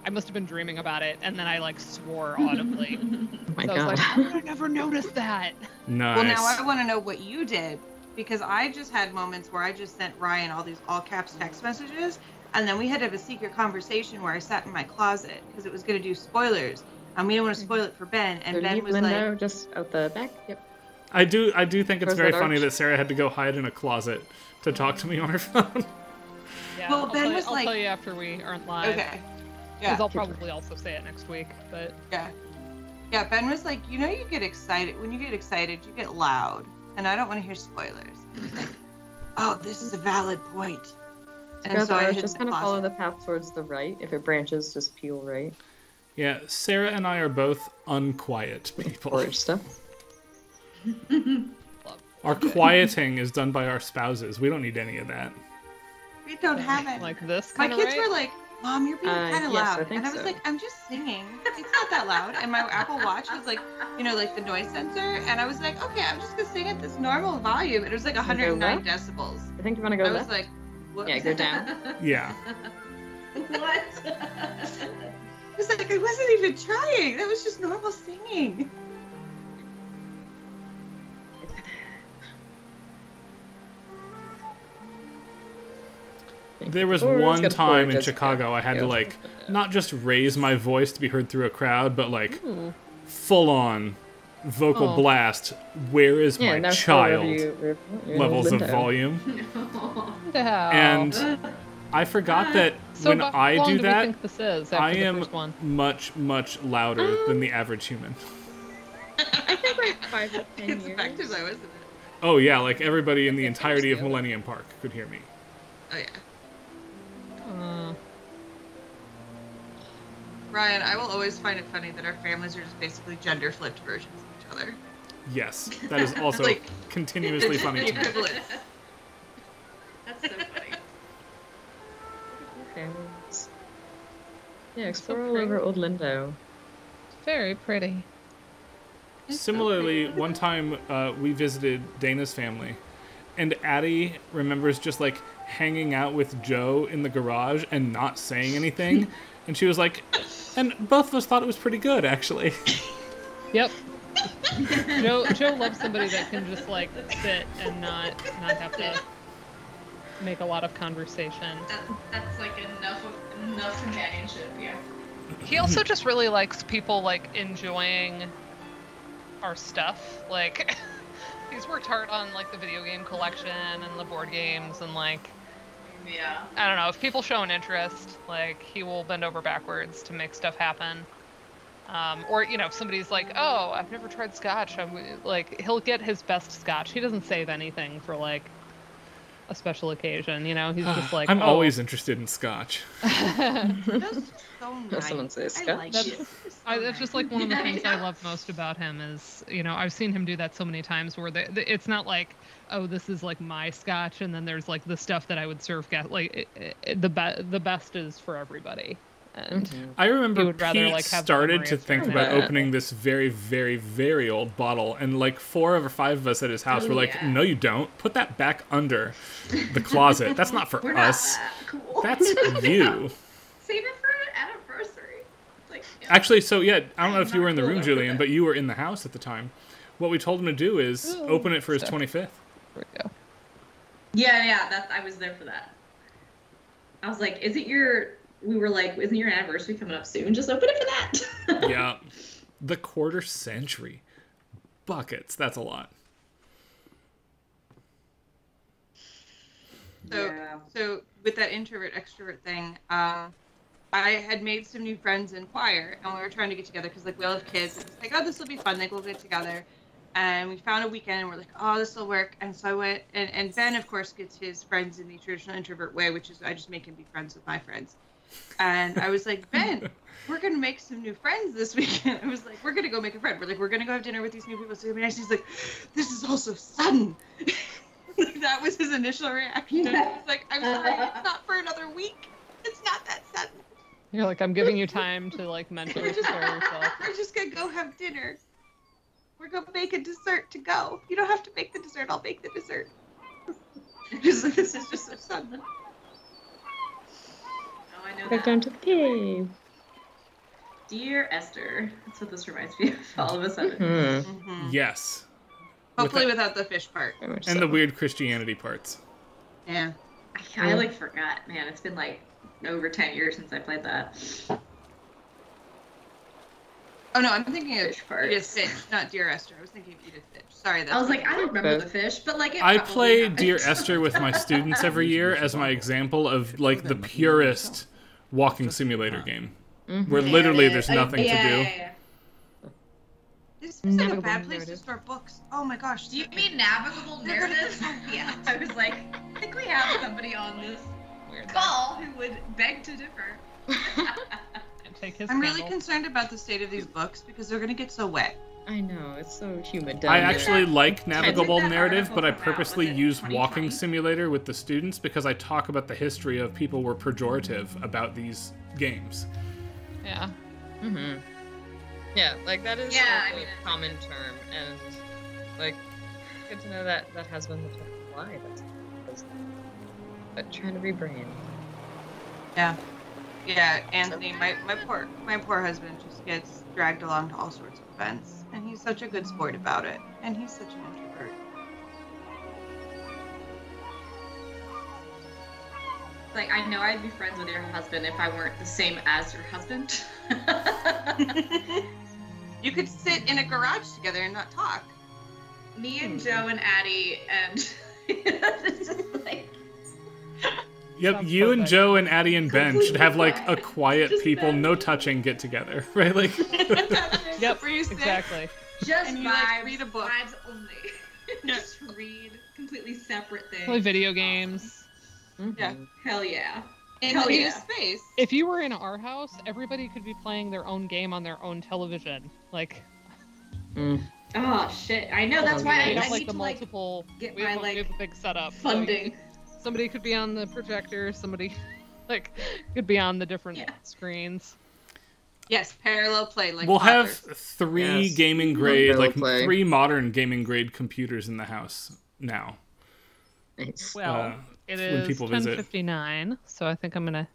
I must have been dreaming about it, and then I swore audibly. Oh my so I was God. like, how did I never notice that? Nice. Well, now I want to know what you did, because I just had moments where I just sent Ryan all these all caps text messages, and then we had to have a secret conversation where I sat in my closet because it was going to do spoilers, and we didn't want to spoil it for Ben, and So Ben leave was Lindo like, just out the back. Yep. I do think it's Where's very that funny arch? that Sarah had to go hide in a closet to talk to me on her phone. Yeah, Well, I'll Ben tell, was I'll like- tell you after we aren't live. okay, Because yeah, I'll probably also say it next week, but yeah. Ben was like, you get excited. When you get excited, you get loud, and I don't want to hear spoilers. He was like, oh, this is a valid point. And so I hid just in kind the of follow closet. the path towards the right. If it branches, just peel right. Yeah, Sarah and I are both unquiet people. Or stuff. Our quieting is done by our spouses. We don't need any of that. We don't have it. like this My kind kids of were like, Mom, you're being kind of yes, I loud. think And I was so. like, I'm just singing. It's not that loud. And my Apple Watch was like, like the noise sensor. And I was like, okay, I'm just going to sing at this normal volume. And it was like 109 decibels. I think you want to go I left. was like, what? Yeah, go down. Yeah. What? I was like, I wasn't even trying. That was just normal singing. There was Or it's one got time in gorgeous Chicago I had to yeah. not just raise my voice to be heard through a crowd, but Ooh. full on vocal Oh. blast. Where is Yeah, my now child? you're in Levels of Lindo. volume. Yeah. And I forgot that So when how I long do we that, think this is after I the am first one? much, much louder than the average human. I think like 5 to 10 It's years. effective though, isn't it? Oh yeah, like everybody in the entirety of Millennium Park could hear me. Oh yeah. Uh, Ryan, I will always find it funny that our families are just basically gender flipped versions of each other. Yes, that is also Like, continuously funny to me. Equivalents. That's so funny. Families. Yeah, explore So all over pretty. Old Lindo. Very pretty. Similarly, one time we visited Dana's family, and Addie remembers just like hanging out with Joe in the garage and not saying anything. And she was like, and both of us thought it was pretty good, actually. Yep. Joe loves somebody that can just like sit and not have to make a lot of conversation. That's like enough companionship, yeah. He also just really likes people like enjoying our stuff. Like he's worked hard on like the video game collection and the board games and like Yeah. I don't know, if people show an interest, like he will bend over backwards to make stuff happen. Or you know, if somebody's like, "Oh, I've never tried scotch," like he'll get his best scotch. He doesn't save anything for like a special occasion, you know. He's just like, I'm "Oh." always interested in scotch. That's so nice. Someone say I scotch. like That's, it. that's just like one of the things I love most about him is, you know, I've seen him do that so many times where it's not like, oh, this is like my scotch, and then there's like the stuff that I would serve guests. Like the best is for everybody. And I remember he would rather, Pete like, have the started memory to of think doing about that. opening this very, very, very old bottle, and like 4 or 5 of us at his house were like, "No, you don't. Put that back under the closet. That's not for We're not us. that cool. That's you." Save it for an anniversary. Like, yeah. Actually, so yeah, I don't know if you were in the room, Julian, but you were in the house at the time. What we told him to do is open it for his 25th. There we go. Yeah, I was there for that. I was like, we were like, isn't your anniversary coming up soon? Just open it for that. Yeah. The quarter century. Buckets. That's a lot. So with that introvert extrovert thing, I had made some new friends in choir, and we were trying to get together because like we all have kids. And it's like, oh, this will be fun. Like we'll get together, and we found a weekend, and we're like, oh, this will work. And so I went, and Ben of course gets his friends in the traditional introvert way, which is I just make him be friends with my friends. And I was like, Ben, we're gonna make some new friends this weekend. I was like, we're gonna go make a friend. We're gonna go have dinner with these new people. So it'll be nice. He's like, this is all so sudden. That was his initial reaction. He's like, I'm sorry, it's not for another week. It's not that sudden. You're like, I'm giving you time to like mentally prepare yourself. We're just gonna go have dinner. We're gonna make a dessert to go. You don't have to make the dessert. I'll make the dessert. This is just so sudden. Oh, I know Back that. down to the cave. Dear Esther. That's what this reminds me of all of a sudden. Mm-hmm. Yes. Hopefully without the fish part. And the weird Christianity parts. Yeah. I like forgot, man. It's been like over 10 years since I played that. Oh no, I'm thinking of Fish parts. Edith Finch, not Dear Esther. I was thinking of Edith Finch. Sorry, that's I was like, I don't remember Both. the fish, but like it I probably play happened. Dear Esther with my students every year as my example of like the purest walking simulator game. Where literally there's nothing to do. Yeah. This seems like a Navigable bad place to narrative. store books. Oh my gosh. Do you mean navigable narrative? Yeah. I was like, I think we have somebody on this call who would beg to differ. And take his I'm really candle. concerned about the state of these books because they're gonna get so wet. I know, it's so humid down I there. actually like navigable that narrative, article but I come out? purposely Was it use 2020? walking simulator with the students because I talk about the history of people were pejorative about these games. Yeah. Mm-hmm. Yeah, like that is Yeah, like I mean, a common term, and like good to know that that has been the term. Why? But trying to rebrain. Yeah. Yeah, Anthony, my poor husband just gets dragged along to all sorts of events. And he's such a good sport about it. And he's such an introvert. Like, I know I'd be friends with your husband if I weren't the same as your husband. You could sit in a garage together and not talk. Me and Joe and Addie and it's just like Yep, Sounds you and perfect. Joe and Addie and Ben should have like a Completely quiet Just people, them. no touching get together, right? Like Yep. Where you sit Exactly. just and you vibes, like read a book. vibes only. Just read completely separate things. Play video games. Yeah. Hell yeah. In Hell a new yeah. space. If you were in our house, everybody could be playing their own game on their own television. Like, Oh shit! I know. That's why we I have like need the to like multiple. get we have my, we have like, a big setup. So funding. somebody could be on the projector. Somebody like could be on the different Yeah. screens. Yes, parallel play like we'll have toddlers. 3 Yes. gaming grade, Parallel like play. 3 modern gaming grade computers in the house now. Nice. Well, it when is people visit. 10:59, so I think I'm gonna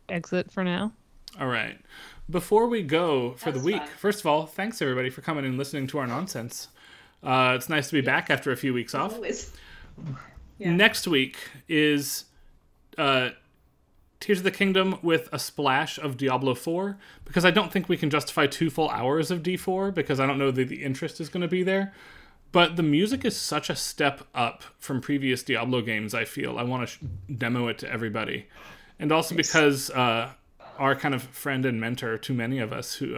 exit for now. All right. Before we go for That's the week, fun. first of all, thanks everybody for coming and listening to our nonsense. It's nice to be back after a few weeks off. Always. Next week is Tears of the Kingdom with a splash of Diablo 4, because I don't think we can justify 2 full hours of D4, because I don't know that the interest is going to be there. But the music is such a step up from previous Diablo games, I feel. I want to demo it to everybody. And also because our kind of friend and mentor to many of us, who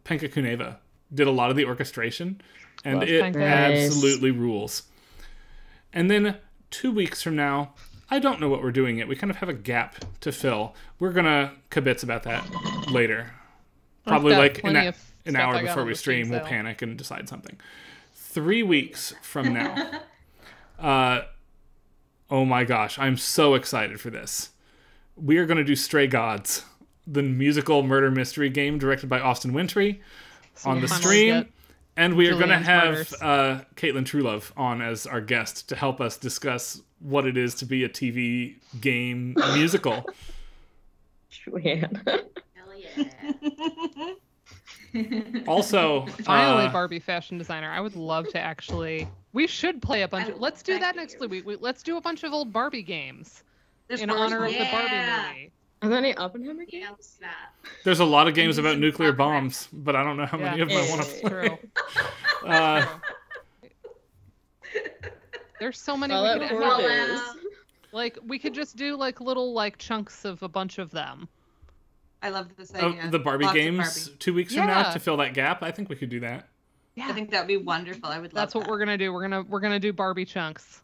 Penka Kuneva, did a lot of the orchestration, and Love it Penka. absolutely rules. And then 2 weeks from now, I don't know what we're doing yet. We kind of have a gap to fill. We're going to kibitz about that later. Probably got like plenty of an stuff hour I got before on we the Steam stream, we'll sale. panic and decide something. 3 weeks from now. Oh my gosh, I'm so excited for this. We are going to do Stray Gods, the musical murder mystery game directed by Austin Wintry, on the stream. And we are going to have Caitlin Truelove on as our guest to help us discuss what it is to be a TV game musical. Julianne. Hell yeah. Also, Finally, Barbie fashion designer. I would love to actually. We should play a bunch of. Let's do that next week. Let's do a bunch of old Barbie games in honor of the Barbie movie. Are there any Oppenheimer games? Yeah, that. there's a lot of games about nuclear bombs, but I don't know how many of them I want to play. True. There's so many. Fallout We could 4 have, is. like we could just do like little like chunks of a bunch of them. I love this idea. The Barbie Lots of games Barbie. 2 weeks from now Yeah. to fill that gap. I think we could do that. Yeah. I think that'd be wonderful. I would love That's what we're gonna do. We're gonna do Barbie chunks,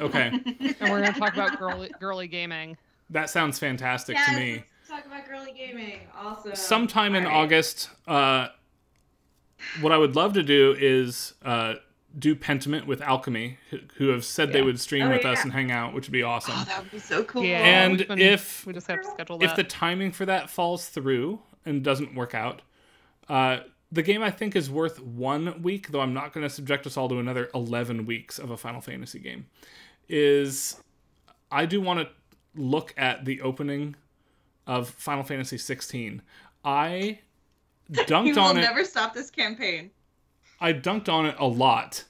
Okay. and we're gonna talk about girly gaming. That sounds fantastic to me. Let's talk about girly gaming. Awesome. Sometime in All right. August, what I would love to do is do Pentiment with Alchemy, who have said they would stream with us and hang out, which would be awesome. Oh, that would be so cool. Yeah, And if we just have to schedule if that. the timing for that falls through and doesn't work out, the game I think is worth 1 week, though I'm not going to subject us all to another 11 weeks of a Final Fantasy game, is I do want to look at the opening of Final Fantasy 16. I dunked You will on it. never stop this campaign. I dunked on it a lot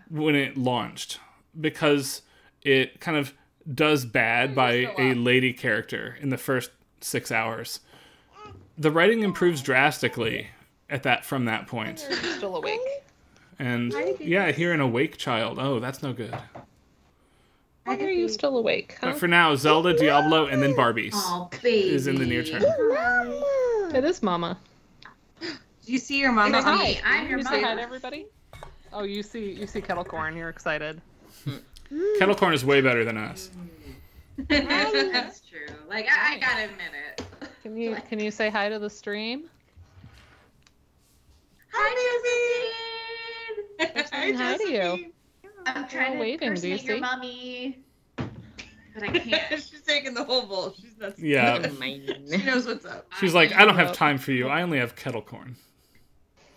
when it launched because it kind of does bad by a lady character in the first 6 hours. The writing improves drastically from that point. Still awake. And yeah, I hear an awake child. Oh, that's no good. Why are you still awake? Huh? But for now, Zelda, Diablo, and then Barbies Oh, baby. is in the near term. It is Mama. Do you see your mama? Say hi. I'm your you say hi mama. to everybody. Oh, you see Kettlecorn. You're excited. Kettlecorn is way better than us. That's true. Like I gotta admit it. Can you say hi to the stream? Hi, They're saying hi to you. I'm trying to waving, do you impersonate your see? mommy, but I can't. She's taking the whole bowl. She's not. Yeah. She knows what's up. She's like, I don't have time for you. I only have Kettlecorn.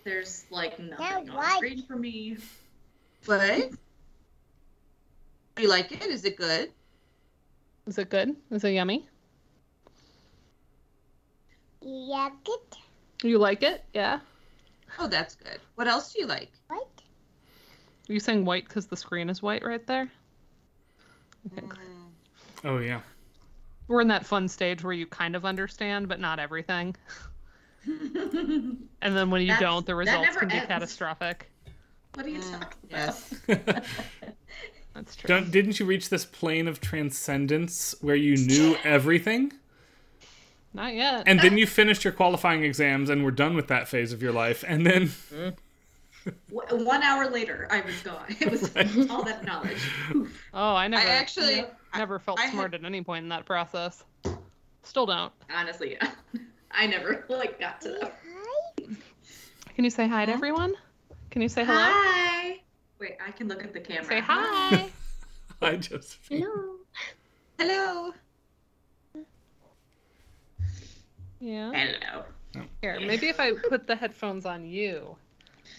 There's like nothing on screen for me. What? You like it? Is it good? Is it good? Is it yummy? Yeah, good. You like it? Yeah. Oh, that's good. What else do you like? What? Are you saying white because the screen is white right there? Oh, yeah. We're in that fun stage where you kind of understand, but not everything. And then when you don't, the results never can be ends. catastrophic. What are you talking Yes. That's true. Didn't you reach this plane of transcendence where you knew everything? Not yet. And then you finished your qualifying exams and were done with that phase of your life. And then... 1 hour later, I was gone. It was all that knowledge. Oh, I never. I actually never felt smart at any point in that process. Still don't. Honestly, yeah. I never got to that. Can you say hi to everyone? Can you say hello? Hi. Wait, I can look at the camera. Say hi. Hi, Josephine. Hello. Hello. Yeah. Hello. Here, maybe if I put the headphones on you.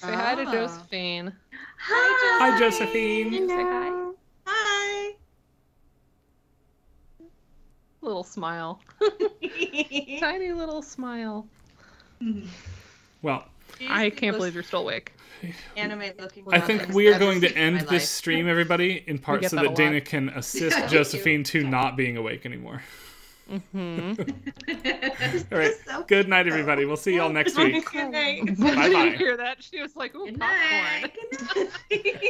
Say hi to Josephine. Hi, Josephine. Say hi. Hi. Little smile. Tiny little smile. Well, I can't believe you're still awake. Anime looking. I think we are going to end this stream, everybody, in part get so that that a Dana lot. can assist Josephine to not being awake anymore. Mm-hmm. All right. Good night, everybody. We'll see y'all next week. Good night. Bye-bye. Hear that? She was like, "Ooh, popcorn." Good night.